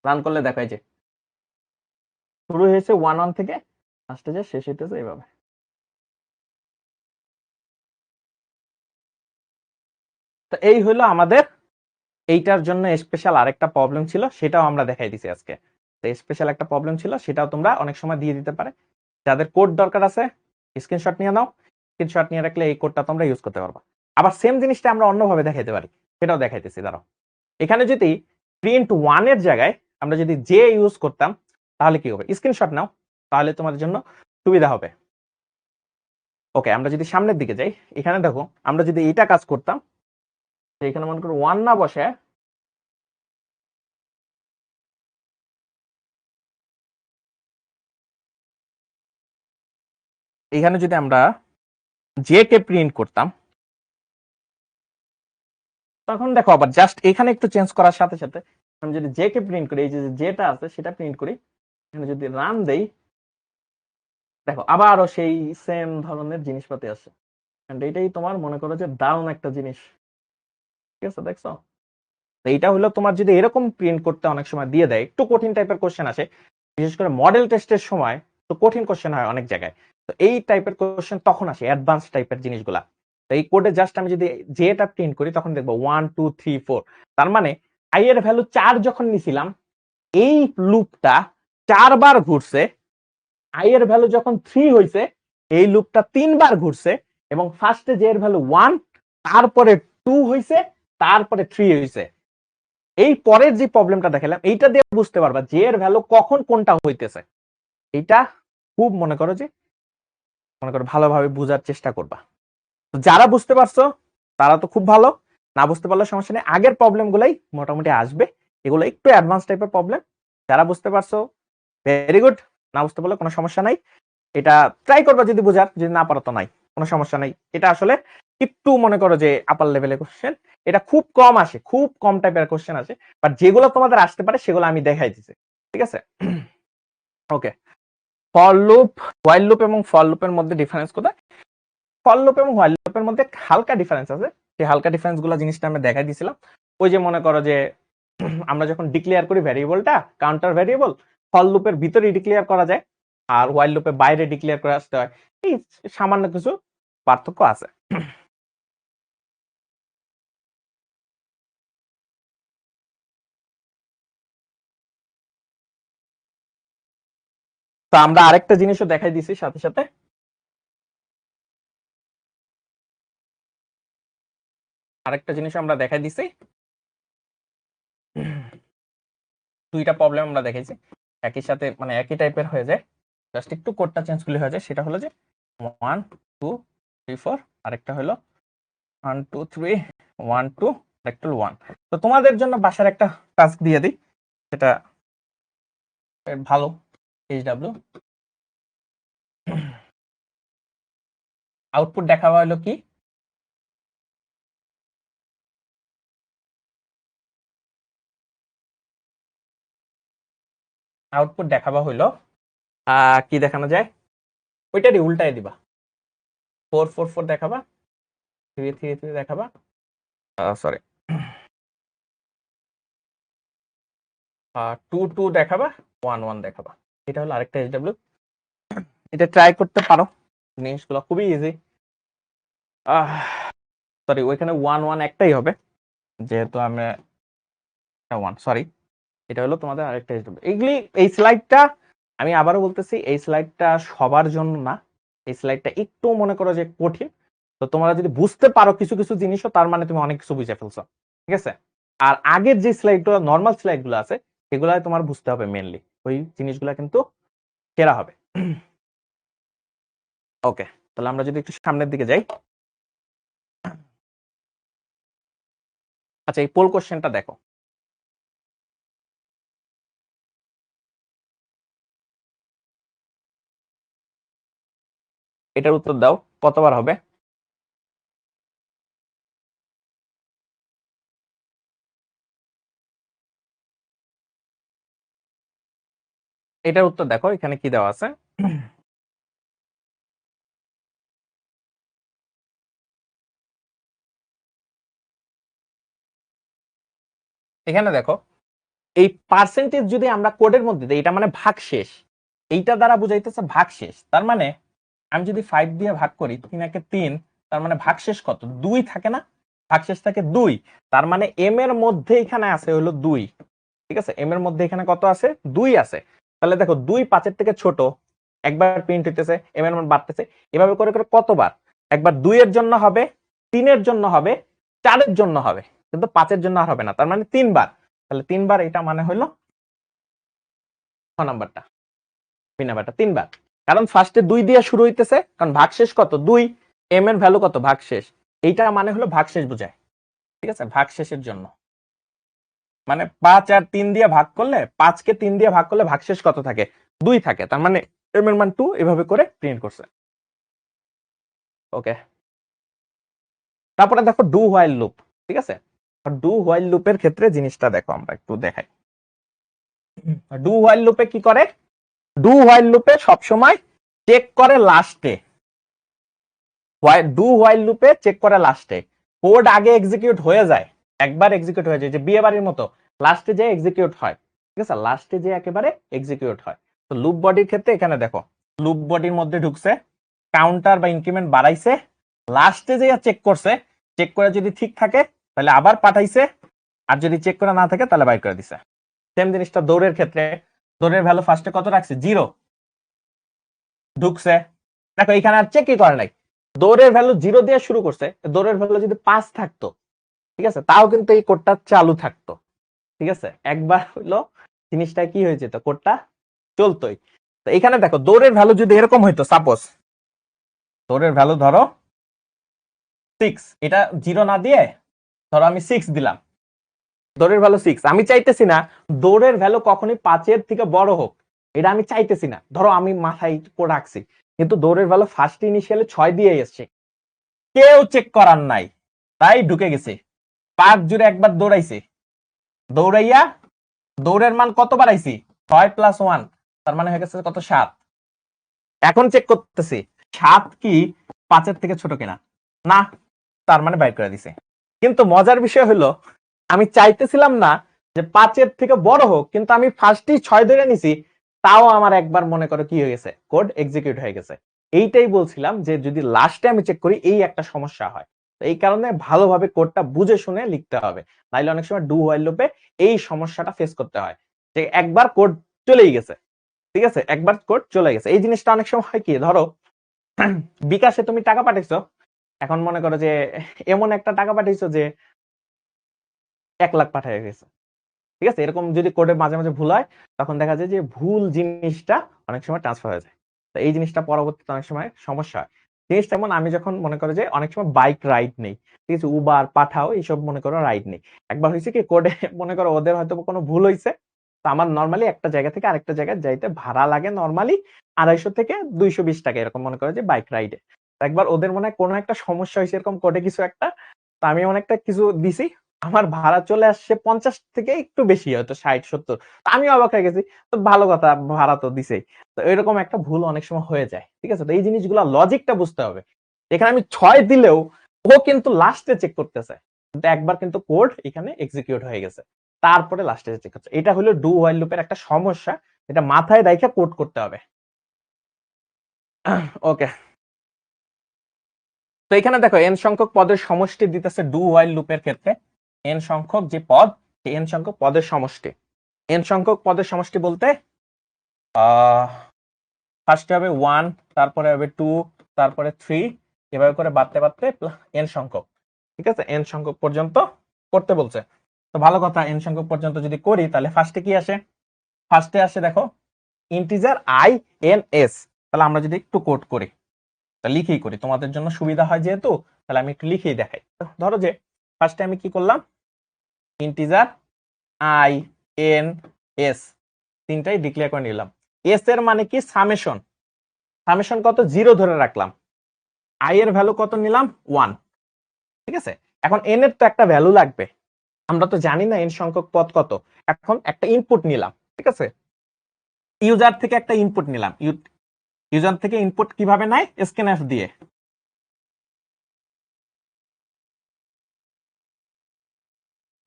রান করলে দেখাই যে শুরু হয়েছে 1 থেকে লাস্টে যে শেষ হইতেছে এইভাবে। তো এই হলো আমাদের এইটার জন্য স্পেশাল আরেকটা প্রবলেম ছিল, সেটাও আমরা দেখাই দিছি আজকে। তো স্পেশাল একটা প্রবলেম ছিল, সেটাও তোমরা অনেক সময় দিয়ে দিতে পারে। যাদের কোড দরকার আছে স্ক্রিনশট নিয়ে নাও, স্ক্রিনশট নিয়ে রাখলে এই কোডটা তোমরা ইউজ করতে পারবা। আবার সেম জিনিসটা আমরা অন্যভাবে দেখাইতে পারি, সেটাও দেখাইতেছি। দাঁড়াও, এখানে যদি প্রিন্ট 1 এর জায়গায় আমরা যদি জে ইউজ করতাম তাহলে কি হবে, স্ক্রিনশট নাও, তাহলে তোমাদের জন্য সুবিধা হবে। ওকে, আমরা যদি সামনের দিকে যাই, এখানে দেখো আমরা যদি এইটা কাজ করতাম, এখানে মনে করো 1 না বসে, এখানে যদি আমরা জে কে প্রিন্ট করতাম, তখন দেখো আবার জাস্ট এখানে একটু চেঞ্জ করার সাথে সাথে আমি যদি জে কে প্রিন্ট করি, এই যে যেটা আছে সেটা প্রিন্ট করি, এখানে যদি রান দেই, দেখো আবারও সেই সেম ধরনের জিনিসপাতি আছে। এটাই তোমার মনে করো যে দারুণ একটা জিনিস, ঠিক আছে, দেখছো। তো এইটা হলো তোমার যদি এরকম প্রিন্ট করতে অনেক সময় দিয়ে দেয়, একটু কঠিন টাইপের কোশ্চেন আসে, বিশেষ করে মডেল টেস্টের সময় তো কঠিন কোশ্চেন হয় অনেক জায়গায়। তো এই টাইপের কোশ্চেন তখন আসে, অ্যাডভান্স টাইপের জিনিসগুলা। এই কোডে জাস্ট আমি যদি জেটা প্রিন্ট করি তখন দেখবো 1 2 3 4, তার মানে i এর ভ্যালু 4 যখন নিছিলাম এই লুপটা 4 বার ঘুরছে, i এর ভ্যালু যখন 3 হইছে এই লুপটা 3 বার ঘুরছে, এবং ফার্স্টে j এর ভ্যালু 1, তারপরে 2 হইছে, তারপরে 3 হইছে। এই পরের যে প্রবলেমটা দেখালাম এইটা দিয়ে বুঝতে পারবা j এর ভ্যালু কখন কোনটা হইতেছে। এটা খুব মনে করো ভালোভাবে বোঝার চেষ্টা করবা। যারা বুঝতে পারছো তারা তো খুব ভালো, না বুঝতে পারলে সমস্যা নেই, আগের প্রবলেম গুলাই মোটামুটি আসবে, এগুলো একটু অ্যাডভান্স টাইপের প্রবলেম। যারা বুঝতে পারছো ভেরি গুড, না বুঝতে পারলে কোনো সমস্যা নাই, এটা ট্রাই করবা যদি বোঝার, যদি না পারো তো নাই, কোনো সমস্যা নাই। এটা আসলে একটু মনে করো যে আপার লেভেলের কোশ্চেন, এটা খুব কম আসে, খুব কম টাইপের কোশ্চেন আসে, বাট যেগুলো তোমাদের আসতে পারে সেগুলো আমি দেখাই দিছি, ঠিক আছে। ওকে, ফর লুপ, হোয়াইল লুপ এবং ফর লুপের মধ্যে ডিফারেন্স কোথায়? ফর লুপ এবং হোয়াইল লুপের মধ্যে হালকা ডিফারেন্স আছে, সেই হালকা ডিফারেন্স গুলো জিনিসটা আমি দেখাই দিয়েছিলাম। ওই যে মনে করো যে আমরা যখন ডিক্লেয়ার করি ভ্যারিয়েবলটা, কাউন্টার ভ্যারিয়েবল ফর লুপের ভিতরে ডিক্লেয়ার করা যায়, আর হোয়াইল লুপে বাইরে ডিক্লেয়ার করে আসতে হয়, এই সামান্য কিছু পার্থক্য আছে। তো আমরা আরেকটা জিনিসও দেখাই দিছি সাথে সাথে, আরেকটা জিনিস আমরা দেখাই দিছি, দুইটা প্রবলেম আমরা দেখাইছি একই সাথে, মানে একই টাইপের হয়ে যায়, জাস্ট একটু কোডটা চেঞ্জ করলে হয়ে যায়। সেটা হলো যে 1 2 3 4, আরেকটা হলো 1 2 3 1 2, আরেকটা 1। তো তোমাদের জন্য বাসার একটা টাস্ক দিয়ে দিই, সেটা ভালো, এইচডব্লিউ আউটপুট দেখাবা হলো কি, আউটপুট দেখাবা হইলো কি দেখানো যায়, ওইটারই উল্টাই দিবা, 4 4 4 দেখাবা, 3 3 3 দেখাবা, সরি 2 2 দেখাবা, 1 1 দেখাবা। এটা হলো আরেকটা এইচডব্লিউ, এটা ট্রাই করতে পারো, জিনিসগুলো খুবই ইজি। সরি ওইখানে 1 1 একটাই হবে, যেহেতু আমি 1, সরি এটা হলো তোমাদের আরেকটা এইচডব্লিউ। এগুলি, এই স্লাইডটা আমি আবারও বলতেছি, এই স্লাইডটা সবার জন্য না, এই স্লাইডটা একটু মনে করো যে কঠিন। তো তোমরা যদি বুঝতে পারো কিছু কিছু জিনিসও, তার মানে তুমি অনেক কিছু বুঝে ফেলছো, ঠিক আছে। আর আগের যে স্লাইডগুলো, নর্মাল স্লাইডগুলো আছে, সেগুলো তোমার বুঝতে হবে মেনলি, ওই জিনিসগুলো কিন্তু সেরা হবে। ওকে, তাহলে আমরা যদি একটু সামনের দিকে যাই, আচ্ছা এই পোল কোশ্চেনটা দেখো, এটার উত্তর দাও কতবার হবে? এটার উত্তর দেখো, এখানে কি দেওয়া আছে, এখানে দেখো এই পার্সেন্টেজ যদি আমরা কোডের মধ্যে দিই, এটা মানে ভাগশেষ, এইটা দ্বারা বুঝাইতেছে ভাগশেষ। তার মানে আমি যদি 5 দিয়ে ভাগ করি, 3 একে 3, তার মানে ভাগশেষ কত? 2 থাকে না, ভাগশেষ থাকে 2, তার মানে এম এর মধ্যে এখানে আছে হলো 2, ঠিক আছে, এম এর মধ্যে এখানে কত আছে? 2 আছে। তাহলে দেখো 2 5 এর থেকে ছোট, একবার প্রিন্ট হইতেছে, এম এর মান বাড়তেছে, এভাবে করে করে কতবার? একবার 2 এর জন্য হবে, 3 এর জন্য হবে, 4 এর জন্য হবে, কিন্তু 5 এর জন্য আর হবে না, তার মানে 3 বার। তাহলে 3 বার, এটা মানে হলো ছ নাম্বারটা, বি নাম্বারটা 3 বার। কারণ ফার্স্টে 2 দিয়ে শুরু হইতেছে, কারণ ভাগশেষ কত? 2, এম এর ভ্যালু কত? ভাগশেষ, এইটা মানে হলো ভাগশেষ বোঝায়, ঠিক আছে, ভাগশেষের জন্য। মানে 5 আর 3 দিয়ে ভাগ করলে, 5 কে 3 দিয়ে ভাগ করলে ভাগশেষ কত থাকে? 2 থাকে, তার মানে এম এর মান 2, এভাবে করে প্রিন্ট করছে। ওকে, তারপরে দেখো ডু হোয়াইল লুপ, ঠিক আছে। ডু হোয়াইল লুপের ক্ষেত্রে জিনিসটা দেখো, আমরা একটু দেখাই। ডু হোয়াইল লুপে কি করে? ডু হোয়াইল লুপে সবসময় চেক করে লাস্টে, ডু হোয়াইল লুপে চেক করে লাস্টে, কোড আগে এক্সিকিউট হয়ে যায়, একবার এক্সিকিউট হয়ে যায়, যে বিয়ে বাড়ির মতো লাস্টে যে এক্সিকিউট হয়, ঠিক আছে, লাস্টে যে একেবারে এক্সিকিউট হয়। তো লুপ বডির ক্ষেত্রে এখানে দেখো, লুপ বডির মধ্যে ঢুকছে, কাউন্টার বা ইনক্রিমেন্ট বাড়াইছে, লাস্টে যে চেক করছে, চেক করে যদি ঠিক থাকে তাহলে আবার পাঠাইছে, আর যদি চেক করে না থাকে তাহলে বাইর করে দিছে। সেম জিনিসটা দৌড়ের ক্ষেত্রে, দৌড়ের ভ্যালু ফার্স্টে কত রাখছে, 0 ঢুকছে, দেখো এখানে আর চেকই করে নাই, দৌড়ের ভ্যালু 0 দিয়ে শুরু করছে, দৌড়ের ভ্যালু যদি 5 থাকতো, ঠিক আছে, তাও কিন্তু এই কোডটা চালু থাকতো, ঠিক আছে, একবার হইলো জিনিসটা কি হয়ে যেত, কোডটা চলতোই। তো এখানে দেখো দৌড়ের ভ্যালু যদি এরকম হইতো, সাপোজ দৌড়ের ভ্যালু ধরো 6, এটা 0 না দিয়ে ধরো আমি 6 দিলাম, দৌড়ের ভ্যালু 6, আমি চাইতেছি না দৌড়ের ভ্যালু কখনই 5-এর থেকে বড় হোক, এটা আমি চাইতেছি না, ধরো আমি মাথায় করে রাখছি, কিন্তু দৌড়ের ভ্যালু ফার্স্ট ইনিশিয়ালে 6 দিয়ে এসছে, কেউ চেক করার নাই, তাই ঢুকে গেছে, পার্ক জুড়ে একবার দৌড়াইছে, দৌড়াইয়া দৌড়ের মান কত বাড়াইছি, 6 + 1, তার মানে হয়ে গেছে কত, 7। এখন চেক করতেছি 7 কি 5-এর থেকে ছোট কিনা, না, তার মানে বাইর করে দিছে। কিন্তু মজার বিষয় হলো আমি চাইতেছিলাম না যে 5-এর থেকে বড় হোক, কিন্তু আমি ফার্স্টই 6 ধরে নিছি, তাও আমার একবার মনে করো কি হয়ে গেছে, কোড এক্সিকিউট হয়ে গেছে। এইটাই বলছিলাম যে যদি লাস্টে আমি চেক করি এই একটা সমস্যা হয়, তো এই কারণে ভালোভাবে কোডটা বুঝে শুনে লিখতে হবে, নাইলে অনেক সময় ডু হোয়াইল লুপে এই সমস্যাটা ফেস করতে হয় যে একবার কোড চলেই গেছে, ঠিক আছে, একবার কোড চলে গেছে। এই জিনিসটা অনেক সময় হয় কি, ধরো বিকাশে তুমি টাকা পাঠাইছো, এখন মনে করো যে এমন একটা টাকা পাঠাইছো যে 1 লাখ পাঠিয়ে গেছে, ঠিক আছে, এরকম যদি কোডে মাঝে মাঝে ভুল হয়, তখন দেখা যায় যে ভুল জিনিসটা অনেক সময় ট্রান্সফার হয়ে যায়, তো এই জিনিসটা পরবর্তীতে অনেক সময় সমস্যা হয়। জিনিসটা যেমন আমি যখন মনে করো যে অনেক সময় বাইক রাইড নেই, ঠিক আছে, উবার পাঠাও এইসব মনে করো রাইড নেই, একবার হয়েছে কি কোডে মনে করো ওদের হয়তো কোনো ভুল হয়েছে, তো আমার নর্মালি একটা জায়গা থেকে আরেকটা জায়গায় যাইতে ভাড়া লাগে নর্মালি 250 থেকে 220 টাকা, এরকম মনে করো যে বাইক রাইডে, একবার ওদের মনে হয় কোনো একটা সমস্যা হয়েছে এরকম কোডে কিছু একটা, তো আমি অনেকটা কিছু দিছি, আমার ভাড়া চলে আসছে 50 থেকে একটু বেশি, হয়তো 60-70, আমি অবাক হয়ে গেছি, তো ভালো কথা, ভাড়া তো দিছেই, তো এরকম একটা ভুল অনেক সময় হয়ে যায়, ঠিক আছে, তো এই জিনিসগুলো লজিকটা বুঝতে হবে, এখানে আমি 6 দিলেও ও কিন্তু লাস্টে চেক করতেছে, কিন্তু একবার কিন্তু কোড এখানে এক্সিকিউট হয়ে গেছে, তারপরে লাস্টে চেক করছে, এটা হলো ডু হোয়াইল লুপের একটা সমস্যা, এটা মাথায় রাখা কোড করতে হবে। ওকে, তো এখানে দেখো এন সংখ্যক পদের সমষ্টি দিতেছে ডু হোয়াইল লুপের ক্ষেত্রে, এন সংখ্যক যে পদ, এন সংখ্যক পদের সমষ্টি, এন সংখ্যক পদের সমষ্টি বলতে ফার্স্টে হবে 1, তারপরে হবে 2, তারপরে 3, এভাবে করে বাড়তে বাড়তে এন সংখ্যক, ঠিক আছে, এন সংখ্যক পর্যন্ত করতে বলছে। তো ভালো কথা, এন সংখ্যক পর্যন্ত যদি করি তাহলে ফার্স্টে কি আসে, ফার্স্টে আসে দেখো ইন্টিজার আই এন এস, তাহলে আমরা যদি একটু কোড করি, তা লিখেই করি তোমাদের জন্য সুবিধা হয় যেহেতু, তাহলে আমি একটু লিখেই দেখাই। ধরো যে ফার্স্টে আমি কি করলাম, ইন্টিজার আই এন এস, তিনটাই ডিক্লেয়ার করে নিলাম, এস এর মানে কি সামেশন, সামেশন কত, 0 ধরে রাখলাম, আই এর ভ্যালু কত নিলাম, 1, ঠিক আছে, এখন এন এর তো একটা ভ্যালু লাগবে, আমরা তো জানি না এন সংখ্যক পদ কত, এখন একটা ইনপুট নিলাম, ঠিক আছে, ইউজার থেকে একটা ইনপুট নিলাম, ইউজার থেকে ইনপুট কিভাবে নেয়, স্ক্যানএফ দিয়ে,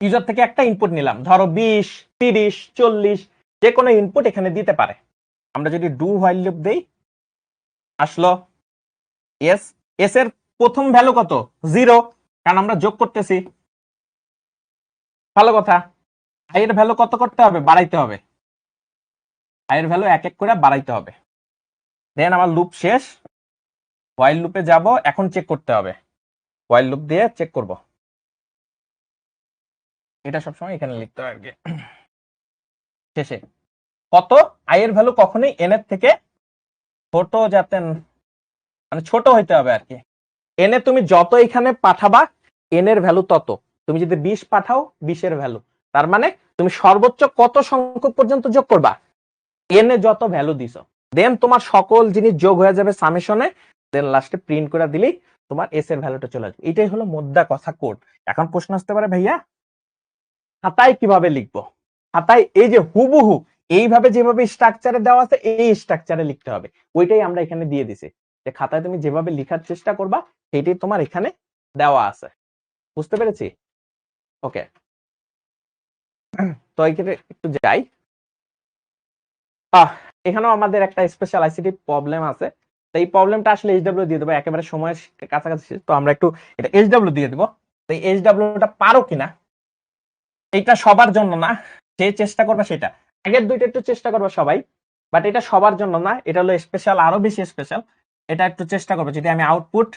ইউজার থেকে একটা ইনপুট নিলাম, ধরো 20, 30, 40, যে কোনো ইনপুট এখানে দিতে পারে, আমরা যদি ডু হোয়াইল লুপ দেই, আসলো এস, এস এর প্রথম ভ্যালু কত, 0, কারণ আমরা যোগ করতেছি, ভালো কথা, আই এর ভ্যালু কত করতে হবে, বাড়াইতে হবে, আই এর ভ্যালু এক এক করে বাড়াইতে হবে, দেন আমার লুপ শেষ, হোয়াইল লুপে যাব, এখন চেক করতে হবে, হোয়াইল লুপ দিয়ে চেক করব, এটা সবসময় এখানে লিখতে হবে আর কি, শেষে কত, আই এর ভ্যালু কখনোই এন এর থেকে ছোট, যাতে মানে ছোট হইতে হবে আর কি, এন এ তুমি যত এখানে পাঠাবা এন এর ভ্যালু তত, তুমি যদি 20 পাঠাও 20 এর ভ্যালু, তার মানে তুমি সর্বোচ্চ কত সংখ্যক পর্যন্ত যোগ করবা, এন এ যত ভ্যালু দিছো, দেন তোমার সকল জিনিস যোগ হয়ে যাবে সামেশনে, দেন লাস্টে প্রিন্ট করে দিলেই তোমার এস এর ভ্যালুটা চলে আসবে, এটাই হলো মোদ্দা কথা কোড। এখন প্রশ্ন আসতে পারে ভাইয়া খাতায় কিভাবে লিখবো, খাতায় এই যে হুবহু এইভাবে যেভাবে স্ট্রাকচারে দেওয়া আছে এই স্ট্রাকচারে লিখতে হবে, ওইটাই আমরা এখানে দিয়ে দিছি, যে খাতায় তুমি যেভাবে লিখার চেষ্টা করবা সেটাই তোমার এখানে দেওয়া আছে, বুঝতে পেরেছি। ওকে, তো এখানে একটু যাই, এখানেও আমাদের একটা স্পেশাল আইসিটি প্রবলেম আছে, তো এই প্রবলেমটা আসলে এইচডব্লিউ দিয়ে দেবো একেবারে সময়ের কাছাকাছি, তো আমরা একটু এটা এইচডব্লিউ দিয়ে দেবো। তো এইচডব্লিউটা পারো কিনা, এটা সবার জন্য না, যে চেষ্টা করবে সেটা। আগের দুইটা একটু চেষ্টা করবে সবাই, বাট এটা সবার জন্য না, এটা হলো স্পেশাল, আরো বেশি স্পেশাল। এটা একটু চেষ্টা করবে, যদি আমি আউটপুট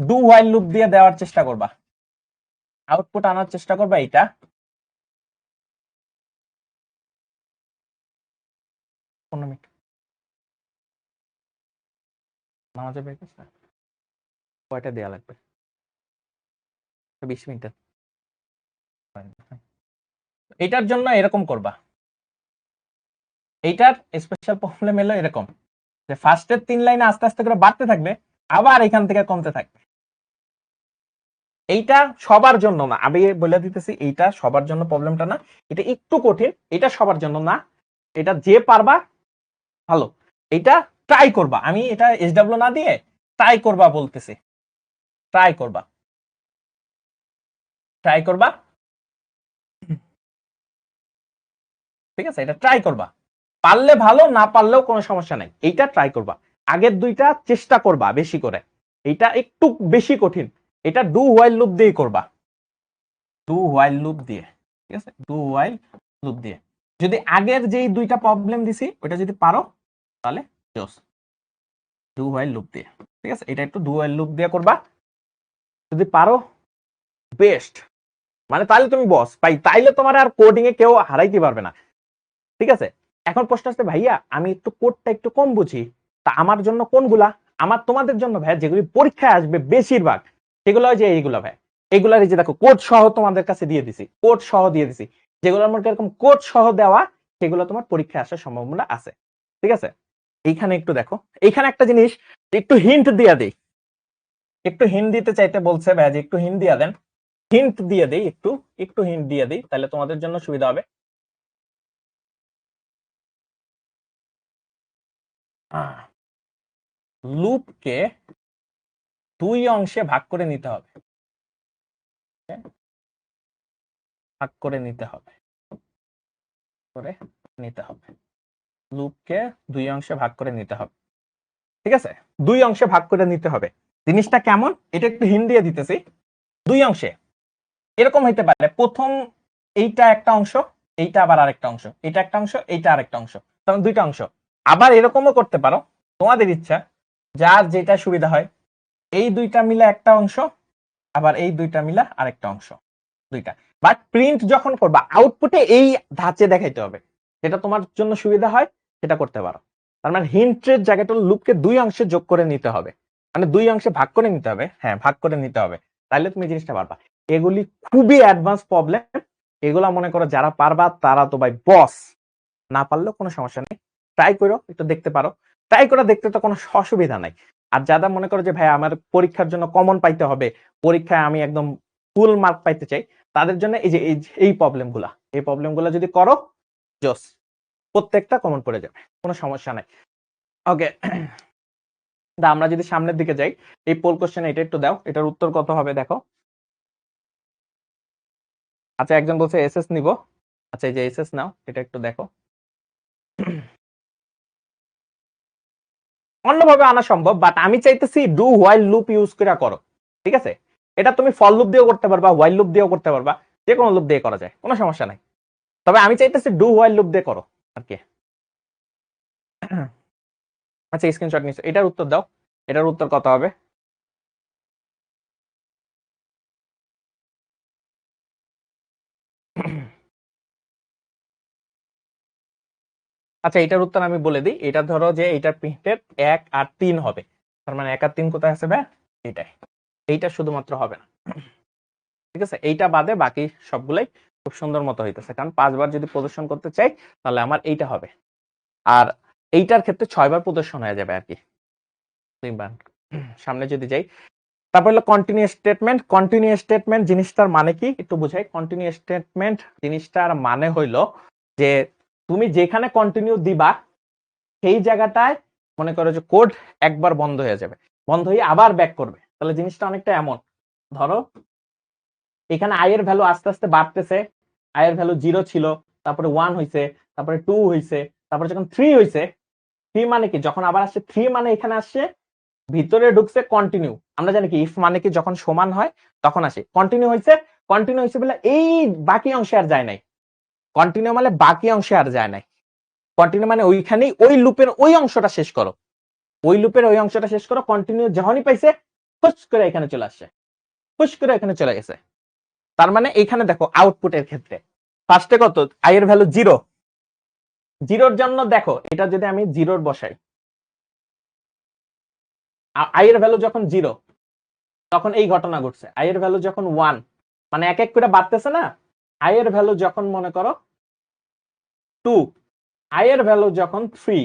ডু হোয়াইল লুপ দিয়ে দেওয়ার চেষ্টা করবা, আউটপুট আনার চেষ্টা করবা এইটা। নামাজে বের করছে কয়টা দেওয়া লাগবে? 20 মিনিট। এটার জন্য এরকম করবা, এইটার স্পেশাল প্রবলেম হলো এরকম যে ফার্স্টের 3 লাইনে আস্তে আস্তে করে বাড়তে থাকবে, আবার এখান থেকে কমতে থাকবে। এইটা সবার জন্য না, আমি বলে দিতেছি, এইটা সবার জন্য প্রবলেমটা না, এটা একটু কঠিন, এটা সবার জন্য না, এটা যে পারবা ভালো, এটা ট্রাই করবা, আমি এটা এসডব্লিউ না দিয়ে ট্রাই করবা বলতেছি, ট্রাই করবা, ট্রাই করবা, ঠিক আছে, এটা ট্রাই করবা, পারলে ভালো, না পারলেও কোনো সমস্যা নাই, এইটা ট্রাই করবা। আগের দুইটা চেষ্টা করবা বেশি করে, এইটা একটু বেশি কঠিন, এটা ডু হোয়াইল লুপ দিয়ে করবা, ডু হোয়াইল লুপ দিয়ে, ঠিক আছে, ডু হোয়াইল লুপ দিয়ে। যদি আগের যেই দুইটা প্রবলেম দিছি ওটা যদি পারো তাহলে জোস, ডু হোয়াইল লুপ দিয়ে, ঠিক আছে, এটা একটু ডু হোয়াইল লুপ দিয়ে করবা, যদি পারো বেস্ট, মানে তাহলে তুমি বস ভাই, তাইলে তোমার আর কোডিং এ কেউ হারাইতে পারবে না, ঠিক আছে। এখন প্রশ্ন আসছে ভাইয়া আমি একটু কোডটা একটু কম বুঝি, তা আমার জন্য কোনগুলা? আমার তোমাদের জন্য ভাই যেগুলি পরীক্ষায় আসবে বেশিরভাগ সেগুলো যে এইগুলা ভাই, এগুলার এই যে দেখো কোড সহ তোমাদের কাছে দিয়ে দিছি, কোড সহ দিয়ে দিছি, যেগুলোর মধ্যে এরকম কোড সহ দেওয়া সেগুলো তোমার পরীক্ষায় আসার সম্ভাবনা আছে, ঠিক আছে। এইখানে একটু দেখো, এইখানে একটা জিনিস একটু হিন্ট দিয়ে দিই, একটু হিন্ট দিতে চাইতে বলছে ভাই যে একটু হিন্ট দিয়ে দেন, হিন্ট দিয়ে দিই, একটু একটু হিন্ট দিয়ে দিই, তাহলে তোমাদের জন্য সুবিধা হবে। লুপকে 2 অংশে ভাগ করে নিতে হবে, ভাগ করে নিতে হবে, করে নিতে হবে, লুপকে 2 অংশে ভাগ করে নিতে হবে, ঠিক আছে, 2 অংশে ভাগ করে নিতে হবে। জিনিসটা কেমন এটা একটু হিন্ট দিয়ে দিতেছি। 2 অংশে এরকম হইতে পারে, প্রথম এইটা একটা অংশ, এইটা আবার আরেকটা অংশ, এটা একটা অংশ, এইটা আরেকটা অংশ, তখন 2টা অংশ। আবার এরকমও করতে পারো, তোমাদের ইচ্ছা, যার যেটা সুবিধা হয়, এই 2টা মিলে একটা অংশ, আবার এই 2টা মিলে আরেকটা অংশ, 2টা। বাট প্রিন্ট যখন করবা আউটপুটে এই ধাঁচে দেখাইতে হবে, যেটা তোমার জন্য সুবিধা হয় সেটা করতে পারো। তার মানে হিন্টের জায়গাটা লুপকে 2 অংশে যোগ করে নিতে হবে, মানে 2 অংশে ভাগ করে নিতে হবে, হ্যাঁ ভাগ করে নিতে হবে, তাহলে তুমি জিনিসটা পারবা। এগুলি খুবই অ্যাডভান্স প্রবলেম, এগুলা মনে করো যারা পারবা তারা তো ভাই বস, না পারলেও কোনো সমস্যা নেই, ট্রাই করো, একটু দেখতে পারো, ট্রাই করে দেখতে তো কোনো অসুবিধা নাই। আর যারা মনে করো যে ভাই আমার পরীক্ষার জন্য কমন পাইতে হবে, পরীক্ষায় আমি একদম ফুল মার্ক পাইতে চাই, তাদের জন্য এই যে এই প্রবলেমগুলা, এই প্রবলেমগুলো যদি করো জোস, প্রত্যেকটা কমন পড়ে যাবে, কোনো সমস্যা নাই। ওকে, আমরা যদি সামনের দিকে যাই, এই পোল কোশ্চেন এটা একটু দাও, এটার উত্তর কত হবে দেখো। আচ্ছা একজন বলছে এসএস নিব, আচ্ছা এই যে এসএস নাও, এটা একটু দেখো। অন্যভাবে আনা সম্ভব, বাট আমি চাইতেছি ডু হোয়াইল লুপ ইউজ করে করো, ঠিক আছে। এটা তুমি ফর লুপ দিয়েও করতে পারবা, হোয়াইল লুপ দিয়েও করতে পারবা, যে কোনো লুপ দিয়ে করা যায়, কোনো সমস্যা নাই, তবে আমি চাইতেছি ডু হোয়াইল লুপ দিয়ে করো আর কি। আচ্ছা স্ক্রিনশট নিচ্ছ, এটার উত্তর দাও, এটার উত্তর কত হবে? আচ্ছা এটার উত্তর আমি বলে দিই, এটা ধরো যে এটার প্রিন্টের 1 আর 3 হবে, তার মানে 1 আর 3 কোথায় আছে ভাই? এটাই, এইটা শুধুমাত্র হবে না, ঠিক আছে, এইটা বাদে বাকি সবগুলাই খুব সুন্দর মতো হইতেছে, কারণ 5 বার যদি প্রদর্শন করতে চাই তাহলে আমার এইটা হবে, আর এইটার ক্ষেত্রে 6 বার প্রদর্শন হয়ে যাবে আর কি। 3 বার সামনে যদি যাই, তারপর হলো কন্টিনিউয়াস স্টেটমেন্ট। কন্টিনিউয়াস স্টেটমেন্ট জিনিসটার মানে কি একটু বুঝাই। কন্টিনিউয়াস স্টেটমেন্ট জিনিসটার মানে হইলো যে তুমি যেখানে কন্টিনিউ দিবা সেই জায়গাটায় মনে করো যে কোড একবার বন্ধ হয়ে যাবে, বন্ধ হয়ে আবার ব্যাক করবে, তাহলে জিনিসটা অনেকটা এমন, ধরো এখানে আই এর ভ্যালু আস্তে আস্তে বাড়তেছে, আই এর ভ্যালু 0 ছিল, তারপরে 1 হইছে, তারপরে 2 হইছে, তারপরে যখন 3 হইছে, 3 মানে কি, যখন আবার আসছে 3 মানে এখানে আসছে ভিতরে ঢুকছে কন্টিনিউ। আমরা জানি কি ইফ মানে কি যখন সমান হয় তখন আসে। কন্টিনিউ হইছে বলে এই বাকি অংশে আর যায় নাই। কন্টিনিউ মানে বাকি অংশে আর যায় নাই। কন্টিনিউ মানে ওইখানেই ওই লুপের ওই অংশটা শেষ করো। ওই লুপের ওই অংশটা শেষ করো। কন্টিনিউ যখনই পাইছে ফুস করে এখানে চলে আসছে। ফুস করে এখানে চলে গেছে। তার মানে এখানে দেখো আউটপুটের ক্ষেত্রে ফার্স্টে কত আই এর ভ্যালু 0। জিরোর জন্য দেখো এটা যদি আমি জিরোর বসাই, আই এর ভ্যালু যখন 0 তখন এই ঘটনা ঘটছে। আই এর ভ্যালু যখন 1 মানে এক এক করে বাড়তেছে না, আই এর ভ্যালু যখন মনে করো 2, আই এর ভ্যালু যখন 3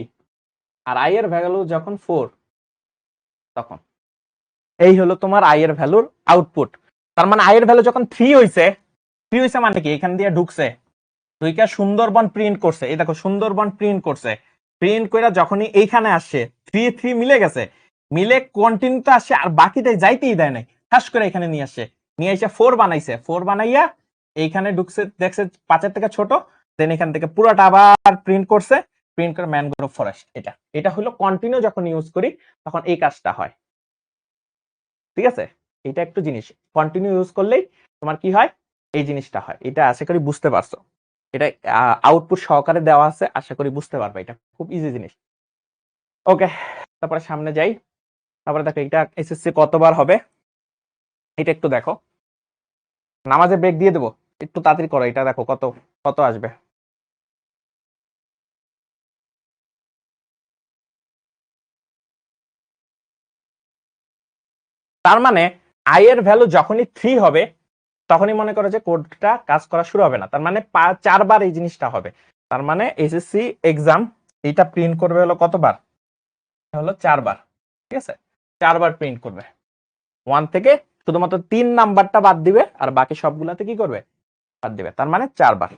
আর আই এর ভ্যালু যখন 4 তখন এই হলো তোমার আই এর ভ্যালুর আউটপুট। তার মানে আই এর ভ্যালু যখন 3 হইছে মানে কি এখান দিয়ে ঢুকছে, দুইটা সুন্দরবন প্রিন্ট করছে। এই দেখো সুন্দরবন প্রিন্ট করছে। প্রিন্ট করে যখনই এইখানে আসছে 3 মিলে গেছে, মিলে কন্টিনিউতে আসছে আর বাকিটাই যাইতেই দেয় নাই, ঠাস করে এখানে নিয়ে আসছে, নিয়ে এসে 4 বানাইছে। 4 বানাইয়া এইখানে ঢুকছে, দেখছে 5-এর থেকে ছোট, দেন এখান থেকে পুরোটা আবার প্রিন্ট করছে। প্রিন্ট করে ম্যানগ্রোভ ফরেস্ট। এটা হলো কন্টিনিউ যখন ইউজ করি তখন এই কাজটা হয়। ঠিক আছে, এটা একটু জিনিস কন্টিনিউ ইউজ করলেই তোমার কি হয়, এই জিনিসটা হয়। এটা আশা করি বুঝতে পারছো। এটা আউটপুট সহকারে দেওয়া আছে, আশা করি বুঝতে পারবে। এটা খুব ইজি জিনিস। ওকে, তারপরে সামনে যাই। তারপরে দেখো এটা এসএসসি কতবার হবে এটা একটু দেখো। নামাজে ব্রেক দিয়ে দেবো, একটু তাড়াতাড়ি করো। এটা দেখো কত কত আসবে। তার মানে আই এর ভ্যালু যখনই 3 হবে তখনই মনে করো যে কোডটা কাজ করা শুরু হবে না। তার মানে 4বার এই জিনিসটা হবে। তার মানে এসএসসি এক্সাম এটা প্রিন্ট করবে হলো কতবার, হলো 4বার। ঠিক আছে, 4বার প্রিন্ট করবে। 1 থেকে শুধুমাত্র 3 নাম্বারটা বাদ দিবে আর বাকি সবগুলাতে কি করবে, বাদ দিবে। তার মানে 4বার।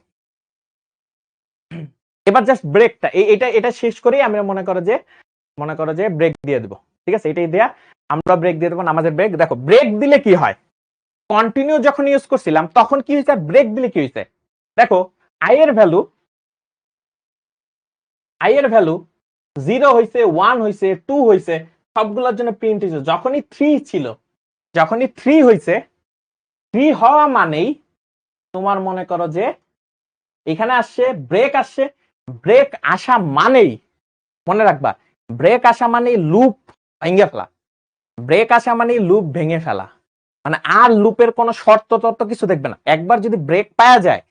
এবার জাস্ট ব্রেকটা এটা এটা শেষ করেই আমরা মনে করো যে ব্রেক দিয়ে দেবো। ঠিক আছে, এটাই দেয়া আমরা ব্রেক দিয়ে দেবো। নামাজের ব্রেক দেখো, ব্রেক দিলে কি হয়, কন্টিনিউ যখন ইউজ করছিলাম তখন কি হয়েছে, ব্রেক দিলে কি হয়েছে দেখো। আই এর ভ্যালু 0 হয়েছে, 1 হয়েছে, 2 হয়েছে, সবগুলোর জন্য প্রিন্ট হয়েছে। যখনই 3 ছিল, যখনই 3 হয়েছে, 3 হওয়া মানেই তোমার মনে করো যে এখানে আসছে ব্রেক আসছে। ব্রেক আসা মানেই মনে রাখবা, ব্রেক আসা মানেই লুপ ভেঙে ফেলা। ব্রেক আসা মানেই লুপ ভেঙে ফেলা। মানে আর লুপের কোনো শর্ত তত্ত্ব কিছু দেখবে না। একবার যদি ব্রেক পাওয়া যায়,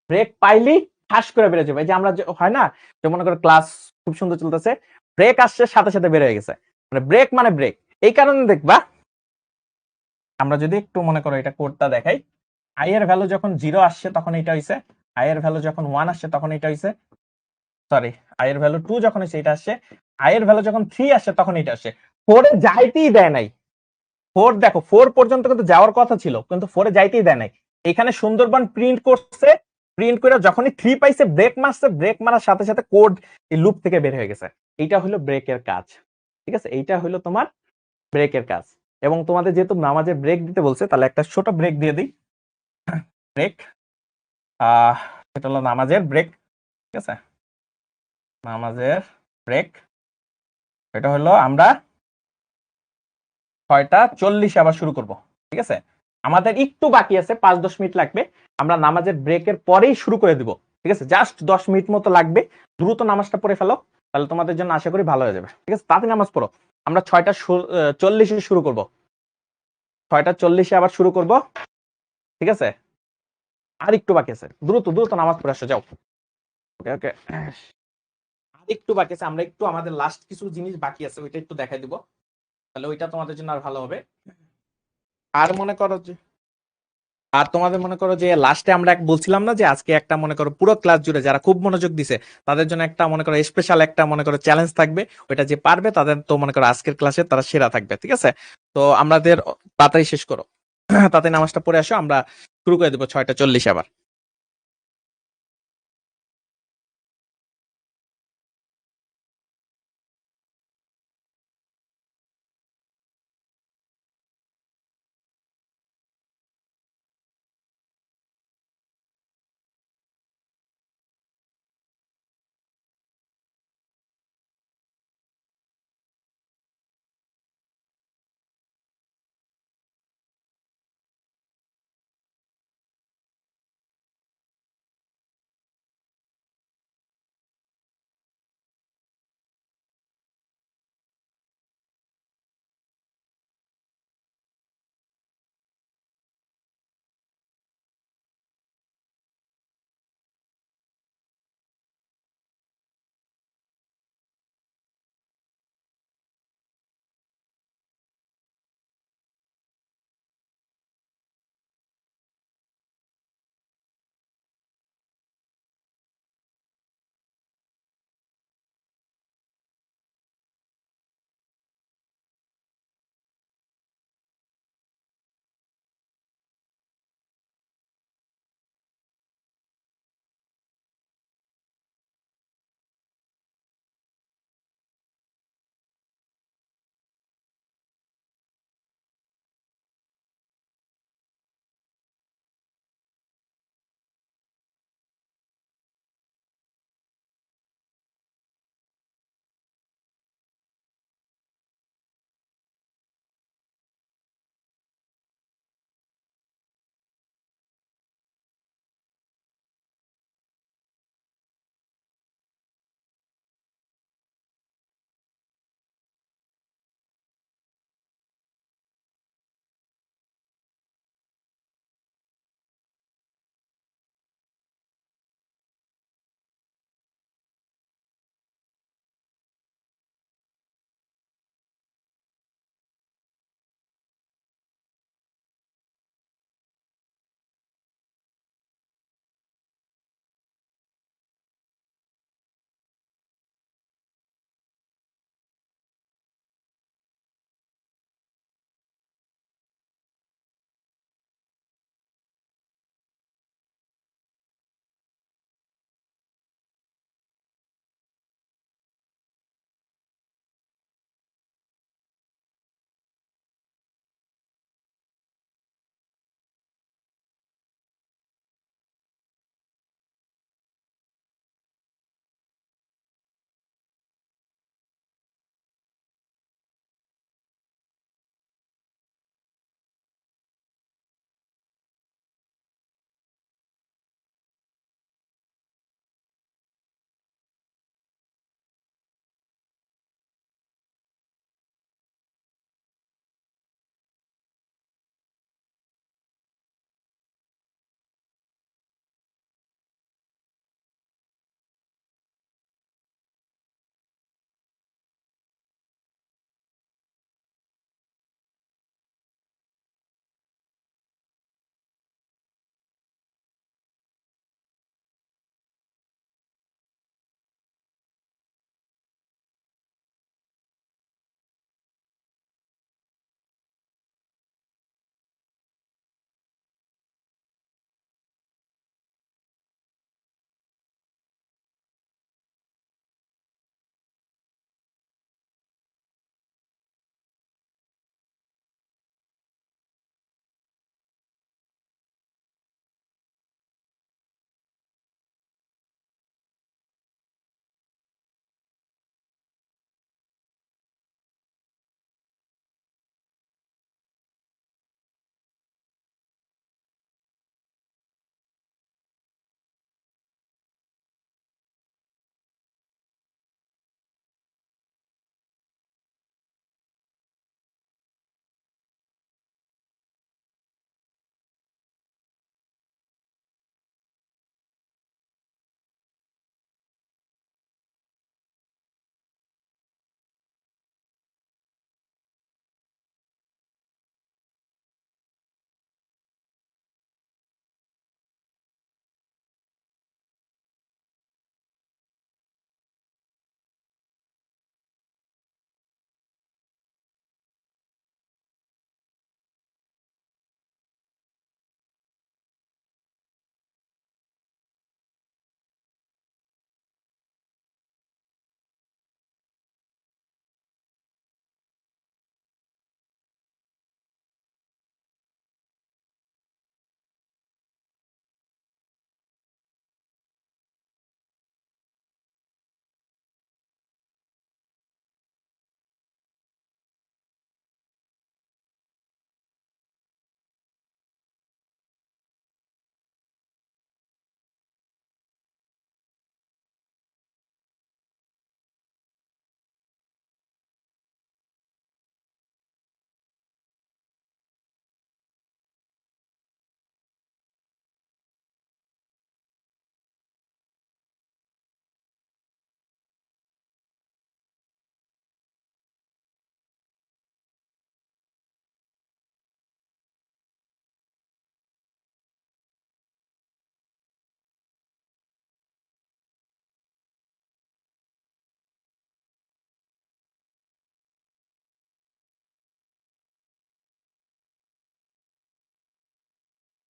ব্রেক পাইলেই ঠাস করে বেড়ে যাবে। যে আমরা হয় না যে মনে করো ক্লাস খুব সুন্দর চলতেছে, ব্রেক আসছে সাথে সাথে বেড়ে গেছে, মানে ব্রেক মানে ব্রেক। এই কারণে দেখবা, আমরা যদি একটু মনে করো এটা কোডটা দেখাই, আই এর ভ্যালু যখন 0 আসছে তখন এটা হইছে, আই এর ভ্যালু যখন 1 আসছে তখন এটা হইছে, সরি আই এর ভ্যালু 2 যখন হইছে এটা আসছে, আই এর ভ্যালু যখন 3 আসছে তখন এটা আসছে। 4 এ যাইতেই দেয় নাই। 4 দেখো 4 পর্যন্ত কিন্তু যাওয়ার কথা ছিল, কিন্তু 4 এ যাইতেই দেয় নাই। এখানে সুন্দরবন প্রিন্ট করছে, প্রিন্ট করে যখনই 3 পাইছে ব্রেক মারছে, ব্রেক মারার সাথে সাথে কোড এই লুপ থেকে বের হয়ে গেছে। এইটা হলো ব্রেকের কাজ। ঠিক আছে, এইটা হলো তোমার ব্রেকের কাজ। এবং তোমাদের যেহেতু নামাজের ব্রেক দিতে বলছে, তাহলে একটা ছোট ব্রেক দিয়ে দিই। ব্রেক এটা হলো নামাজের ব্রেক। ঠিক আছে, নামাজের ব্রেক এটা হলো আমরা 6:40 আবার শুরু করব। ঠিক আছে, আমাদের একটু বাকি আছে, 5-10 মিনিট লাগবে। আমরা নামাজের ব্রেকের পরেই শুরু করে দিব। ঠিক আছে, জাস্ট 10 মিনিট মতো লাগবে। দ্রুত নামাজটা পড়ে ফেলো, তাহলে তোমাদের জন্য আশা করি ভালো হয়ে যাবে। ঠিক আছে, তাড়াতাড়ি নামাজ পড়ো। আমরা 6:40 শুরু করব। 6:40 আবার শুরু করব। ঠিক আছে, আর একটু বাকি আছে, দ্রুত দ্রুত নামাজ পড়ে আসো, যাও। ওকে ওকে, আর একটু বাকি আছে। আমরা একটু আমাদের লাস্ট কিছু জিনিস বাকি আছে, ওইটা একটু দেখাই দিব, তাহলে ওইটা তোমাদের জন্য আর ভালো হবে। আর মনে করো যে আর তোমাদের মনে করো যে লাস্টে আমরা বলছিলাম না যে আজকে একটা মনে করো পুরো ক্লাস জুড়ে যারা খুব মনোযোগ দিছে তাদের জন্য একটা মনে করো স্পেশাল একটা মনে করো চ্যালেঞ্জ থাকবে। ওইটা যে পারবে তাদের তো মনে করো আজকের ক্লাসে তারা সেরা থাকবে। ঠিক আছে, তো আমাদের তাড়াতাড়ি শেষ করো। তাড়াতাড়ি নামাজটা পড়ে আসো, আমরা শুরু করে দেবো 6:40 আবার।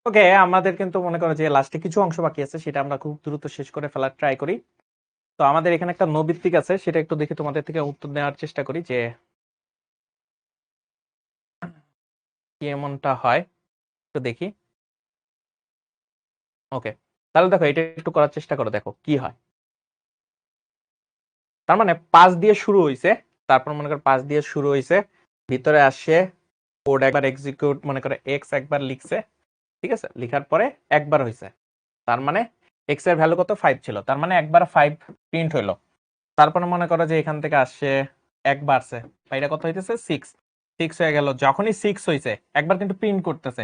ওকে, আমাদের কিন্তু মনে করো যে লাস্টে কিছু অংশ বাকি আছে, সেটা আমরা খুব দ্রুত শেষ করে ফেলার ট্রাই করি। তো আমাদের এখানে একটা নৈর্ব্যক্তিক আছে, সেটা একটু দেখে তোমাদের থেকে উত্তর নেওয়ার চেষ্টা করি যে কি এমনটা হয়, একটু দেখি। ওকে, তাহলে দেখো এটা একটু করার চেষ্টা করো, দেখো কি হয়। তার মানে 5 দিয়ে শুরু হইছে, তারপর মনে করো 5 দিয়ে শুরু হইছে, ভিতরে আসে কোড একবার এক্সিকিউট, মনে করো এক্স একবার লিখছে, ঠিক আছে, লিখার পরে একবার হইছে, তার মানে এক্স এর ভ্যালু কত 5 ছিল, তার মানে একবার 5 প্রিন্ট হইলো। তারপরে মনে করো যে এখান থেকে আসছে এক বাড়ছে, এটা কত হইতেছে 6, 6 হয়ে গেল। যখনই 6 হইছে একবার কিন্তু প্রিন্ট করতেছে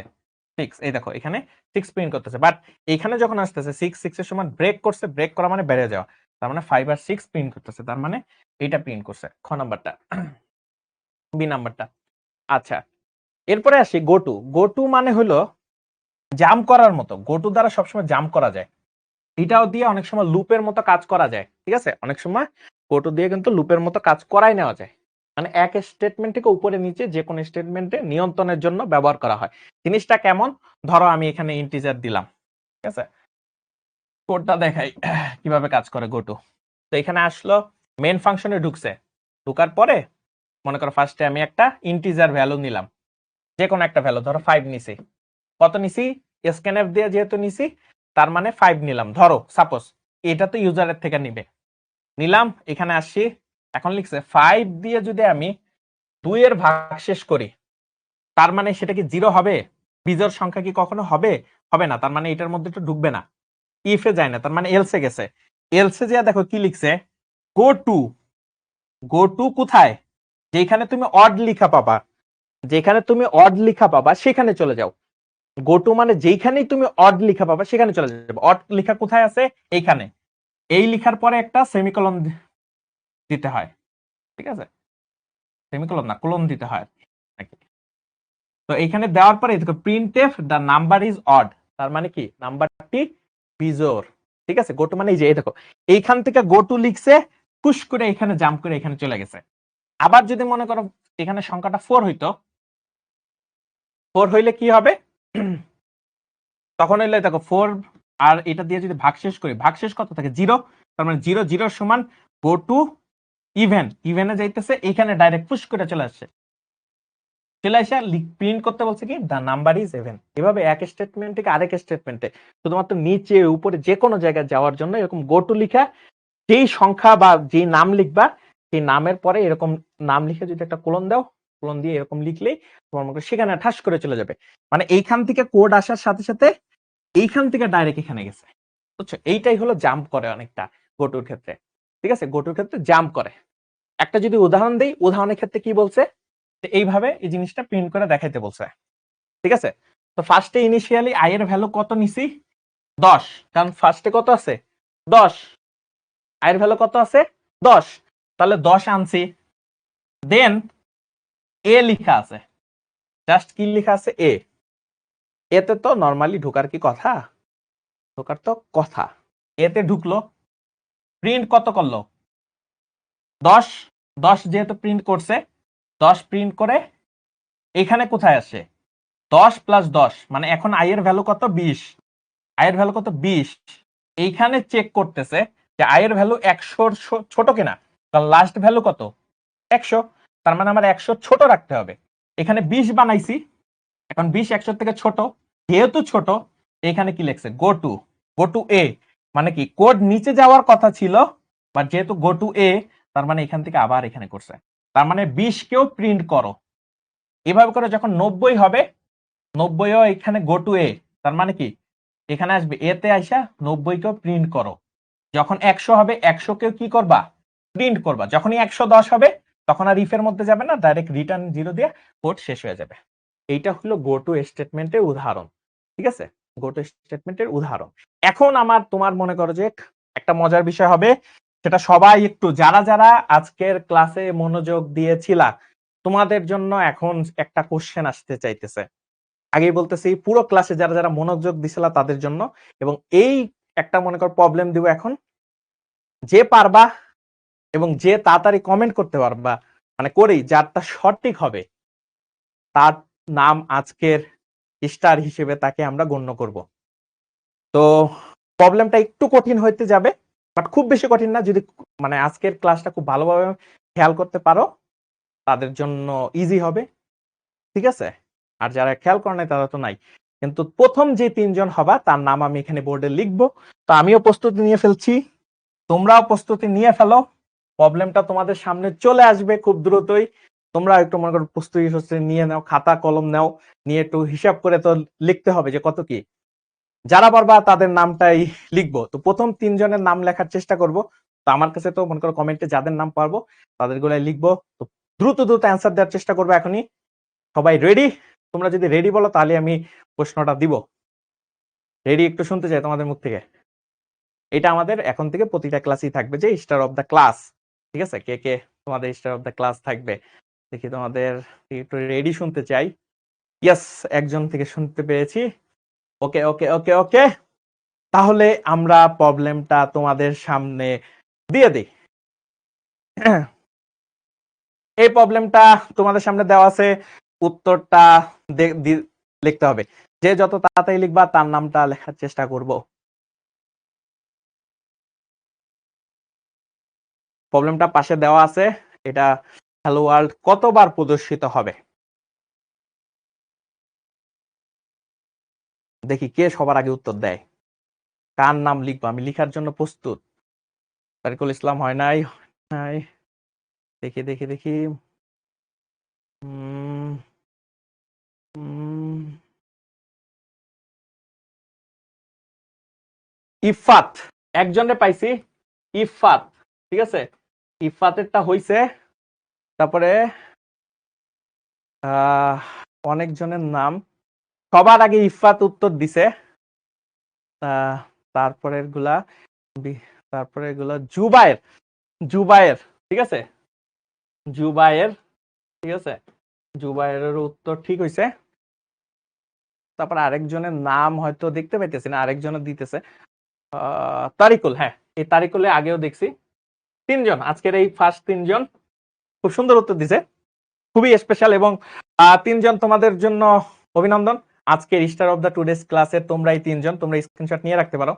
6, এই দেখো এখানে 6 প্রিন্ট করতেছে, বাট এইখানে যখন আসতেছে 6 এর সমান ব্রেক করছে, ব্রেক করা মানে বেড়ে যাওয়া, তার মানে 5 আর 6 প্রিন্ট করতেছে, তার মানে এইটা প্রিন্ট করছে, খ নাম্বারটা, বি নাম্বারটা। আচ্ছা, এরপরে আসি গো টু। গো টু মানে হলো জাম্প করার মতো, গো টু দ্বারা সবসময় জাম্প করা যায়, এটাও দিয়ে অনেক সময় লুপের মতো কাজ করা যায়, ঠিক আছে, অনেক সময় গো টু দিয়ে কিন্তু লুপের মতো কাজ করাই নেওয়া যায়, মানে এক স্টেটমেন্ট থেকে উপরে নিচে যে কোনো স্টেটমেন্টে নিয়ন্ত্রণের জন্য ব্যবহার করা হয়। জিনিসটা কেমন, ধরো আমি এখানে ইন্টিজার দিলাম, ঠিক আছে, কোডটা দেখাই কিভাবে কাজ করে গো টু। তো এখানে আসলো, মেন ফাংশনে ঢুকছে, ঢুকার পরে মনে করো ফার্স্টে আমি একটা ইন্টিজার ভ্যালু নিলাম, যে কোনো একটা ভ্যালু, ধরো 5 নিছি, কত নিছি, স্ক্যানএফ দিয়ে যেহেতু নিছি, তার মানে 5 নিলাম, ধরো সাপোজ, এটা তো ইউজারের থেকে নিবে, নিলাম, এখানে আসি, এখন লিখছে 5 দিয়ে যদি আমি 2 এর ভাগশেষ করি, তার মানে সেটা কি 0 হবে, বিজোড় সংখ্যা কি কখনো হবে, হবে না, তার মানে এটার মধ্যে তো ঢুকবে না, ইফে যায় না, তার মানে এলসে গেছে, এলসে যা দেখো কি লিখছে, গো টু, গো টু কোথায়, যেখানে তুমি অড লিখা পাবা, যেখানে তুমি অড লিখা পাবা সেখানে চলে যাও। গো টু মানে যেখানেই তুমি অড লিখা পাবা সেখানে চলে যাবে। অড লিখা কোথায় আছে, এইখানে, এই লিখার পরে একটা সেমিকোলন দিতে হয়, ঠিক আছে, সেমিকোলন না কোলন দিতে হয় নাকি। তো এইখানে দেওয়ার পরে দেখো printf the number is odd, তার মানে কি নাম্বারটি বিজোড়, ঠিক আছে। গো টু মানে এই যে দেখো এইখান থেকে গো টু লিখছে, পুশ করে এখানে জাম্প করে এখানে চলে গেছে। আবার যদি মনে করো এখানে সংখ্যাটা 4 হইতো, 4 হইলে কি হবে, তখন হইলে দেখো 4 আর এটা দিয়ে যদি ভাগশেষ করি, ভাগশেষ কত থাকে 0, তার মানে 0 0 সমান গো টু ইভেন, ইভেনে যাইতেছে, এখানে ডাইরেক্ট পুশ করে চলে আসছে, চলে আসে প্রিন্ট করতে বলছে কি দা নাম্বার ইজ ইভেন। এভাবে এক স্টেটমেন্ট থেকে আরেক স্টেটমেন্টে শুধুমাত্র নিচে উপরে যে কোনো জায়গায় যাওয়ার জন্য এরকম গো টু লিখা, যেই সংখ্যা বা যে নাম লিখবা সেই নামের পরে এরকম নাম লিখে যদি একটা কোলন দাও, কোলন দিয়ে এরকম লিখলেই তোমার মনে সেখানে ঠাস করে চলে যাবে, মানে এইখান থেকে কোড আসার সাথে সাথে এইখান থেকে ডাইরেক্ট এখানে গেছে, বুঝছো, এইটাই হলো জাম্প করে অনেকটা গোটুর ক্ষেত্রে, ঠিক আছে, গোটুর ক্ষেত্রে জাম্প করে। একটা যদি উদাহরণ দেই, উদাহরণের ক্ষেত্রে কি বলছে, এইভাবে এই জিনিসটা প্রিন্ট করে দেখাইতে বলছে, ঠিক আছে। তো ফার্স্টে ইনিশিয়ালি আই এর ভ্যালু কত নিছি 10, কারণ ফার্স্টে কত আছে 10, আই এর ভ্যালু কত আছে 10, তাহলে 10 আনছি, দেন এ লিখা আছে, জাস্ট কি লিখা আছে এ, এতে তো নরমালি ঢোকার কি কথা, ঢোকার তো কথা, এতে ঢুকলো, প্রিন্ট কত করলো 10, 10 যেহেতু প্রিন্ট করছে, 10 প্রিন্ট করে এখানে কোথায় আসে 10 প্লাস 10, মানে এখন আই এর ভ্যালু কত 20, আই এর ভ্যালু কত 20, এইখানে চেক করতেছে যে আই এর ভ্যালু 100 ছোট কিনা, কারণ লাস্ট ভ্যালু কত 100, তার মানে আমার 100 ছোট রাখতে হবে, এখানে 20 বানাইছি, এখন 20 100 থেকে ছোট, যেহেতু ছোট এখানে কি লিখছে গো টু, গো টু এ, মানে কি কোড নিচে যাওয়ার কথা ছিল, বাট যেহেতু গো টু এ, তার মানে এখান থেকে আবার এখানে করছে, তার মানে 20 কেও প্রিন্ট করো, এভাবে করে যখন 90 হবে, 90ও এখানে গো টু এ, তার মানে কি এখানে আসবে এতে আইসা 90 কেও প্রিন্ট করো, যখন 100 হবে 100 কেও কি করবা প্রিন্ট করবা, যখনই 110 হবে তখন আর ইফের মধ্যে যাবে না, ডাইরেক্ট রিটার্ন 0 দিয়ে কোড শেষ হয়ে যাবে। এইটা হলো গো টু স্টেটমেন্টের উদাহরণ, ঠিক আছে, গো টু স্টেটমেন্টের উদাহরণ। এখন আমার তোমার মনে করো যে একটা মজার বিষয় হবে, সেটা সবাই একটু যারা যারা আজকের ক্লাসে মনোযোগ দিয়েছিলা তোমাদের জন্য এখন একটা কোশ্চেন আসতে চাইতেছে, আগেই বলতেছি পুরো ক্লাসে যারা যারা মনোযোগ দিছিলা তাদের জন্য, এবং এই একটা মনে কর প্রবলেম দিব এখন, যে পারবা এবং যে তাড়াতাড়ি কমেন্ট করতে পারবা, মানে করেই যারটা সঠিক হবে তার নাম আজকের স্টার হিসেবে তাকে আমরা গণ্য করব। তো প্রবলেমটা একটু কঠিন হইতে যাবে, বাট খুব বেশি কঠিন না। যদি মানে আজকের ক্লাসটা খুব ভালোভাবে খেয়াল করতে পারো তাদের জন্য ইজি হবে, ঠিক আছে? আর যারা খেয়াল করে নাই তারা তো নাই। কিন্তু প্রথম যে ৩ জন হবা তার নাম আমি এখানে বোর্ডে লিখবো। তো আমিও প্রস্তুতি নিয়ে ফেলছি, তোমরাও প্রস্তুতি নিয়ে ফেলো। প্রবলেমটা তোমাদের সামনে চলে আসবে খুব দ্রুতই। তোমরা একটু মনে করো প্রস্তুতি নিয়ে নাও, খাতা কলম নাও, নিয়ে একটু হিসাব করে তো লিখতে হবে যে কত কি। যারা পারবা তাদের নামটাই লিখবো। তো প্রথম ৩ জনের নাম লেখার চেষ্টা করব। তো আমার কাছে তো মনে করো কমেন্টে যাদের নাম পারবো তাদের গুলাই লিখবো। তো দ্রুত দ্রুত অ্যান্সার দেওয়ার চেষ্টা করবো এখনই। সবাই রেডি? তোমরা যদি রেডি বলো তাহলে আমি প্রশ্নটা দিব। রেডি একটু শুনতে চাই তোমাদের মুখ থেকে। এটা আমাদের এখন থেকে প্রতিটা ক্লাসই থাকবে যে স্টার অফ দ্য ক্লাস, ঠিক আছে? কে কে তোমাদের স্টার অফ দ্য ক্লাস থাকবে দেখি তোমাদের একটু রেডি শুনতে চাই। ইয়েস, একজন থেকে শুনতে পেরেছি। ওকে ওকে ওকে ওকে, তাহলে আমরা প্রবলেমটা তোমাদের সামনে দিয়ে দিই। এই প্রবলেমটা তোমাদের সামনে দেওয়া আছে, উত্তরটা লিখতে হবে। যে যত তাড়াতাড়ি লিখবা তার নামটা লেখার চেষ্টা করব। প্রবলেমটা পাশে দেওয়া আছে, এটা হ্যালো ওয়ার্ল্ড কতবার প্রদর্শিত হবে দেখি কে সবার আগে উত্তর দেয়। কার নাম লিখবো? আমি লিখার জন্য প্রস্তুত। তারিকুল ইসলাম হয় নাই, নাই। দেখি দেখি দেখি। ইফাত, একজনে পাইছি, ইফাত, ঠিক আছে? ইফাতেরটা হইছে। তারপরে অনেকজনের নাম, সবার আগে ইফাত উত্তর দিছে। তারপরের গুলা তারপরে গুলা জুবায়ের, জুবায়ের, ঠিক আছে? জুবায়ের, ঠিক আছে? জুবায়ের উত্তর ঠিক হইছে। তারপর আরেকজনের নাম হয়তো দেখতে পাইতেছি না, আরেকজনের দিতেছে তারিকুল। হ্যাঁ, এই তারিকুলে আগেও দেখছি। ৩ জন, আজকের এই ফার্স্ট ৩ জন খুব সুন্দর উত্তর দিছে, খুবই স্পেশাল। এবং ৩ জন তোমাদের জন্য অভিনন্দন। আজকের স্টার অফ দ্য টুডেস ক্লাসে তোমরা এই ৩ জন, তোমরা স্ক্রিনশট নিয়ে রাখতে পারো,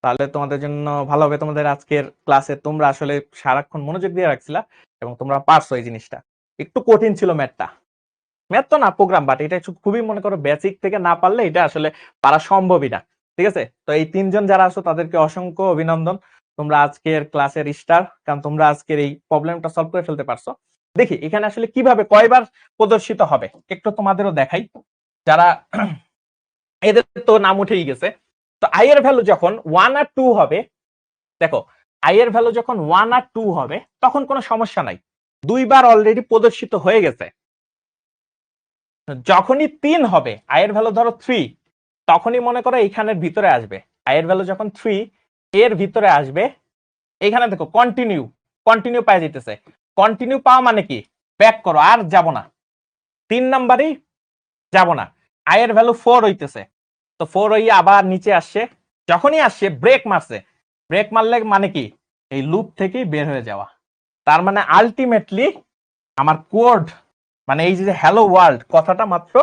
তাহলে তোমাদের জন্য ভালো হবে। তোমাদের আজকের ক্লাসে তোমরা আসলে সারাক্ষণ মনোযোগ দিয়ে রাখছিলা এবং তোমরা পারছো এই জিনিসটা। একটু কঠিন ছিল ম্যাথটা, ম্যাথ তো না প্রোগ্রাম, বাট এটা খুবই মনে করো বেসিক থেকে না পারলে এটা আসলে পারা সম্ভবই না, ঠিক আছে? তো এই ৩ জন যারা আছো তাদেরকে অসংখ্য অভিনন্দন। তোমরা আজকের ক্লাসের স্টার, কারণ তোমরা আজকের এই প্রবলেমটা সলভ করে ফেলতে পারছো। দেখি এখানে আসলে কিভাবে কয়বার প্রদর্শিত হবে একটু তোমাদেরও দেখাই। যারা এদের তো নাম উঠেই গেছে। তো আই এর ভ্যালু যখন 1 আর 2 হবে, দেখো আই এর ভ্যালু যখন 1 আর 2 হবে তখন কোনো সমস্যা নাই, দুইবার অলরেডি প্রদর্শিত হয়ে গেছে। যখনই ৩ হবে, আই এর ভ্যালু ধরো 3, তখনই মনে করো এইখানের ভিতরে আসবে। আই এর ভ্যালু যখন 3 এর ভিতরে আসবে, এখানে দেখো কন্টিনিউ, কন্টিনিউ পাই যেতেছে। কন্টিনিউ পাওয়া মানে কি? ব্যাক করো, আর যাব না, ৩ নাম্বারই যাব না। আই এর ভ্যালু 4 হইতেছে, তো 4 হইয়া আবার নিচে আসছে। যখনই আসছে ব্রেক মারছে, ব্রেক মারলে মানে কি? এই লুপ থেকেই বের হয়ে যাওয়া। তার মানে আলটিমেটলি আমার কোড, মানে এই যে হ্যালো ওয়ার্ল্ড কথাটা মাত্র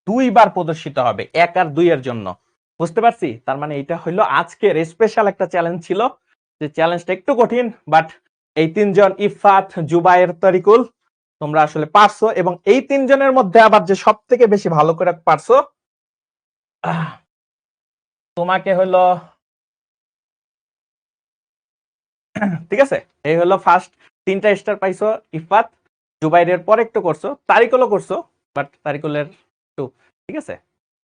2 বার প্রদর্শিত হবে, 1 আর 2 এর জন্য। বুঝতে পারছি? তার মানে এটা হইলো আজকের স্পেশাল একটা চ্যালেঞ্জ ছিল, যে চ্যালেঞ্জটা একটু কঠিন, বাট এই ৩ জন ইফাত, জুবায়ের, তরিকুল তোমরা আসলে পারছো। এবং এই ৩ জনের মধ্যে আবার যে সব থেকে বেশি ভালো করে পারছো তোমাকে হলো, ঠিক আছে? এই হলো ফার্স্ট 3টা স্টার পাইছো ইফাত, জুবাইরের পরে একটু করছো, তারিকুলও করছো, বাট তারিকুলের 2, ঠিক আছে?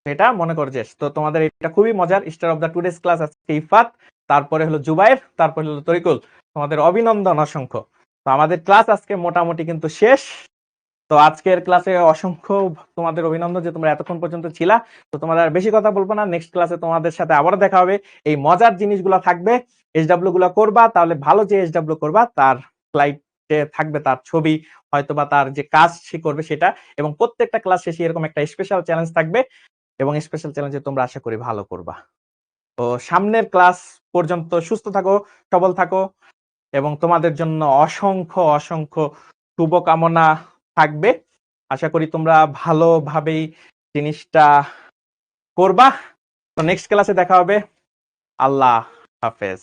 এটা মনে কর যে তো তোমাদের এটা খুবই মজার star of the today's class আজকে ইফাত, তারপরে হলো জুবাইর, তারপরে হলো তরিকুল। তোমাদের অভিনন্দন অসংখ্য। তো আমাদের ক্লাস আজকে মোটামুটি কিন্তু শেষ। তো আজকের ক্লাসে অসংখ্য তোমাদের অভিনন্দন যে তোমরা এতক্ষণ পর্যন্ত ছিলা। তো তোমাদের আর বেশি কথা বলবো না, নেক্সট ক্লাসে তোমাদের সাথে আবারও দেখা হবে। এই মজার জিনিসগুলো থাকবে, এইচডব্লিউ গুলো করবা, তাহলে ভালো যে এইচডব্লিউ করবা তার স্লাইডে থাকবে তার ছবি, হয়তোবা তার যে কাজ সে করবে সেটা। এবং প্রত্যেকটা ক্লাস শেষে এরকম একটা স্পেশাল চ্যালেঞ্জ থাকবে, এবং স্পেশাল চ্যালেঞ্জে তোমরা আশা করি ভালো করবা। তো সামনের ক্লাস পর্যন্ত সুস্থ থাকো, সবল থাকো, এবং তোমাদের জন্য অসংখ্য অসংখ্য শুভকামনা থাকবে। আশা করি তোমরা ভালোভাবেই জিনিসটা করবা। তো নেক্সট ক্লাসে দেখা হবে। আল্লাহ হাফেজ।